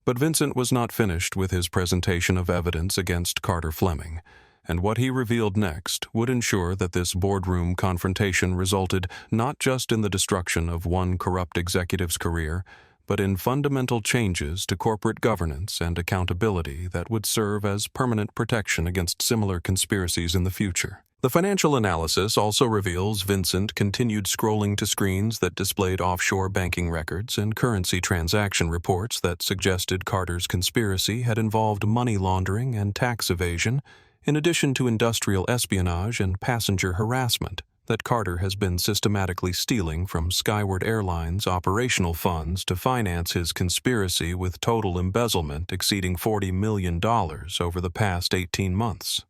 But Vincent was not finished with his presentation of evidence against Carter Fleming. And what he revealed next would ensure that this boardroom confrontation resulted not just in the destruction of one corrupt executive's career, but in fundamental changes to corporate governance and accountability that would serve as permanent protection against similar conspiracies in the future. The financial analysis also reveals Vincent continued scrolling to screens that displayed offshore banking records and currency transaction reports that suggested Carter's conspiracy had involved money laundering and tax evasion, in addition to industrial espionage and passenger harassment that Carter has been systematically stealing from Skyward Airline's operational funds to finance his conspiracy, with total embezzlement exceeding $40 million over the past 18 months.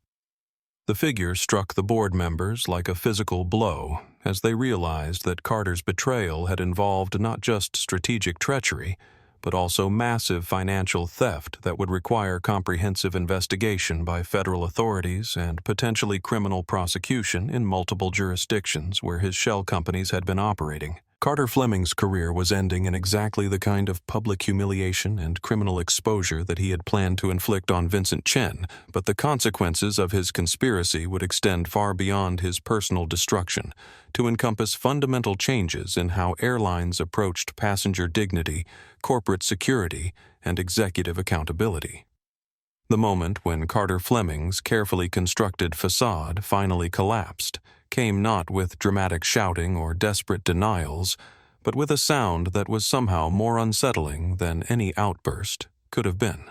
The figure struck the board members like a physical blow as they realized that Carter's betrayal had involved not just strategic treachery, but also massive financial theft that would require comprehensive investigation by federal authorities and potentially criminal prosecution in multiple jurisdictions where his shell companies had been operating. Carter Fleming's career was ending in exactly the kind of public humiliation and criminal exposure that he had planned to inflict on Vincent Chen, but the consequences of his conspiracy would extend far beyond his personal destruction to encompass fundamental changes in how airlines approached passenger dignity, corporate security, and executive accountability. The moment when Carter Fleming's carefully constructed facade finally collapsed came not with dramatic shouting or desperate denials, but with a sound that was somehow more unsettling than any outburst could have been.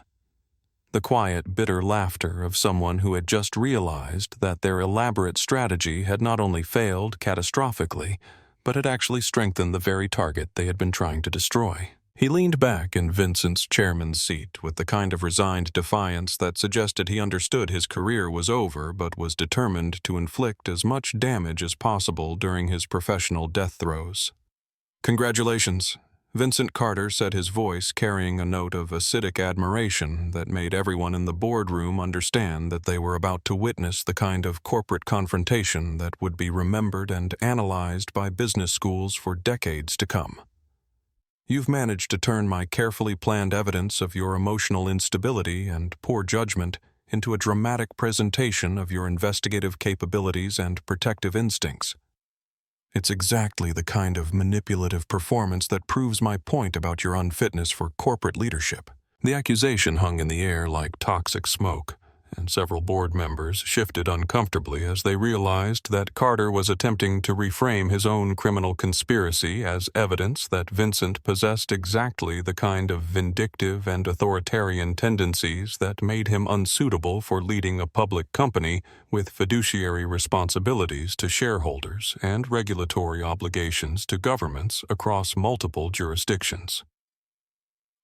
The quiet, bitter laughter of someone who had just realized that their elaborate strategy had not only failed catastrophically, but had actually strengthened the very target they had been trying to destroy. He leaned back in Vincent's chairman's seat with the kind of resigned defiance that suggested he understood his career was over but was determined to inflict as much damage as possible during his professional death throes. "Congratulations," Vincent Carter said, his voice carrying a note of acidic admiration that made everyone in the boardroom understand that they were about to witness the kind of corporate confrontation that would be remembered and analyzed by business schools for decades to come. "You've managed to turn my carefully planned evidence of your emotional instability and poor judgment into a dramatic presentation of your investigative capabilities and protective instincts. It's exactly the kind of manipulative performance that proves my point about your unfitness for corporate leadership." The accusation hung in the air like toxic smoke, and several board members shifted uncomfortably as they realized that Carter was attempting to reframe his own criminal conspiracy as evidence that Vincent possessed exactly the kind of vindictive and authoritarian tendencies that made him unsuitable for leading a public company with fiduciary responsibilities to shareholders and regulatory obligations to governments across multiple jurisdictions.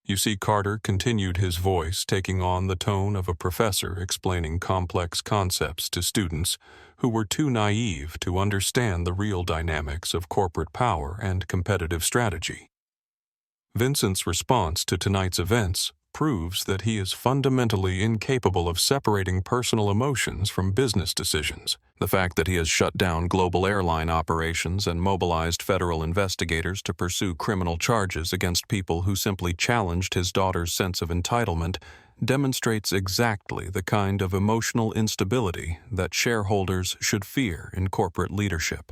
"You see," Carter continued, his voice taking on the tone of a professor explaining complex concepts to students who were too naive to understand the real dynamics of corporate power and competitive strategy. Vincent's response to tonight's events proves that he is fundamentally incapable of separating personal emotions from business decisions. The fact that he has shut down global airline operations and mobilized federal investigators to pursue criminal charges against people who simply challenged his daughter's sense of entitlement demonstrates exactly the kind of emotional instability that shareholders should fear in corporate leadership.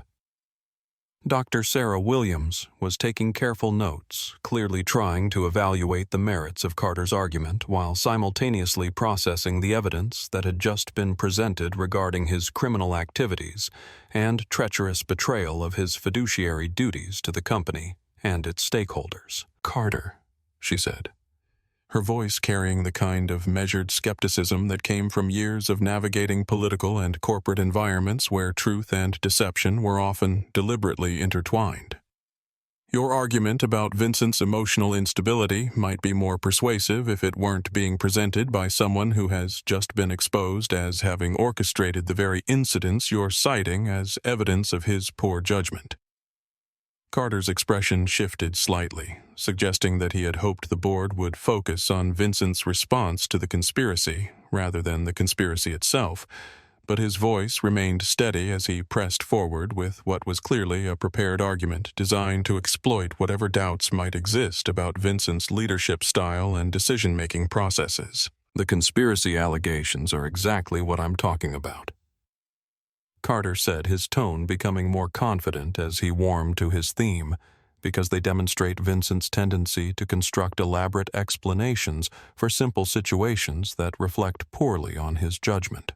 Dr. Sarah Williams was taking careful notes, clearly trying to evaluate the merits of Carter's argument while simultaneously processing the evidence that had just been presented regarding his criminal activities and treacherous betrayal of his fiduciary duties to the company and its stakeholders. "Carter," she said, her voice carrying the kind of measured skepticism that came from years of navigating political and corporate environments where truth and deception were often deliberately intertwined. "Your argument about Vincent's emotional instability might be more persuasive if it weren't being presented by someone who has just been exposed as having orchestrated the very incidents you're citing as evidence of his poor judgment." Carter's expression shifted slightly, suggesting that he had hoped the board would focus on Vincent's response to the conspiracy rather than the conspiracy itself, but his voice remained steady as he pressed forward with what was clearly a prepared argument designed to exploit whatever doubts might exist about Vincent's leadership style and decision-making processes. The conspiracy allegations are exactly what I'm talking about," Carter said, his tone becoming more confident as he warmed to his theme, because they demonstrate Vincent's tendency to construct elaborate explanations for simple situations that reflect poorly on his judgment.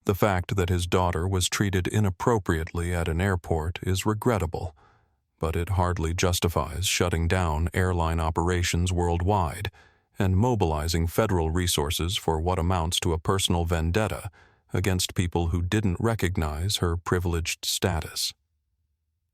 The fact that his daughter was treated inappropriately at an airport is regrettable, but it hardly justifies shutting down airline operations worldwide and mobilizing federal resources for what amounts to a personal vendetta against people who didn't recognize her privileged status.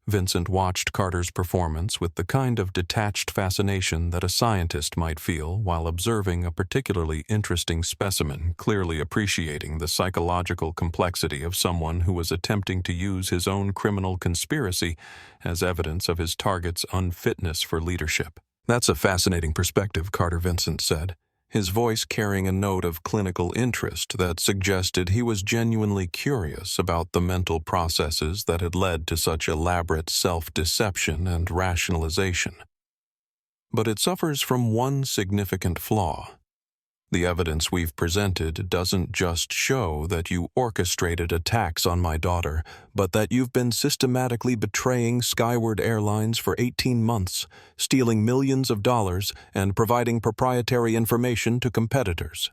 Vincent watched Carter's performance with the kind of detached fascination that a scientist might feel while observing a particularly interesting specimen, clearly appreciating the psychological complexity of someone who was attempting to use his own criminal conspiracy as evidence of his target's unfitness for leadership. "That's a fascinating perspective," Carter Vincent said, his voice carrying a note of clinical interest that suggested he was genuinely curious about the mental processes that had led to such elaborate self-deception and rationalization. "But it suffers from one significant flaw. The evidence we've presented doesn't just show that you orchestrated attacks on my daughter, but that you've been systematically betraying Skyward Airlines for 18 months, stealing millions of dollars, and providing proprietary information to competitors."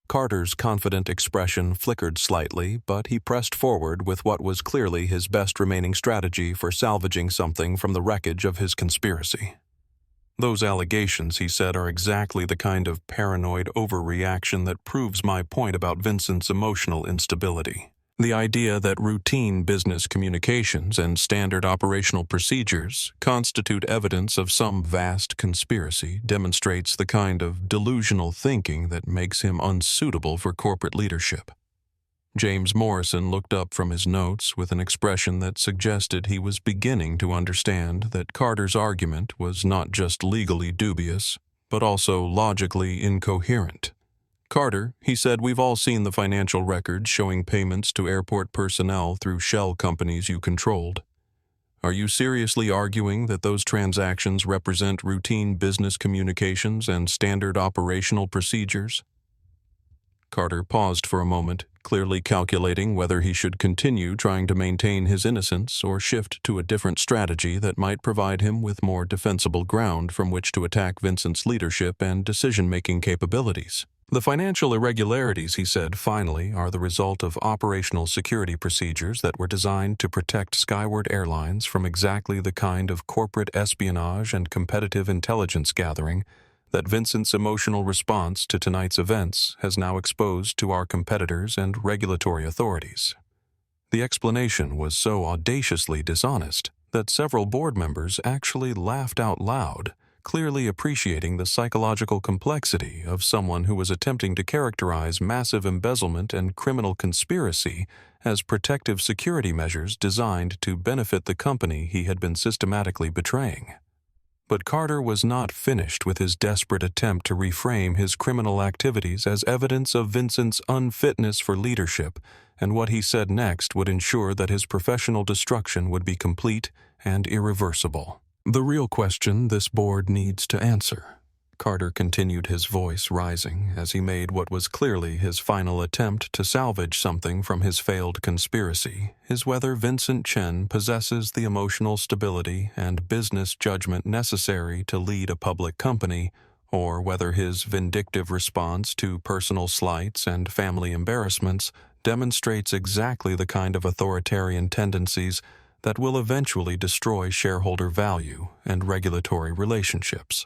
Carter's confident expression flickered slightly, but he pressed forward with what was clearly his best remaining strategy for salvaging something from the wreckage of his conspiracy. "Those allegations," he said, "are exactly the kind of paranoid overreaction that proves my point about Vincent's emotional instability. The idea that routine business communications and standard operational procedures constitute evidence of some vast conspiracy demonstrates the kind of delusional thinking that makes him unsuitable for corporate leadership." James Morrison looked up from his notes with an expression that suggested he was beginning to understand that Carter's argument was not just legally dubious, but also logically incoherent. "Carter," he said, "we've all seen the financial records showing payments to airport personnel through shell companies you controlled. Are you seriously arguing that those transactions represent routine business communications and standard operational procedures?" Carter paused for a moment, clearly calculating whether he should continue trying to maintain his innocence or shift to a different strategy that might provide him with more defensible ground from which to attack Vincent's leadership and decision-making capabilities. "The financial irregularities," he said finally, "are the result of operational security procedures that were designed to protect Skyward Airlines from exactly the kind of corporate espionage and competitive intelligence gathering that Vincent's emotional response to tonight's events has now exposed to our competitors and regulatory authorities." The explanation was so audaciously dishonest that several board members actually laughed out loud, clearly appreciating the psychological complexity of someone who was attempting to characterize massive embezzlement and criminal conspiracy as protective security measures designed to benefit the company he had been systematically betraying. But Carter was not finished with his desperate attempt to reframe his criminal activities as evidence of Vincent's unfitness for leadership, and what he said next would ensure that his professional destruction would be complete and irreversible. "The real question this board needs to answer," Carter continued, his voice rising as he made what was clearly his final attempt to salvage something from his failed conspiracy, "is whether Vincent Chen possesses the emotional stability and business judgment necessary to lead a public company, or whether his vindictive response to personal slights and family embarrassments demonstrates exactly the kind of authoritarian tendencies that will eventually destroy shareholder value and regulatory relationships."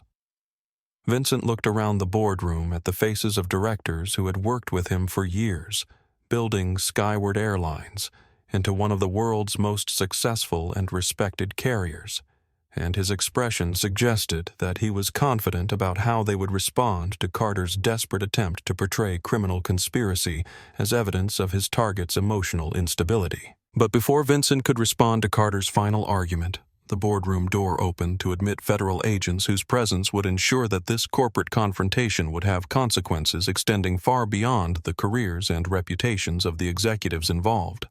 Vincent looked around the boardroom at the faces of directors who had worked with him for years, building Skyward Airlines into one of the world's most successful and respected carriers, and his expression suggested that he was confident about how they would respond to Carter's desperate attempt to portray criminal conspiracy as evidence of his target's emotional instability. But before Vincent could respond to Carter's final argument, the boardroom door opened to admit federal agents whose presence would ensure that this corporate confrontation would have consequences extending far beyond the careers and reputations of the executives involved.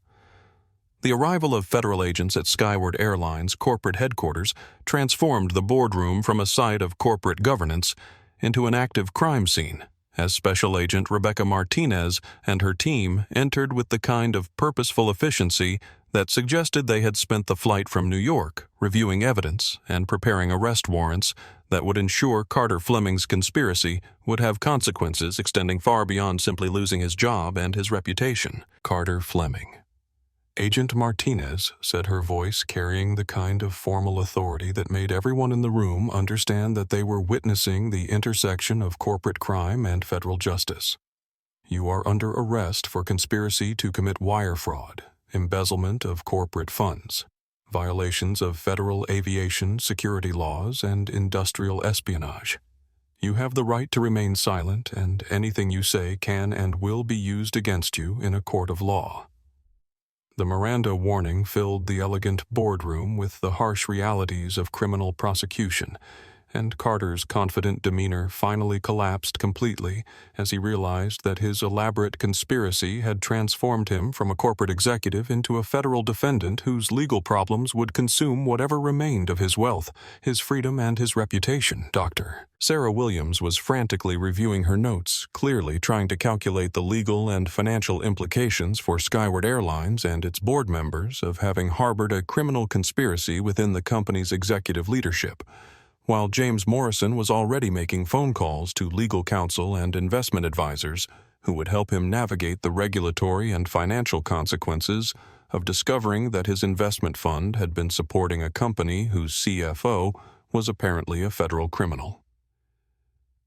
The arrival of federal agents at Skyward Airlines' corporate headquarters transformed the boardroom from a site of corporate governance into an active crime scene, as Special Agent Rebecca Martinez and her team entered with the kind of purposeful efficiency that suggested they had spent the flight from New York reviewing evidence and preparing arrest warrants that would ensure Carter Fleming's conspiracy would have consequences extending far beyond simply losing his job and his reputation. Carter Fleming. Agent Martinez, said her voice carrying the kind of formal authority that made everyone in the room understand that they were witnessing the intersection of corporate crime and federal justice. You are under arrest for conspiracy to commit wire fraud, embezzlement of corporate funds, violations of federal aviation security laws, and industrial espionage. You have the right to remain silent, and anything you say can and will be used against you in a court of law. The Miranda warning filled the elegant boardroom with the harsh realities of criminal prosecution, and Carter's confident demeanor finally collapsed completely as he realized that his elaborate conspiracy had transformed him from a corporate executive into a federal defendant whose legal problems would consume whatever remained of his wealth, his freedom, and his reputation. Dr. Sarah Williams was frantically reviewing her notes, clearly trying to calculate the legal and financial implications for Skyward Airlines and its board members of having harbored a criminal conspiracy within the company's executive leadership, while James Morrison was already making phone calls to legal counsel and investment advisors who would help him navigate the regulatory and financial consequences of discovering that his investment fund had been supporting a company whose CFO was apparently a federal criminal.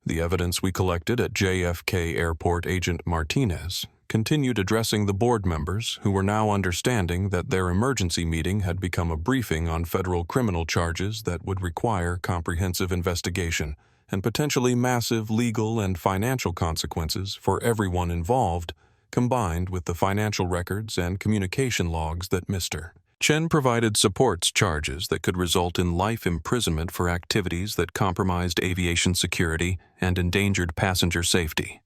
The evidence we collected at JFK Airport, Agent Martinez continued addressing the board members who were now understanding that their emergency meeting had become a briefing on federal criminal charges that would require comprehensive investigation and potentially massive legal and financial consequences for everyone involved, combined with the financial records and communication logs that Mr. Chen provided supports charges that could result in life imprisonment for activities that compromised aviation security and endangered passenger safety.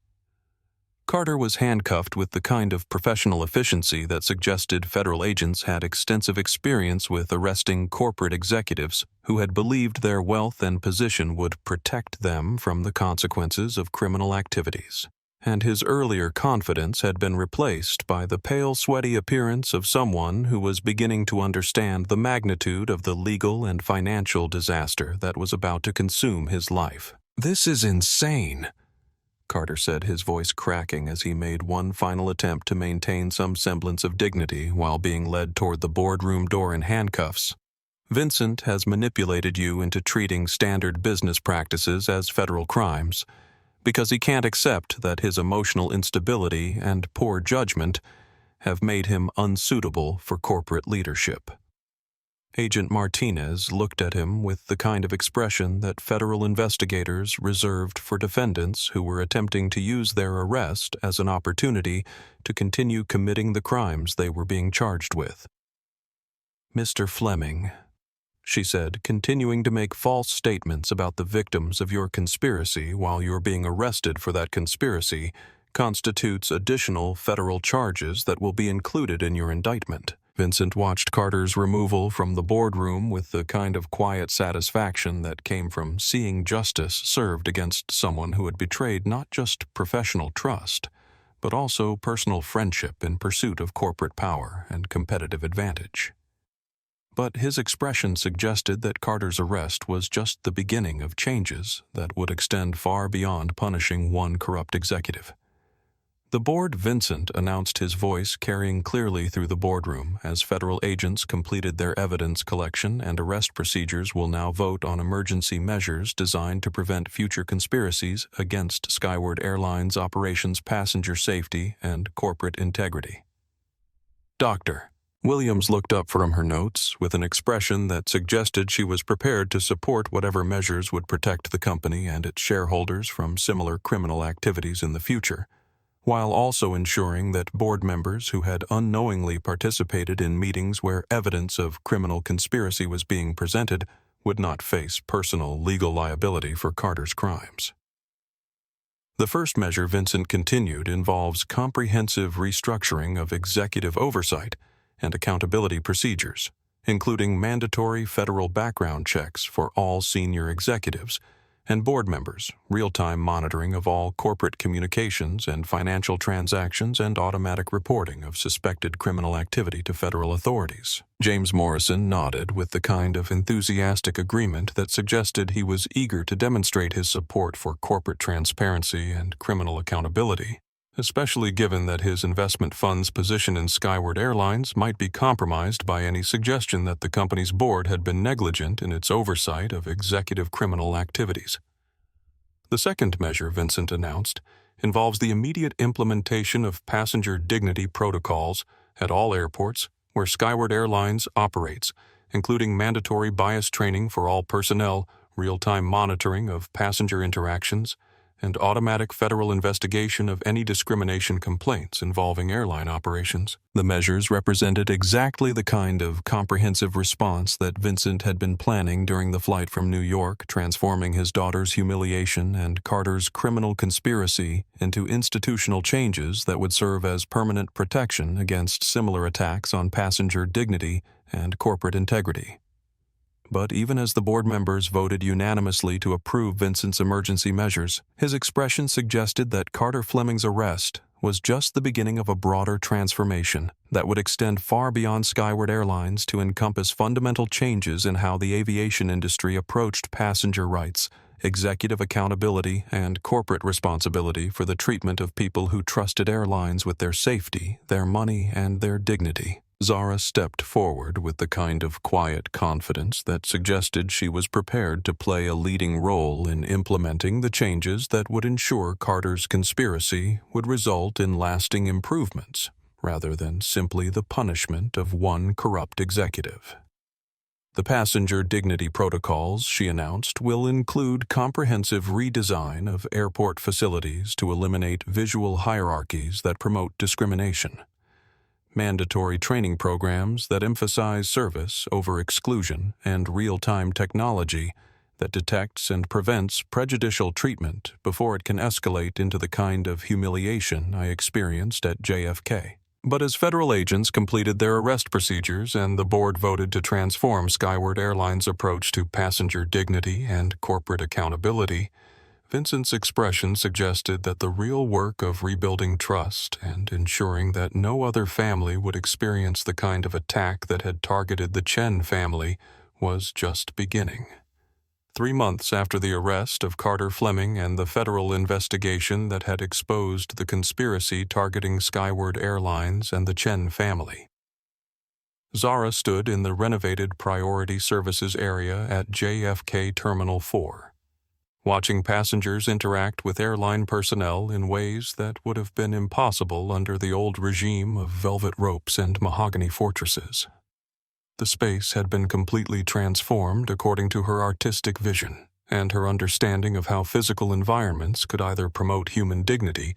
Carter was handcuffed with the kind of professional efficiency that suggested federal agents had extensive experience with arresting corporate executives who had believed their wealth and position would protect them from the consequences of criminal activities, and his earlier confidence had been replaced by the pale, sweaty appearance of someone who was beginning to understand the magnitude of the legal and financial disaster that was about to consume his life. "This is insane," Carter said, his voice cracking as he made one final attempt to maintain some semblance of dignity while being led toward the boardroom door in handcuffs. "Vincent has manipulated you into treating standard business practices as federal crimes because he can't accept that his emotional instability and poor judgment have made him unsuitable for corporate leadership." Agent Martinez looked at him with the kind of expression that federal investigators reserved for defendants who were attempting to use their arrest as an opportunity to continue committing the crimes they were being charged with. "Mr. Fleming," she said, continuing to make false statements about the victims of your conspiracy while you're being arrested for that conspiracy, constitutes additional federal charges that will be included in your indictment. Vincent watched Carter's removal from the boardroom with the kind of quiet satisfaction that came from seeing justice served against someone who had betrayed not just professional trust, but also personal friendship in pursuit of corporate power and competitive advantage. But his expression suggested that Carter's arrest was just the beginning of changes that would extend far beyond punishing one corrupt executive. The board Vincent announced, his voice carrying clearly through the boardroom as federal agents completed their evidence collection and arrest procedures will now vote on emergency measures designed to prevent future conspiracies against Skyward Airlines operations, passenger safety, and corporate integrity. "Dr." Williams looked up from her notes with an expression that suggested she was prepared to support whatever measures would protect the company and its shareholders from similar criminal activities in the future, while also ensuring that board members who had unknowingly participated in meetings where evidence of criminal conspiracy was being presented would not face personal legal liability for Carter's crimes. The first measure, Vincent continued, involves comprehensive restructuring of executive oversight and accountability procedures, including mandatory federal background checks for all senior executives, and board members, real-time monitoring of all corporate communications and financial transactions, and automatic reporting of suspected criminal activity to federal authorities. James Morrison nodded with the kind of enthusiastic agreement that suggested he was eager to demonstrate his support for corporate transparency and criminal accountability, especially given that his investment fund's position in Skyward Airlines might be compromised by any suggestion that the company's board had been negligent in its oversight of executive criminal activities. The second measure Vincent announced involves the immediate implementation of passenger dignity protocols at all airports where Skyward Airlines operates, including mandatory bias training for all personnel, real-time monitoring of passenger interactions, and automatic federal investigation of any discrimination complaints involving airline operations. The measures represented exactly the kind of comprehensive response that Vincent had been planning during the flight from New York, transforming his daughter's humiliation and Carter's criminal conspiracy into institutional changes that would serve as permanent protection against similar attacks on passenger dignity and corporate integrity. But even as the board members voted unanimously to approve Vincent's emergency measures, his expression suggested that Carter Fleming's arrest was just the beginning of a broader transformation that would extend far beyond Skyward Airlines to encompass fundamental changes in how the aviation industry approached passenger rights, executive accountability, and corporate responsibility for the treatment of people who trusted airlines with their safety, their money, and their dignity. Zara stepped forward with the kind of quiet confidence that suggested she was prepared to play a leading role in implementing the changes that would ensure Carter's conspiracy would result in lasting improvements, rather than simply the punishment of one corrupt executive. The passenger dignity protocols, she announced, will include comprehensive redesign of airport facilities to eliminate visual hierarchies that promote discrimination, mandatory training programs that emphasize service over exclusion, and real-time technology that detects and prevents prejudicial treatment before it can escalate into the kind of humiliation I experienced at JFK. But as federal agents completed their arrest procedures and the board voted to transform Skyward Airlines' approach to passenger dignity and corporate accountability, Vincent's expression suggested that the real work of rebuilding trust and ensuring that no other family would experience the kind of attack that had targeted the Chen family was just beginning. 3 months after the arrest of Carter Fleming and the federal investigation that had exposed the conspiracy targeting Skyward Airlines and the Chen family, Zara stood in the renovated Priority Services area at JFK Terminal 4. Watching passengers interact with airline personnel in ways that would have been impossible under the old regime of velvet ropes and mahogany fortresses. The space had been completely transformed according to her artistic vision and her understanding of how physical environments could either promote human dignity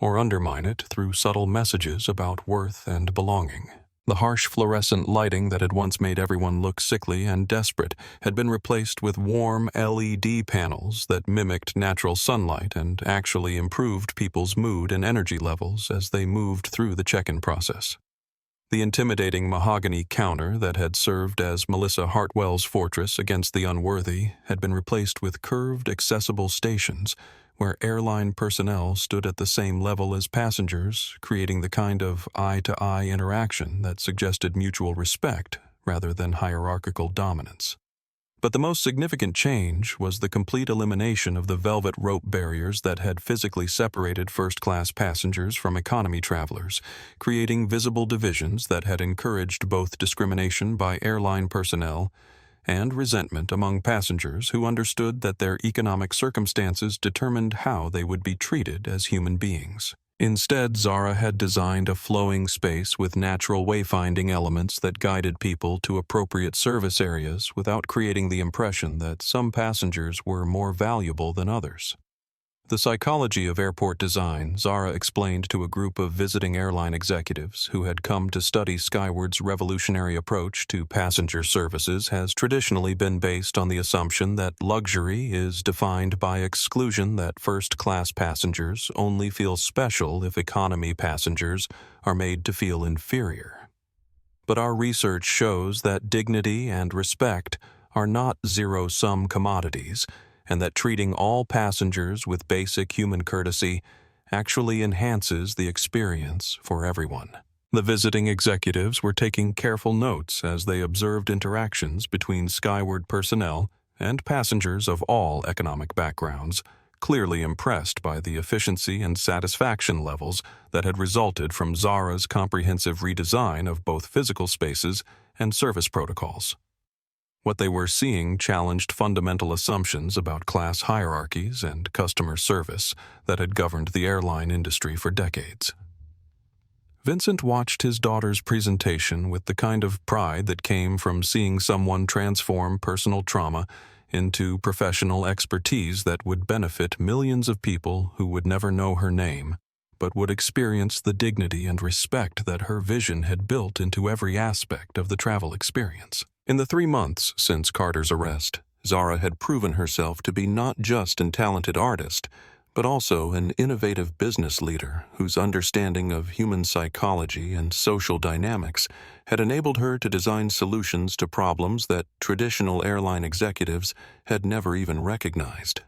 or undermine it through subtle messages about worth and belonging. The harsh fluorescent lighting that had once made everyone look sickly and desperate had been replaced with warm LED panels that mimicked natural sunlight and actually improved people's mood and energy levels as they moved through the check-in process. The intimidating mahogany counter that had served as Melissa Hartwell's fortress against the unworthy had been replaced with curved, accessible stations where airline personnel stood at the same level as passengers, creating the kind of eye-to-eye interaction that suggested mutual respect rather than hierarchical dominance. But the most significant change was the complete elimination of the velvet rope barriers that had physically separated first-class passengers from economy travelers, creating visible divisions that had encouraged both discrimination by airline personnel and resentment among passengers who understood that their economic circumstances determined how they would be treated as human beings. Instead, Zara had designed a flowing space with natural wayfinding elements that guided people to appropriate service areas without creating the impression that some passengers were more valuable than others. The psychology of airport design, Zara explained to a group of visiting airline executives who had come to study Skyward's revolutionary approach to passenger services, has traditionally been based on the assumption that luxury is defined by exclusion, that first-class passengers only feel special if economy passengers are made to feel inferior. But our research shows that dignity and respect are not zero-sum commodities, and that treating all passengers with basic human courtesy actually enhances the experience for everyone. The visiting executives were taking careful notes as they observed interactions between Skyward personnel and passengers of all economic backgrounds, clearly impressed by the efficiency and satisfaction levels that had resulted from Zara's comprehensive redesign of both physical spaces and service protocols. What they were seeing challenged fundamental assumptions about class hierarchies and customer service that had governed the airline industry for decades. Vincent watched his daughter's presentation with the kind of pride that came from seeing someone transform personal trauma into professional expertise that would benefit millions of people who would never know her name, but would experience the dignity and respect that her vision had built into every aspect of the travel experience. In the 3 months since Carter's arrest, Zara had proven herself to be not just a talented artist, but also an innovative business leader whose understanding of human psychology and social dynamics had enabled her to design solutions to problems that traditional airline executives had never even recognized.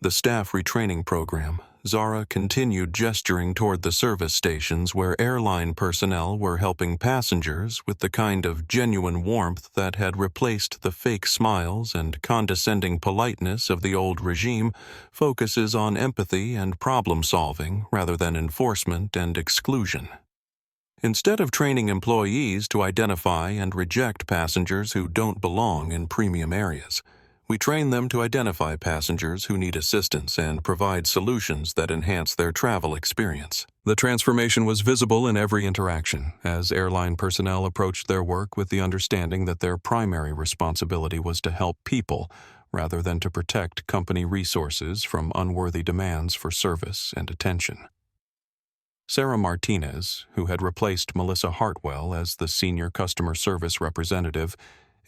The staff retraining program, Zara continued gesturing toward the service stations where airline personnel were helping passengers with the kind of genuine warmth that had replaced the fake smiles and condescending politeness of the old regime. Focuses on empathy and problem-solving rather than enforcement and exclusion. Instead of training employees to identify and reject passengers who don't belong in premium areas, we train them to identify passengers who need assistance and provide solutions that enhance their travel experience. The transformation was visible in every interaction, as airline personnel approached their work with the understanding that their primary responsibility was to help people rather than to protect company resources from unworthy demands for service and attention. Sarah Martinez, who had replaced Melissa Hartwell as the senior customer service representative,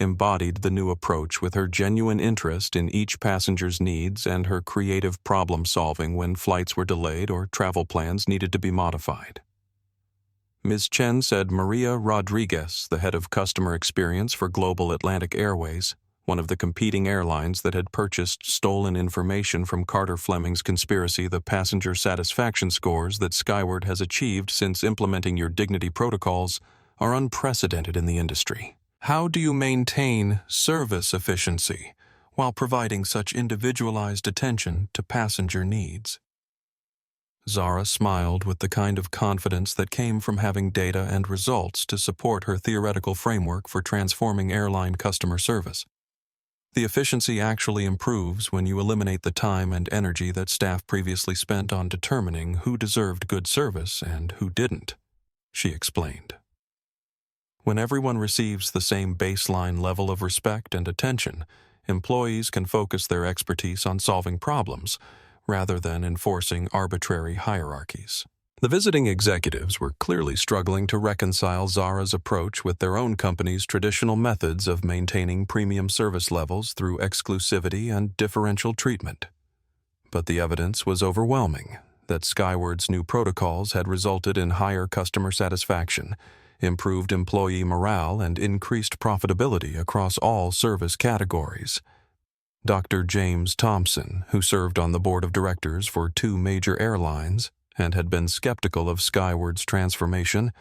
embodied the new approach with her genuine interest in each passenger's needs and her creative problem-solving when flights were delayed or travel plans needed to be modified. Ms. Chen said Maria Rodriguez, the head of customer experience for Global Atlantic Airways, one of the competing airlines that had purchased stolen information from Carter Fleming's conspiracy, the passenger satisfaction scores that Skyward has achieved since implementing your dignity protocols are unprecedented in the industry. How do you maintain service efficiency while providing such individualized attention to passenger needs? Zara smiled with the kind of confidence that came from having data and results to support her theoretical framework for transforming airline customer service. The efficiency actually improves when you eliminate the time and energy that staff previously spent on determining who deserved good service and who didn't, she explained. When everyone receives the same baseline level of respect and attention, employees can focus their expertise on solving problems rather than enforcing arbitrary hierarchies. The visiting executives were clearly struggling to reconcile Zara's approach with their own company's traditional methods of maintaining premium service levels through exclusivity and differential treatment. But the evidence was overwhelming that Skyward's new protocols had resulted in higher customer satisfaction, improved employee morale, and increased profitability across all service categories. Dr. James Thompson, who served on the board of directors for 2 major airlines and had been skeptical of Skyward's transformation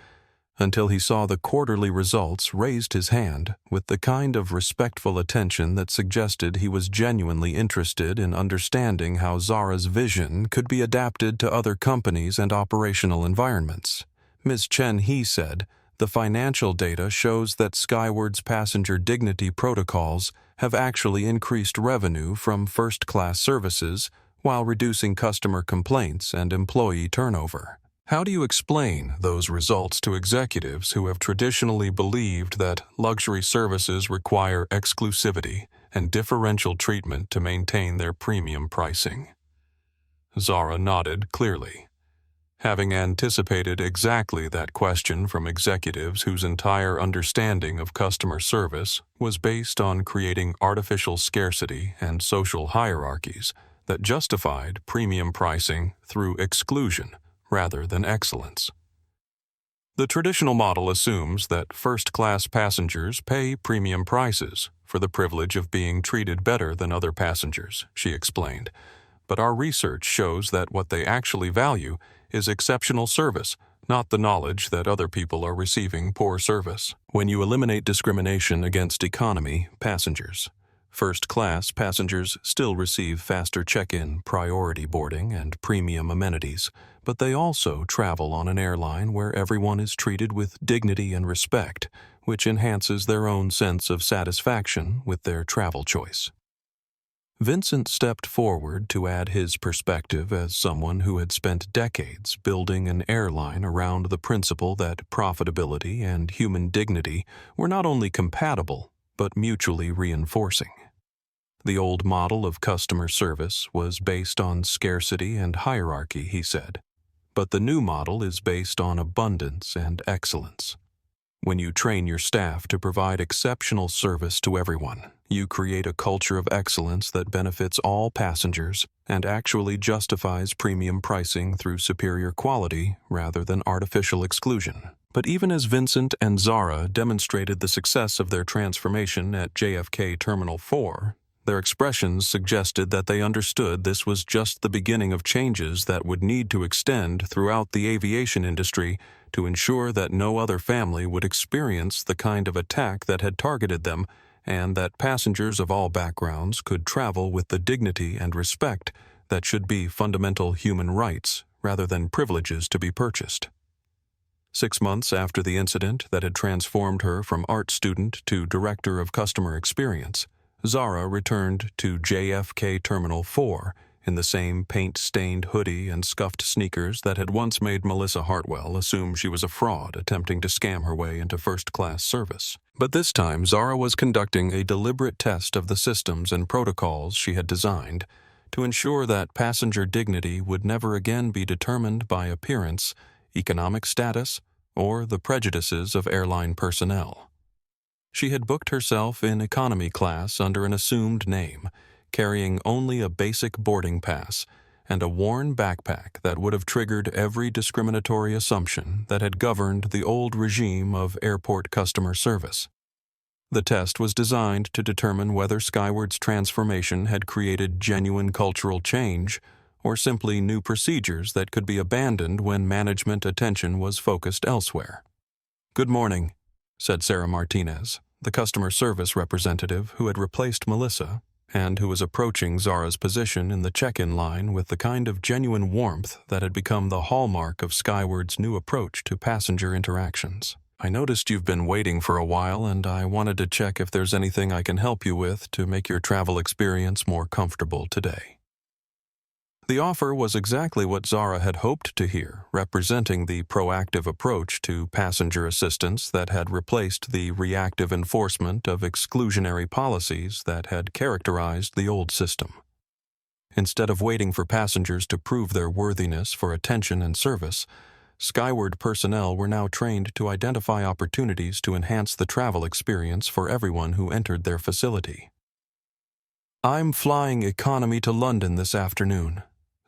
until he saw the quarterly results, raised his hand with the kind of respectful attention that suggested he was genuinely interested in understanding how Zara's vision could be adapted to other companies and operational environments. Ms. Chen, he said, the financial data shows that Skyward's passenger dignity protocols have actually increased revenue from first-class services while reducing customer complaints and employee turnover. How do you explain those results to executives who have traditionally believed that luxury services require exclusivity and differential treatment to maintain their premium pricing? Zara nodded clearly. Having anticipated exactly that question from executives whose entire understanding of customer service was based on creating artificial scarcity and social hierarchies that justified premium pricing through exclusion rather than excellence. The traditional model assumes that first-class passengers pay premium prices for the privilege of being treated better than other passengers," she explained. "But our research shows that what they actually value is exceptional service, not the knowledge that other people are receiving poor service." When you eliminate discrimination against economy passengers, first-class passengers still receive faster check-in, priority boarding, and premium amenities, but they also travel on an airline where everyone is treated with dignity and respect, which enhances their own sense of satisfaction with their travel choice. Vincent stepped forward to add his perspective as someone who had spent decades building an airline around the principle that profitability and human dignity were not only compatible, but mutually reinforcing. The old model of customer service was based on scarcity and hierarchy, he said, but the new model is based on abundance and excellence. When you train your staff to provide exceptional service to everyone, you create a culture of excellence that benefits all passengers and actually justifies premium pricing through superior quality rather than artificial exclusion. But even as Vincent and Zara demonstrated the success of their transformation at JFK Terminal 4, their expressions suggested that they understood this was just the beginning of changes that would need to extend throughout the aviation industry to ensure that no other family would experience the kind of attack that had targeted them, and that passengers of all backgrounds could travel with the dignity and respect that should be fundamental human rights rather than privileges to be purchased. 6 months after the incident that had transformed her from art student to director of customer experience, Zara returned to JFK Terminal 4 in the same paint-stained hoodie and scuffed sneakers that had once made Melissa Hartwell assume she was a fraud attempting to scam her way into first-class service. But this time, Zara was conducting a deliberate test of the systems and protocols she had designed to ensure that passenger dignity would never again be determined by appearance, economic status, or the prejudices of airline personnel. She had booked herself in economy class under an assumed name, carrying only a basic boarding pass and a worn backpack that would have triggered every discriminatory assumption that had governed the old regime of airport customer service. The test was designed to determine whether Skyward's transformation had created genuine cultural change or simply new procedures that could be abandoned when management attention was focused elsewhere. "Good morning," said Sarah Martinez, the customer service representative who had replaced Melissa and who was approaching Zara's position in the check-in line with the kind of genuine warmth that had become the hallmark of Skyward's new approach to passenger interactions. "I noticed you've been waiting for a while, and I wanted to check if there's anything I can help you with to make your travel experience more comfortable today." The offer was exactly what Zara had hoped to hear, representing the proactive approach to passenger assistance that had replaced the reactive enforcement of exclusionary policies that had characterized the old system. Instead of waiting for passengers to prove their worthiness for attention and service, Skyward personnel were now trained to identify opportunities to enhance the travel experience for everyone who entered their facility. "I'm flying economy to London this afternoon,"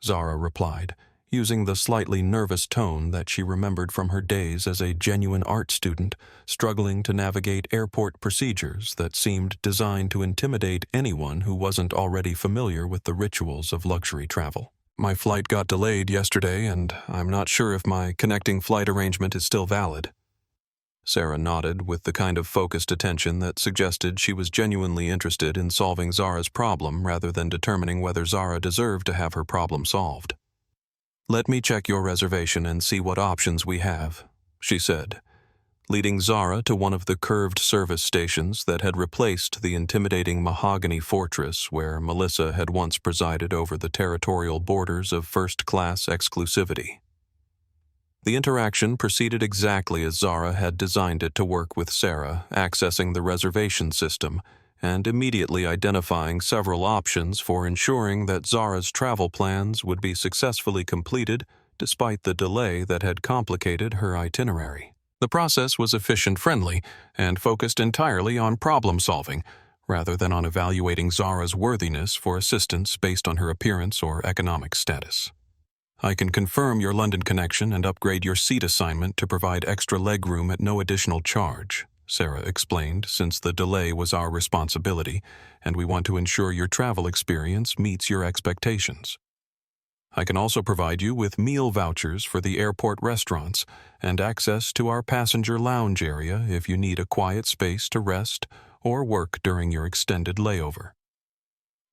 Zara replied, using the slightly nervous tone that she remembered from her days as a genuine art student, struggling to navigate airport procedures that seemed designed to intimidate anyone who wasn't already familiar with the rituals of luxury travel. "My flight got delayed yesterday, and I'm not sure if my connecting flight arrangement is still valid." Sarah nodded with the kind of focused attention that suggested she was genuinely interested in solving Zara's problem rather than determining whether Zara deserved to have her problem solved. "Let me check your reservation and see what options we have," she said, leading Zara to one of the curved service stations that had replaced the intimidating mahogany fortress where Melissa had once presided over the territorial borders of first-class exclusivity. The interaction proceeded exactly as Zara had designed it to work, with Sarah accessing the reservation system and immediately identifying several options for ensuring that Zara's travel plans would be successfully completed despite the delay that had complicated her itinerary. The process was efficient-friendly and focused entirely on problem-solving, rather than on evaluating Zara's worthiness for assistance based on her appearance or economic status. "I can confirm your London connection and upgrade your seat assignment to provide extra legroom at no additional charge," Sarah explained, since the delay was our responsibility, and we want to ensure your travel experience meets your expectations. I can also provide you with meal vouchers for the airport restaurants and access to our passenger lounge area if you need a quiet space to rest or work during your extended layover.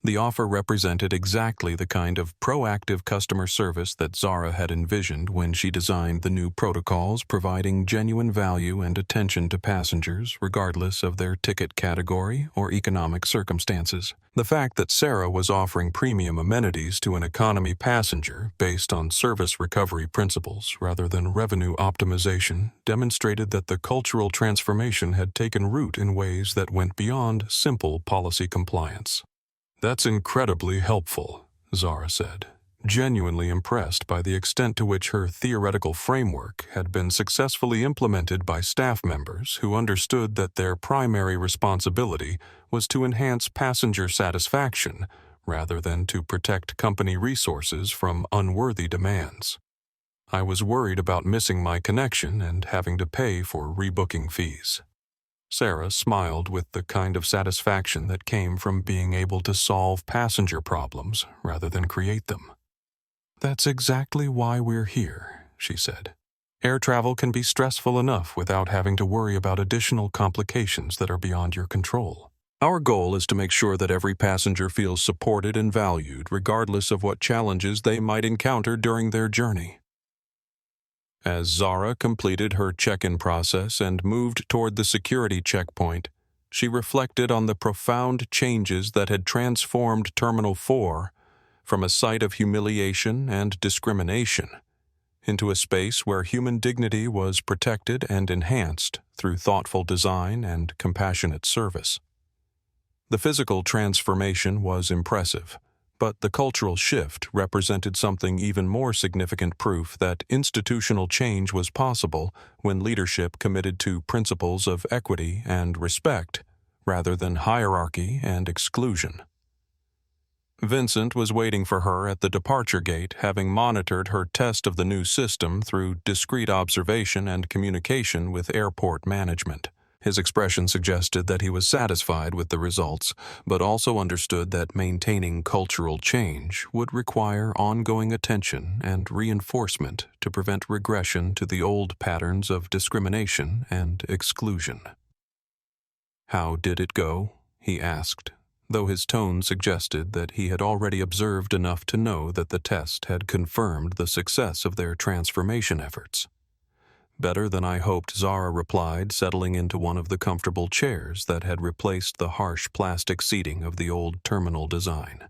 The offer represented exactly the kind of proactive customer service that Zara had envisioned when she designed the new protocols, providing genuine value and attention to passengers regardless of their ticket category or economic circumstances. The fact that Sarah was offering premium amenities to an economy passenger based on service recovery principles rather than revenue optimization demonstrated that the cultural transformation had taken root in ways that went beyond simple policy compliance. "That's incredibly helpful," Zara said, genuinely impressed by the extent to which her theoretical framework had been successfully implemented by staff members who understood that their primary responsibility was to enhance passenger satisfaction rather than to protect company resources from unworthy demands. I was worried about missing my connection and having to pay for rebooking fees. Sarah smiled with the kind of satisfaction that came from being able to solve passenger problems rather than create them. "That's exactly why we're here," she said. "Air travel can be stressful enough without having to worry about additional complications that are beyond your control. Our goal is to make sure that every passenger feels supported and valued regardless of what challenges they might encounter during their journey." As Zara completed her check-in process and moved toward the security checkpoint, she reflected on the profound changes that had transformed Terminal 4 from a site of humiliation and discrimination into a space where human dignity was protected and enhanced through thoughtful design and compassionate service. The physical transformation was impressive, but the cultural shift represented something even more significant, proof that institutional change was possible when leadership committed to principles of equity and respect rather than hierarchy and exclusion. Vincent was waiting for her at the departure gate, having monitored her test of the new system through discreet observation and communication with airport management. His expression suggested that he was satisfied with the results, but also understood that maintaining cultural change would require ongoing attention and reinforcement to prevent regression to the old patterns of discrimination and exclusion. "How did it go?" he asked, though his tone suggested that he had already observed enough to know that the test had confirmed the success of their transformation efforts. "Better than I hoped," Zara replied, settling into one of the comfortable chairs that had replaced the harsh plastic seating of the old terminal design.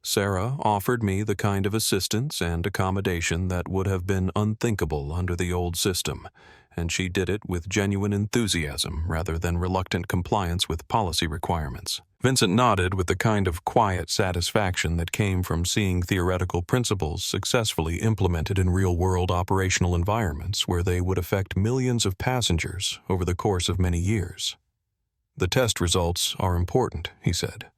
"Sarah offered me the kind of assistance and accommodation that would have been unthinkable under the old system, and she did it with genuine enthusiasm rather than reluctant compliance with policy requirements." Vincent nodded with the kind of quiet satisfaction that came from seeing theoretical principles successfully implemented in real-world operational environments where they would affect millions of passengers over the course of many years. "The test results are important," he said,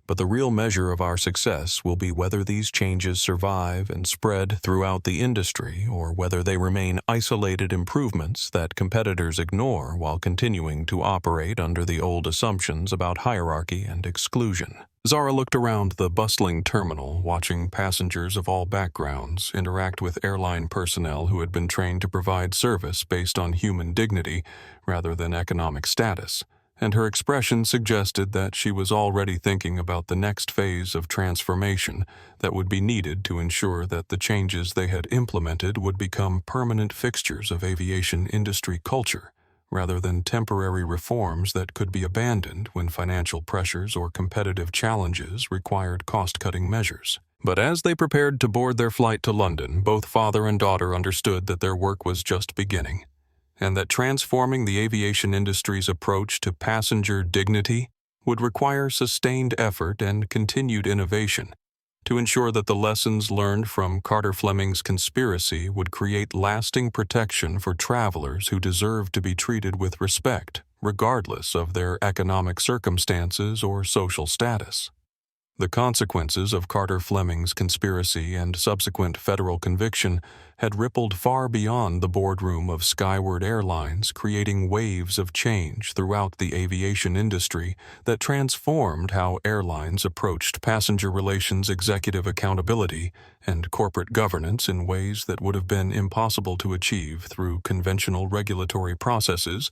"but the real measure of our success will be whether these changes survive and spread throughout the industry or whether they remain isolated improvements that competitors ignore while continuing to operate under the old assumptions about hierarchy and exclusion." Zara looked around the bustling terminal, watching passengers of all backgrounds interact with airline personnel who had been trained to provide service based on human dignity rather than economic status, and her expression suggested that she was already thinking about the next phase of transformation that would be needed to ensure that the changes they had implemented would become permanent fixtures of aviation industry culture, rather than temporary reforms that could be abandoned when financial pressures or competitive challenges required cost-cutting measures. But as they prepared to board their flight to London, both father and daughter understood that their work was just beginning, and that transforming the aviation industry's approach to passenger dignity would require sustained effort and continued innovation to ensure that the lessons learned from Carter Fleming's conspiracy would create lasting protection for travelers who deserve to be treated with respect, regardless of their economic circumstances or social status. The consequences of Carter Fleming's conspiracy and subsequent federal conviction had rippled far beyond the boardroom of Skyward Airlines, creating waves of change throughout the aviation industry that transformed how airlines approached passenger relations, executive accountability, and corporate governance in ways that would have been impossible to achieve through conventional regulatory processes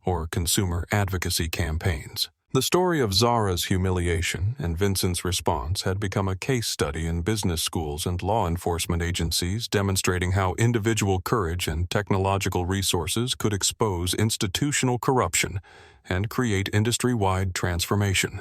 or consumer advocacy campaigns. The story of Zara's humiliation and Vincent's response had become a case study in business schools and law enforcement agencies, demonstrating how individual courage and technological resources could expose institutional corruption and create industry-wide transformation.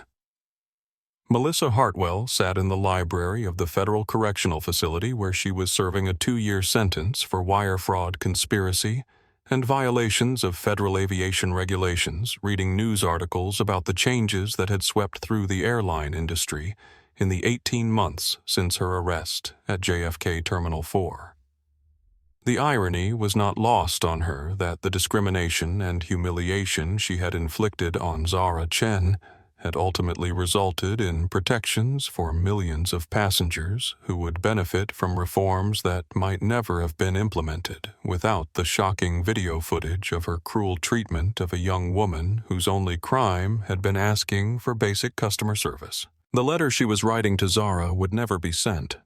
Melissa Hartwell sat in the library of the Federal Correctional Facility where she was serving a 2-year sentence for wire fraud conspiracy and violations of federal aviation regulations, reading news articles about the changes that had swept through the airline industry in the 18 months since her arrest at JFK Terminal 4. The irony was not lost on her that the discrimination and humiliation she had inflicted on Zara Chen had ultimately resulted in protections for millions of passengers who would benefit from reforms that might never have been implemented without the shocking video footage of her cruel treatment of a young woman whose only crime had been asking for basic customer service. The letter she was writing to Zara would never be sent,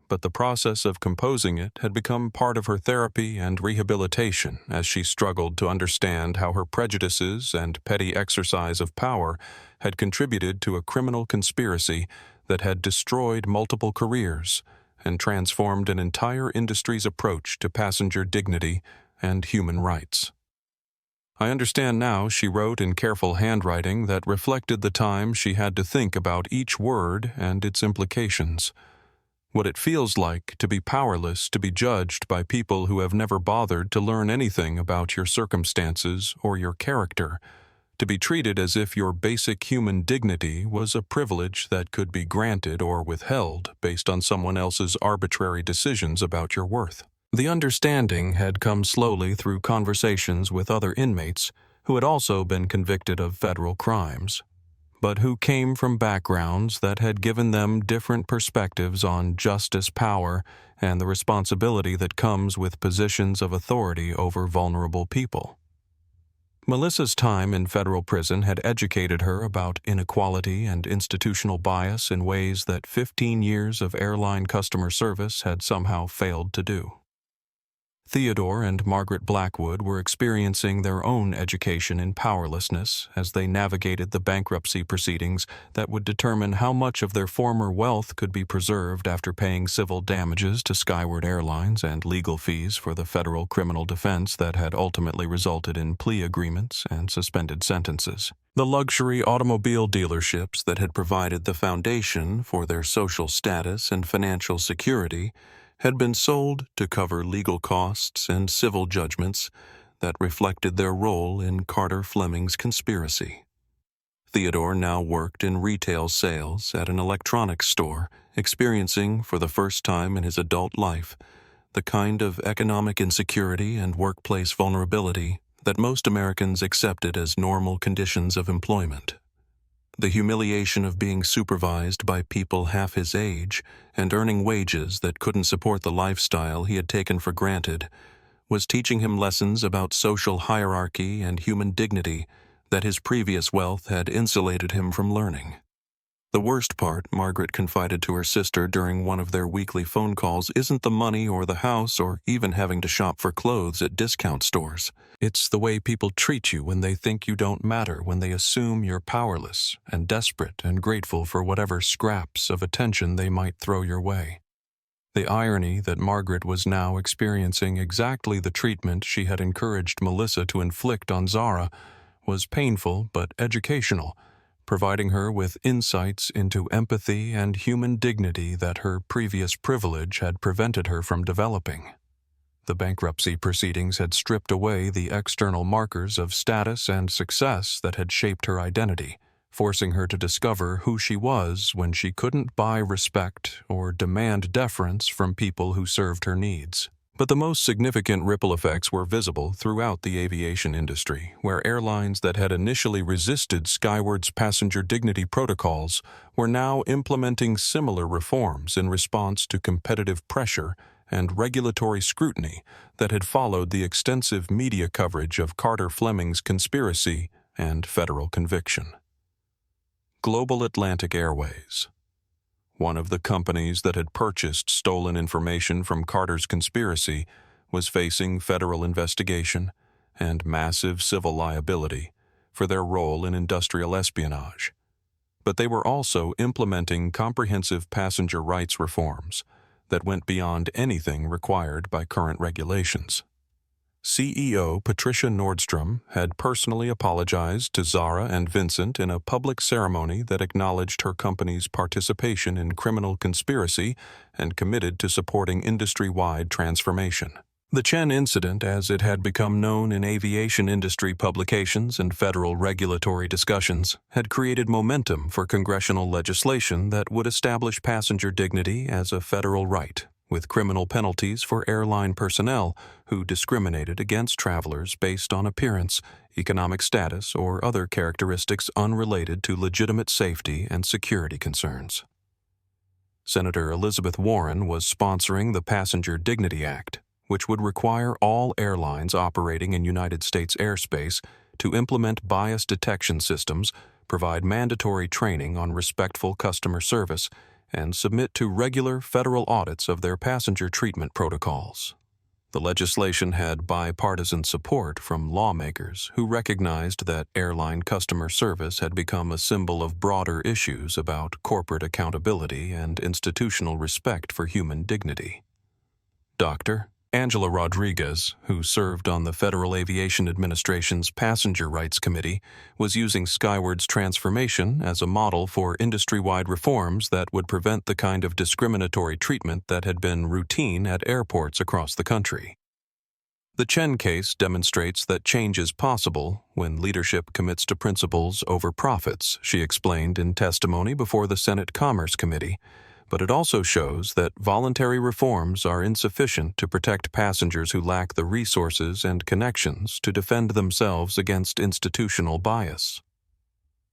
but the process of composing it had become part of her therapy and rehabilitation as she struggled to understand how her prejudices and petty exercise of power had contributed to a criminal conspiracy that had destroyed multiple careers and transformed an entire industry's approach to passenger dignity and human rights. I understand now, she wrote in careful handwriting that reflected the time she had to think about each word and its implications. What it feels like to be powerless to be judged by people who have never bothered to learn anything about your circumstances or your character, to be treated as if your basic human dignity was a privilege that could be granted or withheld based on someone else's arbitrary decisions about your worth. The understanding had come slowly through conversations with other inmates who had also been convicted of federal crimes, but who came from backgrounds that had given them different perspectives on justice, power, and the responsibility that comes with positions of authority over vulnerable people. Melissa's time in federal prison had educated her about inequality and institutional bias in ways that 15 years of airline customer service had somehow failed to do. Theodore and Margaret Blackwood were experiencing their own education in powerlessness as they navigated the bankruptcy proceedings that would determine how much of their former wealth could be preserved after paying civil damages to Skyward Airlines and legal fees for the federal criminal defense that had ultimately resulted in plea agreements and suspended sentences. The luxury automobile dealerships that had provided the foundation for their social status and financial security had been sold to cover legal costs and civil judgments that reflected their role in Carter Fleming's conspiracy. Theodore now worked in retail sales at an electronics store, experiencing for the first time in his adult life the kind of economic insecurity and workplace vulnerability that most Americans accepted as normal conditions of employment. The humiliation of being supervised by people half his age and earning wages that couldn't support the lifestyle he had taken for granted was teaching him lessons about social hierarchy and human dignity that his previous wealth had insulated him from learning. The worst part, Margaret confided to her sister during one of their weekly phone calls, isn't the money or the house or even having to shop for clothes at discount stores. It's the way people treat you when they think you don't matter, when they assume you're powerless and desperate and grateful for whatever scraps of attention they might throw your way. The irony that Margaret was now experiencing exactly the treatment she had encouraged Melissa to inflict on Zara was painful but educational, providing her with insights into empathy and human dignity that her previous privilege had prevented her from developing. The bankruptcy proceedings had stripped away the external markers of status and success that had shaped her identity, forcing her to discover who she was when she couldn't buy respect or demand deference from people who served her needs. But the most significant ripple effects were visible throughout the aviation industry, where airlines that had initially resisted Skyward's passenger dignity protocols were now implementing similar reforms in response to competitive pressure and regulatory scrutiny that had followed the extensive media coverage of Carter Fleming's conspiracy and federal conviction. Global Atlantic Airways, one of the companies that had purchased stolen information from Carter's conspiracy, was facing federal investigation and massive civil liability for their role in industrial espionage. But they were also implementing comprehensive passenger rights reforms that went beyond anything required by current regulations. CEO Patricia Nordstrom had personally apologized to Zara and Vincent in a public ceremony that acknowledged her company's participation in criminal conspiracy and committed to supporting industry-wide transformation. The Chen incident, as it had become known in aviation industry publications and federal regulatory discussions, had created momentum for congressional legislation that would establish passenger dignity as a federal right, with criminal penalties for airline personnel who discriminated against travelers based on appearance, economic status, or other characteristics unrelated to legitimate safety and security concerns. Senator Elizabeth Warren was sponsoring the Passenger Dignity Act, which would require all airlines operating in United States airspace to implement bias detection systems, provide mandatory training on respectful customer service, and submit to regular federal audits of their passenger treatment protocols. The legislation had bipartisan support from lawmakers who recognized that airline customer service had become a symbol of broader issues about corporate accountability and institutional respect for human dignity. Dr. Angela Rodriguez, who served on the Federal Aviation Administration's Passenger Rights Committee, was using Skyward's transformation as a model for industry-wide reforms that would prevent the kind of discriminatory treatment that had been routine at airports across the country. The Chen case demonstrates that change is possible when leadership commits to principles over profits, she explained in testimony before the Senate Commerce Committee. But it also shows that voluntary reforms are insufficient to protect passengers who lack the resources and connections to defend themselves against institutional bias.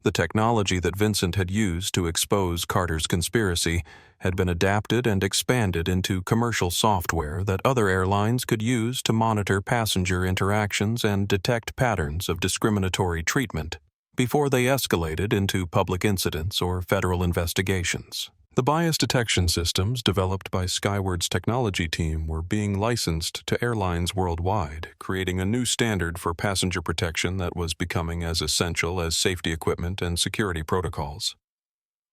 The technology that Vincent had used to expose Carter's conspiracy had been adapted and expanded into commercial software that other airlines could use to monitor passenger interactions and detect patterns of discriminatory treatment before they escalated into public incidents or federal investigations. The bias detection systems developed by Skyward's technology team were being licensed to airlines worldwide, creating a new standard for passenger protection that was becoming as essential as safety equipment and security protocols.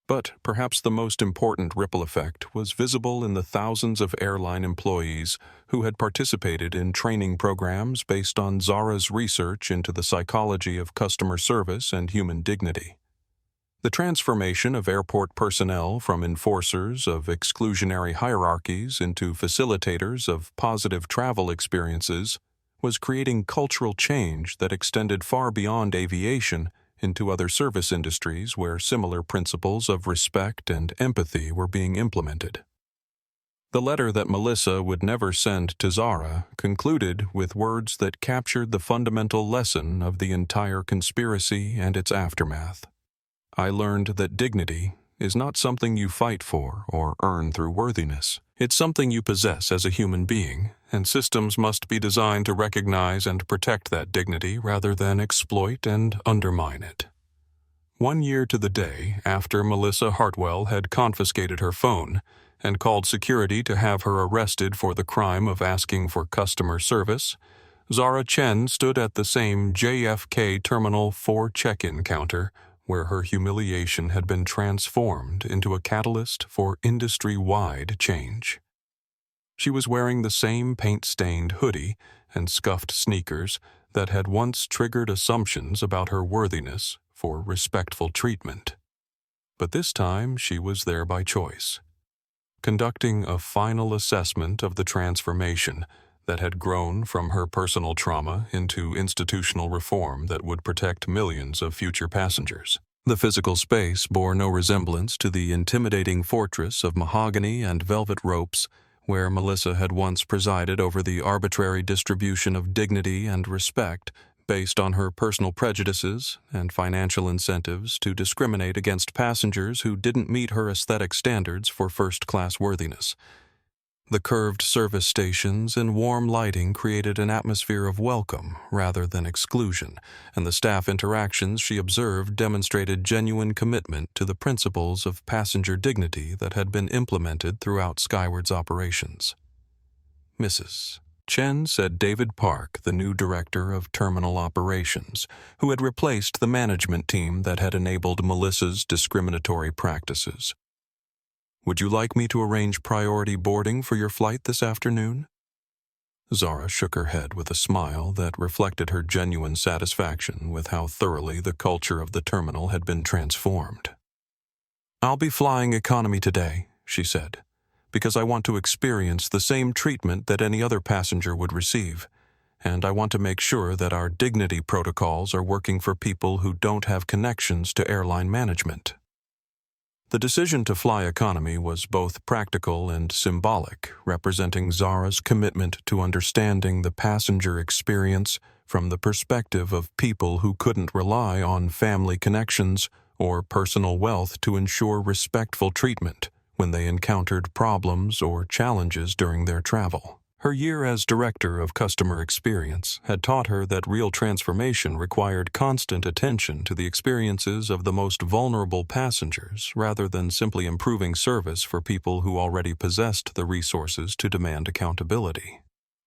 But perhaps the most important ripple effect was visible in the thousands of airline employees who had participated in training programs based on Zara's research into the psychology of customer service and human dignity. The transformation of airport personnel from enforcers of exclusionary hierarchies into facilitators of positive travel experiences was creating cultural change that extended far beyond aviation into other service industries where similar principles of respect and empathy were being implemented. The letter that Melissa would never send to Zara concluded with words that captured the fundamental lesson of the entire conspiracy and its aftermath. I learned that dignity is not something you fight for or earn through worthiness. It's something you possess as a human being, and systems must be designed to recognize and protect that dignity rather than exploit and undermine it. 1 year to the day after Melissa Hartwell had confiscated her phone and called security to have her arrested for the crime of asking for customer service, Zara Chen stood at the same JFK Terminal 4 check-in counter where her humiliation had been transformed into a catalyst for industry-wide change. She was wearing the same paint-stained hoodie and scuffed sneakers that had once triggered assumptions about her worthiness for respectful treatment. But this time she was there by choice, conducting a final assessment of the transformation that had grown from her personal trauma into institutional reform that would protect millions of future passengers. The physical space bore no resemblance to the intimidating fortress of mahogany and velvet ropes where Melissa had once presided over the arbitrary distribution of dignity and respect based on her personal prejudices and financial incentives to discriminate against passengers who didn't meet her aesthetic standards for first-class worthiness. The curved service stations and warm lighting created an atmosphere of welcome rather than exclusion, and the staff interactions she observed demonstrated genuine commitment to the principles of passenger dignity that had been implemented throughout Skyward's operations. Mrs. Chen said David Park, the new director of terminal operations, who had replaced the management team that had enabled Melissa's discriminatory practices. "Would you like me to arrange priority boarding for your flight this afternoon?" Zara shook her head with a smile that reflected her genuine satisfaction with how thoroughly the culture of the terminal had been transformed. "I'll be flying economy today," she said, "because I want to experience the same treatment that any other passenger would receive, and I want to make sure that our dignity protocols are working for people who don't have connections to airline management." The decision to fly economy was both practical and symbolic, representing Zara's commitment to understanding the passenger experience from the perspective of people who couldn't rely on family connections or personal wealth to ensure respectful treatment when they encountered problems or challenges during their travel. Her year as Director of Customer Experience had taught her that real transformation required constant attention to the experiences of the most vulnerable passengers rather than simply improving service for people who already possessed the resources to demand accountability.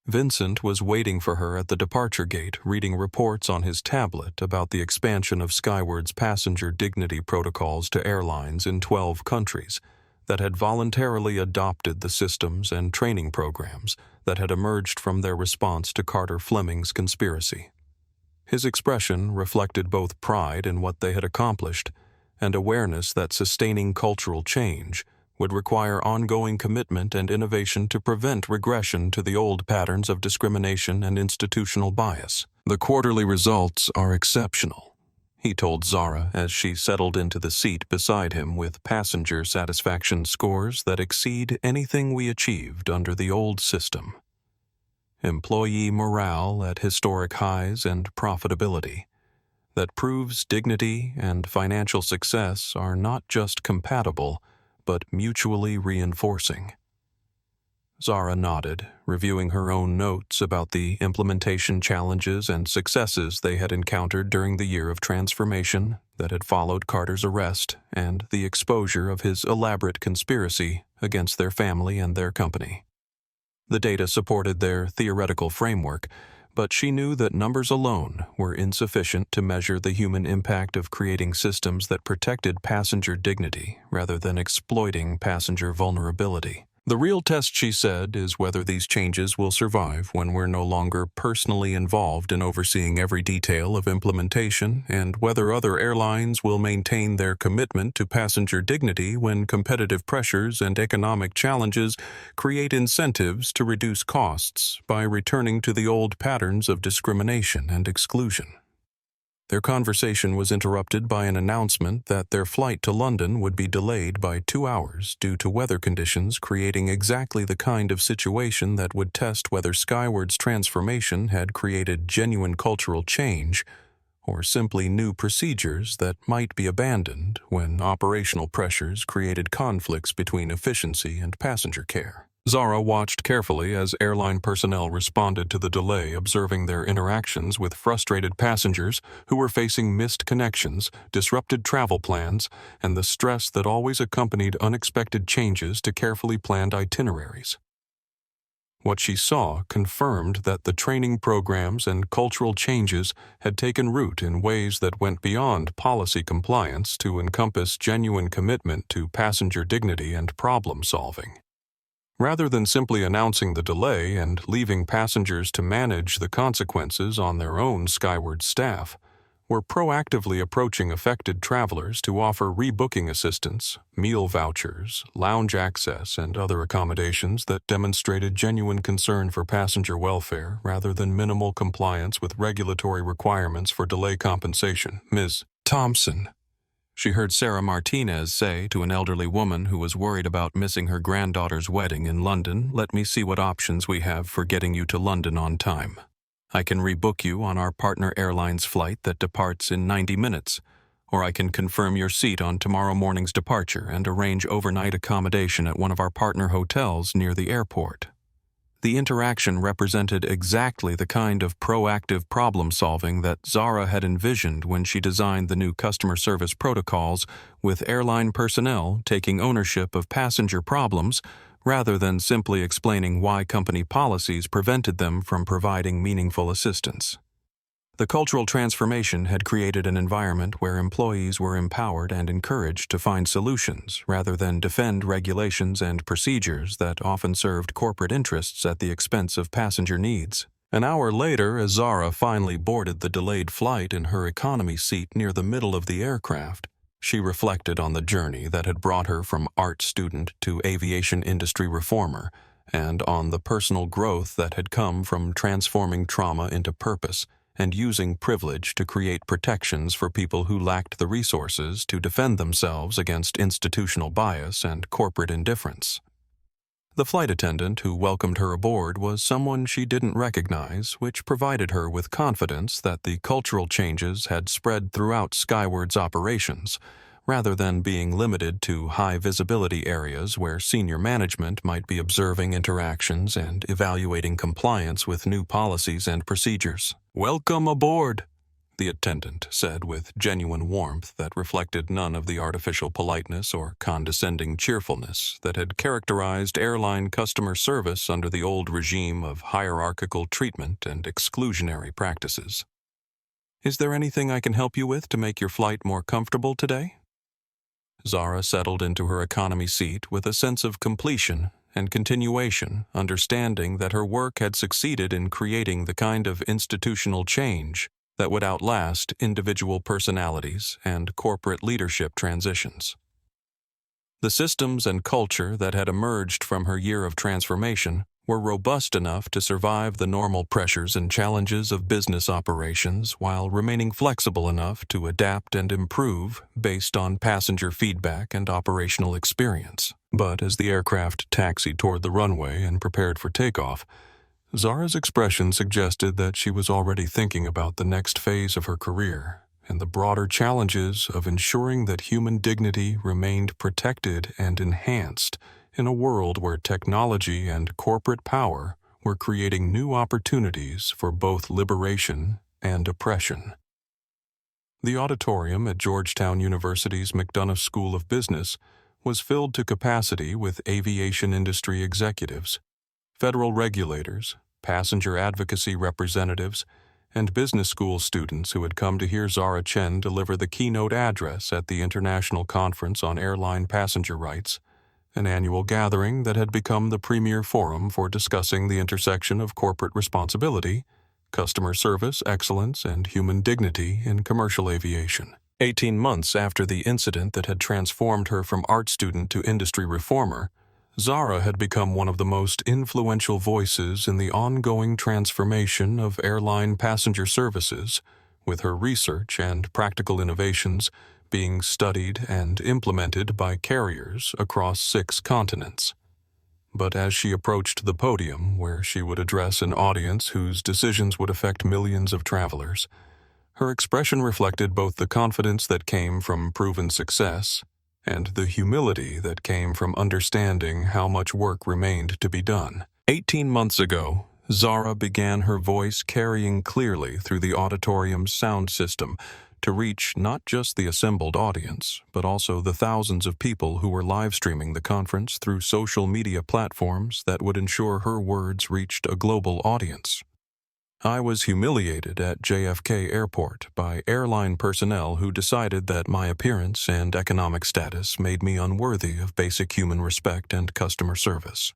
Vincent was waiting for her at the departure gate, reading reports on his tablet about the expansion of Skyward's passenger dignity protocols to airlines in 12 countries that had voluntarily adopted the systems and training programs that had emerged from their response to Carter Fleming's conspiracy. His expression reflected both pride in what they had accomplished and awareness that sustaining cultural change would require ongoing commitment and innovation to prevent regression to the old patterns of discrimination and institutional bias. "The quarterly results are exceptional," he told Zara as she settled into the seat beside him with passenger satisfaction scores that exceed anything we achieved under the old system. Employee morale at historic highs and profitability that proves dignity and financial success are not just compatible, but mutually reinforcing. Zara nodded, reviewing her own notes about the implementation challenges and successes they had encountered during the year of transformation that had followed Carter's arrest and the exposure of his elaborate conspiracy against their family and their company. The data supported their theoretical framework, but she knew that numbers alone were insufficient to measure the human impact of creating systems that protected passenger dignity rather than exploiting passenger vulnerability. "The real test," she said, "is whether these changes will survive when we're no longer personally involved in overseeing every detail of implementation, and whether other airlines will maintain their commitment to passenger dignity when competitive pressures and economic challenges create incentives to reduce costs by returning to the old patterns of discrimination and exclusion." Their conversation was interrupted by an announcement that their flight to London would be delayed by 2 hours due to weather conditions, creating exactly the kind of situation that would test whether Skyward's transformation had created genuine cultural change or simply new procedures that might be abandoned when operational pressures created conflicts between efficiency and passenger care. Zara watched carefully as airline personnel responded to the delay, observing their interactions with frustrated passengers who were facing missed connections, disrupted travel plans, and the stress that always accompanied unexpected changes to carefully planned itineraries. What she saw confirmed that the training programs and cultural changes had taken root in ways that went beyond policy compliance to encompass genuine commitment to passenger dignity and problem solving. Rather than simply announcing the delay and leaving passengers to manage the consequences on their own, Skyward staff were proactively approaching affected travelers to offer rebooking assistance, meal vouchers, lounge access, and other accommodations that demonstrated genuine concern for passenger welfare rather than minimal compliance with regulatory requirements for delay compensation. "Ms. Thompson," She heard Sarah Martinez say to an elderly woman who was worried about missing her granddaughter's wedding in London, "Let me see what options we have for getting you to London on time. I can rebook you on our partner airline's flight that departs in 90 minutes, or I can confirm your seat on tomorrow morning's departure and arrange overnight accommodation at one of our partner hotels near the airport." The interaction represented exactly the kind of proactive problem-solving that Zara had envisioned when she designed the new customer service protocols, with airline personnel taking ownership of passenger problems rather than simply explaining why company policies prevented them from providing meaningful assistance. The cultural transformation had created an environment where employees were empowered and encouraged to find solutions rather than defend regulations and procedures that often served corporate interests at the expense of passenger needs. An hour later, as Zara finally boarded the delayed flight in her economy seat near the middle of the aircraft, she reflected on the journey that had brought her from art student to aviation industry reformer, and on the personal growth that had come from transforming trauma into purpose and using privilege to create protections for people who lacked the resources to defend themselves against institutional bias and corporate indifference. The flight attendant who welcomed her aboard was someone she didn't recognize, which provided her with confidence that the cultural changes had spread throughout Skyward's operations, rather than being limited to high-visibility areas where senior management might be observing interactions and evaluating compliance with new policies and procedures. "Welcome aboard," the attendant said with genuine warmth that reflected none of the artificial politeness or condescending cheerfulness that had characterized airline customer service under the old regime of hierarchical treatment and exclusionary practices. "Is there anything I can help you with to make your flight more comfortable today?" Zara settled into her economy seat with a sense of completion and continuation, understanding that her work had succeeded in creating the kind of institutional change that would outlast individual personalities and corporate leadership transitions. The systems and culture that had emerged from her year of transformation were robust enough to survive the normal pressures and challenges of business operations while remaining flexible enough to adapt and improve based on passenger feedback and operational experience. But as the aircraft taxied toward the runway and prepared for takeoff, Zara's expression suggested that she was already thinking about the next phase of her career and the broader challenges of ensuring that human dignity remained protected and enhanced in a world where technology and corporate power were creating new opportunities for both liberation and oppression. The auditorium at Georgetown University's McDonough School of Business was filled to capacity with aviation industry executives, federal regulators, passenger advocacy representatives, and business school students who had come to hear Zara Chen deliver the keynote address at the International Conference on Airline Passenger Rights, an annual gathering that had become the premier forum for discussing the intersection of corporate responsibility, customer service excellence, and human dignity in commercial aviation. 18 months after the incident that had transformed her from art student to industry reformer, Zara had become one of the most influential voices in the ongoing transformation of airline passenger services, with her research and practical innovations being studied and implemented by carriers across 6 continents. But as she approached the podium, where she would address an audience whose decisions would affect millions of travelers, her expression reflected both the confidence that came from proven success and the humility that came from understanding how much work remained to be done. 18 months ago, Zara began her voice carrying clearly through the auditorium's sound system to reach not just the assembled audience, but also the thousands of people who were live streaming the conference through social media platforms that would ensure her words reached a global audience. "I was humiliated at JFK Airport by airline personnel who decided that my appearance and economic status made me unworthy of basic human respect and customer service."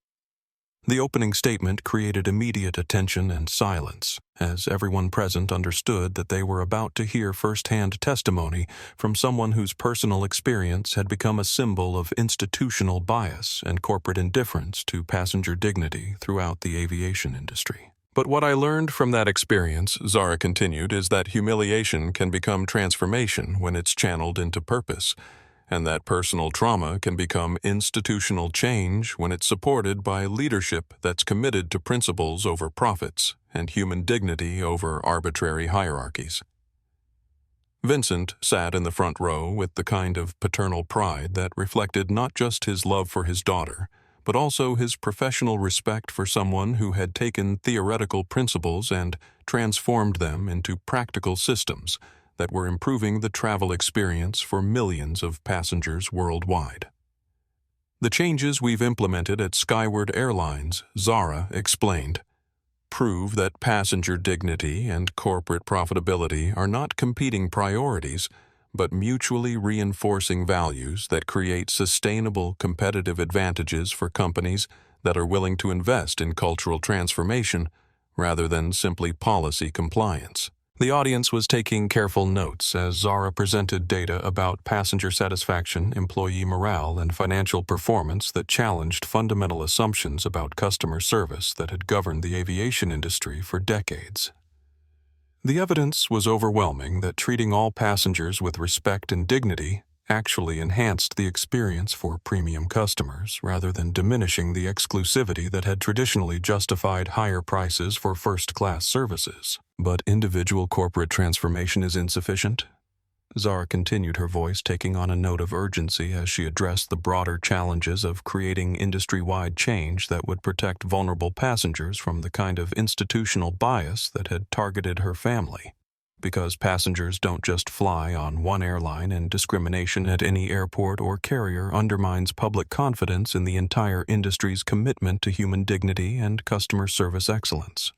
The opening statement created immediate attention and silence, as everyone present understood that they were about to hear first-hand testimony from someone whose personal experience had become a symbol of institutional bias and corporate indifference to passenger dignity throughout the aviation industry. But what I learned from that experience, Zara continued, is that humiliation can become transformation when it's channeled into purpose, and that personal trauma can become institutional change when it's supported by leadership that's committed to principles over profits and human dignity over arbitrary hierarchies. Vincent sat in the front row with the kind of paternal pride that reflected not just his love for his daughter, but also his professional respect for someone who had taken theoretical principles and transformed them into practical systems that were improving the travel experience for millions of passengers worldwide. The changes we've implemented at Skyward Airlines, Zara explained, prove that passenger dignity and corporate profitability are not competing priorities, but mutually reinforcing values that create sustainable competitive advantages for companies that are willing to invest in cultural transformation rather than simply policy compliance. The audience was taking careful notes as Zara presented data about passenger satisfaction, employee morale, and financial performance that challenged fundamental assumptions about customer service that had governed the aviation industry for decades. The evidence was overwhelming that treating all passengers with respect and dignity actually enhanced the experience for premium customers rather than diminishing the exclusivity that had traditionally justified higher prices for first-class services. But individual corporate transformation is insufficient. Zara continued, her voice taking on a note of urgency as she addressed the broader challenges of creating industry-wide change that would protect vulnerable passengers from the kind of institutional bias that had targeted her family. Because passengers don't just fly on one airline, and discrimination at any airport or carrier undermines public confidence in the entire industry's commitment to human dignity and customer service excellence.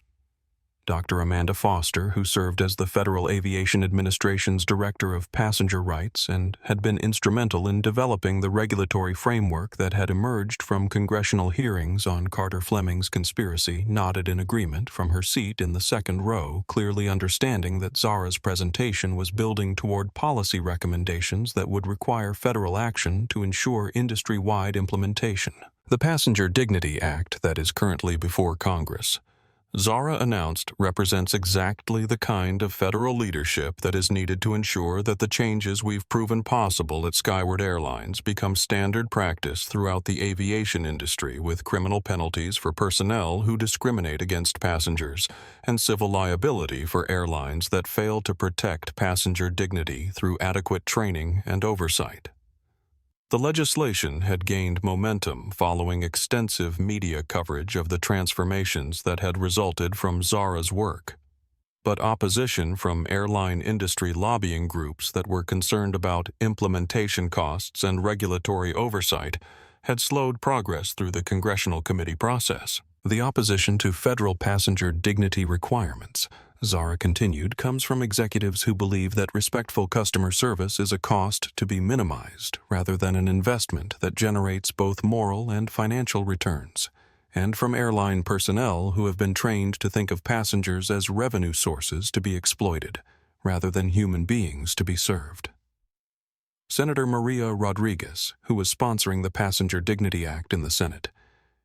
Dr. Amanda Foster, who served as the Federal Aviation Administration's Director of Passenger Rights and had been instrumental in developing the regulatory framework that had emerged from congressional hearings on Carter Fleming's conspiracy, nodded in agreement from her seat in the second row, clearly understanding that Zara's presentation was building toward policy recommendations that would require federal action to ensure industry-wide implementation. The Passenger Dignity Act that is currently before Congress, Zara announced, represents exactly the kind of federal leadership that is needed to ensure that the changes we've proven possible at Skyward Airlines become standard practice throughout the aviation industry, with criminal penalties for personnel who discriminate against passengers and civil liability for airlines that fail to protect passenger dignity through adequate training and oversight. The legislation had gained momentum following extensive media coverage of the transformations that had resulted from Zara's work. But opposition from airline industry lobbying groups that were concerned about implementation costs and regulatory oversight had slowed progress through the congressional committee process. The opposition to federal passenger dignity requirements, Zara continued, comes from executives who believe that respectful customer service is a cost to be minimized rather than an investment that generates both moral and financial returns, and from airline personnel who have been trained to think of passengers as revenue sources to be exploited rather than human beings to be served. Senator Maria Rodriguez, who was sponsoring the Passenger Dignity Act in the Senate,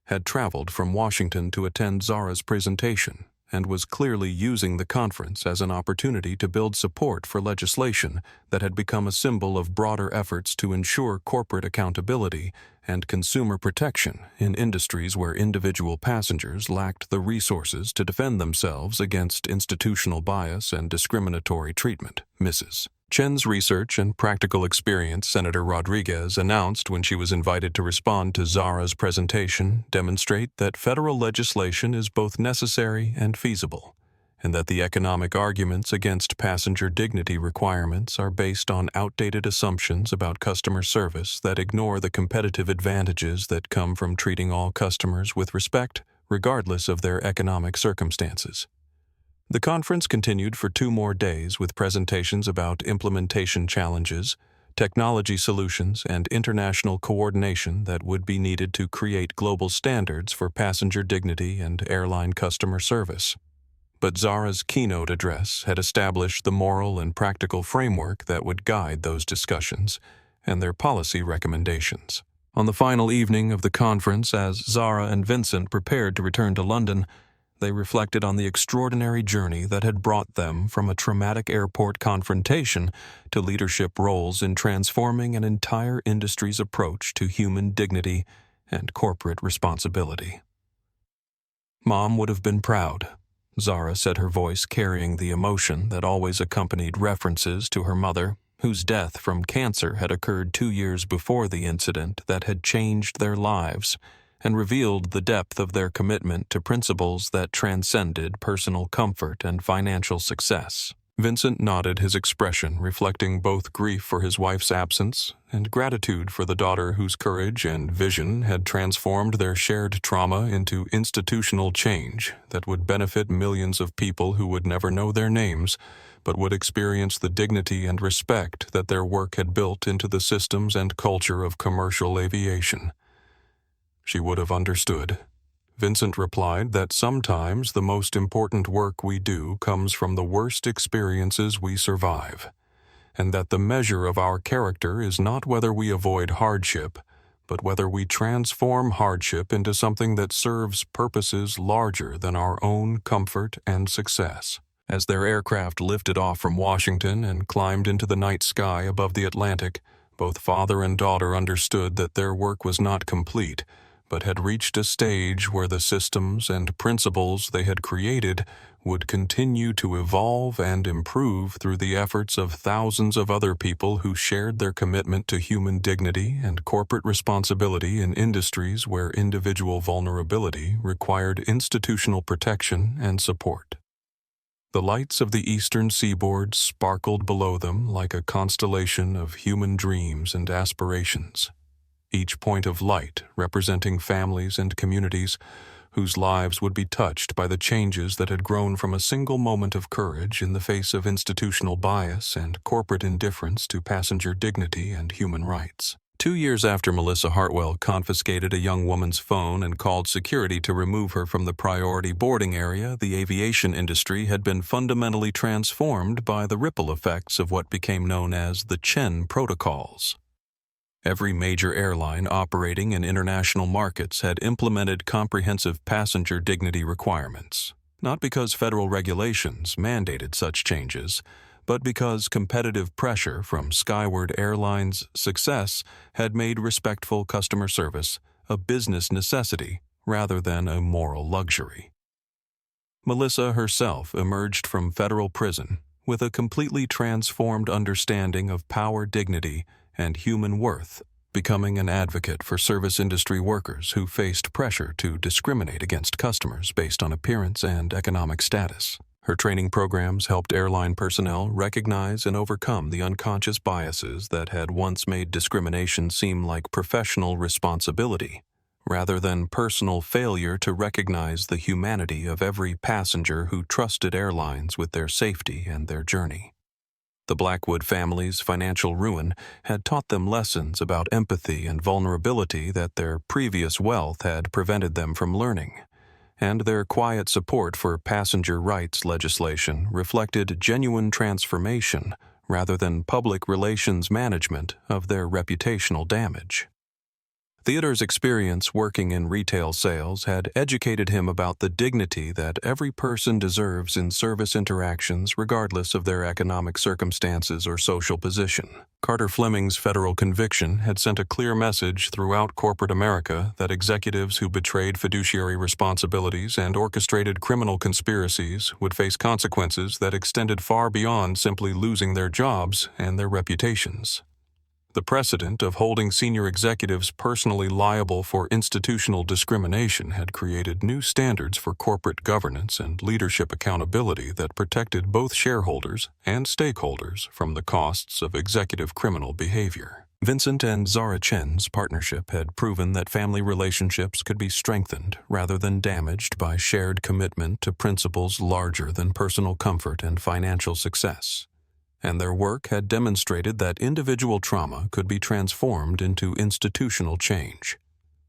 had traveled from Washington to attend Zara's presentation and was clearly using the conference as an opportunity to build support for legislation that had become a symbol of broader efforts to ensure corporate accountability and consumer protection in industries where individual passengers lacked the resources to defend themselves against institutional bias and discriminatory treatment. Mrs. Chen's research and practical experience, Senator Rodriguez announced when she was invited to respond to Zara's presentation, demonstrate that federal legislation is both necessary and feasible, and that the economic arguments against passenger dignity requirements are based on outdated assumptions about customer service that ignore the competitive advantages that come from treating all customers with respect, regardless of their economic circumstances. The conference continued for 2 more days with presentations about implementation challenges, technology solutions, and international coordination that would be needed to create global standards for passenger dignity and airline customer service. But Zara's keynote address had established the moral and practical framework that would guide those discussions and their policy recommendations. On the final evening of the conference, as Zara and Vincent prepared to return to London, They reflected on the extraordinary journey that had brought them from a traumatic airport confrontation to leadership roles in transforming an entire industry's approach to human dignity and corporate responsibility. Mom would have been proud, Zara said, her voice carrying the emotion that always accompanied references to her mother, whose death from cancer had occurred 2 years before the incident that had changed their lives and revealed the depth of their commitment to principles that transcended personal comfort and financial success. Vincent nodded, his expression reflecting both grief for his wife's absence and gratitude for the daughter whose courage and vision had transformed their shared trauma into institutional change that would benefit millions of people who would never know their names, but would experience the dignity and respect that their work had built into the systems and culture of commercial aviation. She would have understood. Vincent replied that sometimes the most important work we do comes from the worst experiences we survive, and that the measure of our character is not whether we avoid hardship, but whether we transform hardship into something that serves purposes larger than our own comfort and success. As their aircraft lifted off from Washington and climbed into the night sky above the Atlantic, both father and daughter understood that their work was not complete, but had reached a stage where the systems and principles they had created would continue to evolve and improve through the efforts of thousands of other people who shared their commitment to human dignity and corporate responsibility in industries where individual vulnerability required institutional protection and support. The lights of the eastern seaboard sparkled below them like a constellation of human dreams and aspirations, each point of light representing families and communities whose lives would be touched by the changes that had grown from a single moment of courage in the face of institutional bias and corporate indifference to passenger dignity and human rights. 2 years after Melissa Hartwell confiscated a young woman's phone and called security to remove her from the priority boarding area, the aviation industry had been fundamentally transformed by the ripple effects of what became known as the Chen Protocols. Every major airline operating in international markets had implemented comprehensive passenger dignity requirements, not because federal regulations mandated such changes, but because competitive pressure from Skyward Airlines' success had made respectful customer service a business necessity rather than a moral luxury. Melissa herself emerged from federal prison with a completely transformed understanding of power, dignity, and human worth, becoming an advocate for service industry workers who faced pressure to discriminate against customers based on appearance and economic status. Her training programs helped airline personnel recognize and overcome the unconscious biases that had once made discrimination seem like professional responsibility, rather than personal failure to recognize the humanity of every passenger who trusted airlines with their safety and their journey. The Blackwood family's financial ruin had taught them lessons about empathy and vulnerability that their previous wealth had prevented them from learning, and their quiet support for passenger rights legislation reflected genuine transformation rather than public relations management of their reputational damage. Theodore's experience working in retail sales had educated him about the dignity that every person deserves in service interactions regardless of their economic circumstances or social position. Carter Fleming's federal conviction had sent a clear message throughout corporate America that executives who betrayed fiduciary responsibilities and orchestrated criminal conspiracies would face consequences that extended far beyond simply losing their jobs and their reputations. The precedent of holding senior executives personally liable for institutional discrimination had created new standards for corporate governance and leadership accountability that protected both shareholders and stakeholders from the costs of executive criminal behavior. Vincent and Zara Chen's partnership had proven that family relationships could be strengthened rather than damaged by shared commitment to principles larger than personal comfort and financial success, and their work had demonstrated that individual trauma could be transformed into institutional change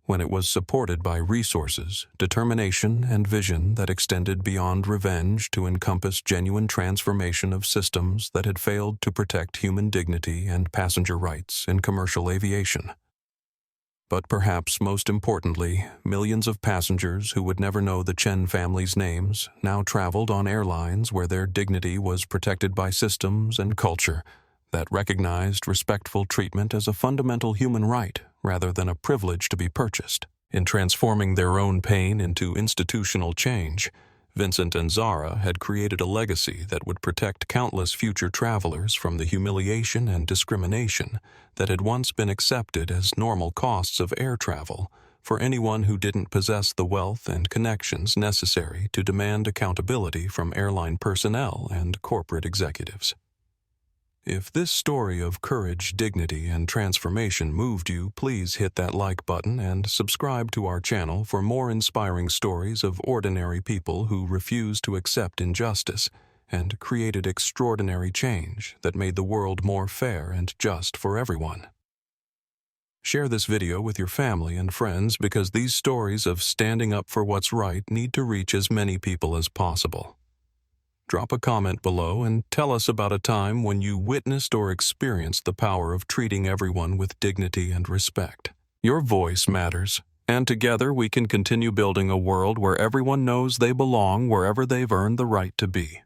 when it was supported by resources, determination, and vision that extended beyond revenge to encompass genuine transformation of systems that had failed to protect human dignity and passenger rights in commercial aviation. But perhaps most importantly, millions of passengers who would never know the Chen family's names now traveled on airlines where their dignity was protected by systems and culture that recognized respectful treatment as a fundamental human right rather than a privilege to be purchased. In transforming their own pain into institutional change, Vincent and Zara had created a legacy that would protect countless future travelers from the humiliation and discrimination that had once been accepted as normal costs of air travel for anyone who didn't possess the wealth and connections necessary to demand accountability from airline personnel and corporate executives. If this story of courage, dignity, and transformation moved you, please hit that like button and subscribe to our channel for more inspiring stories of ordinary people who refused to accept injustice and created extraordinary change that made the world more fair and just for everyone. Share this video with your family and friends because these stories of standing up for what's right need to reach as many people as possible. Drop a comment below and tell us about a time when you witnessed or experienced the power of treating everyone with dignity and respect. Your voice matters, and together we can continue building a world where everyone knows they belong wherever they've earned the right to be.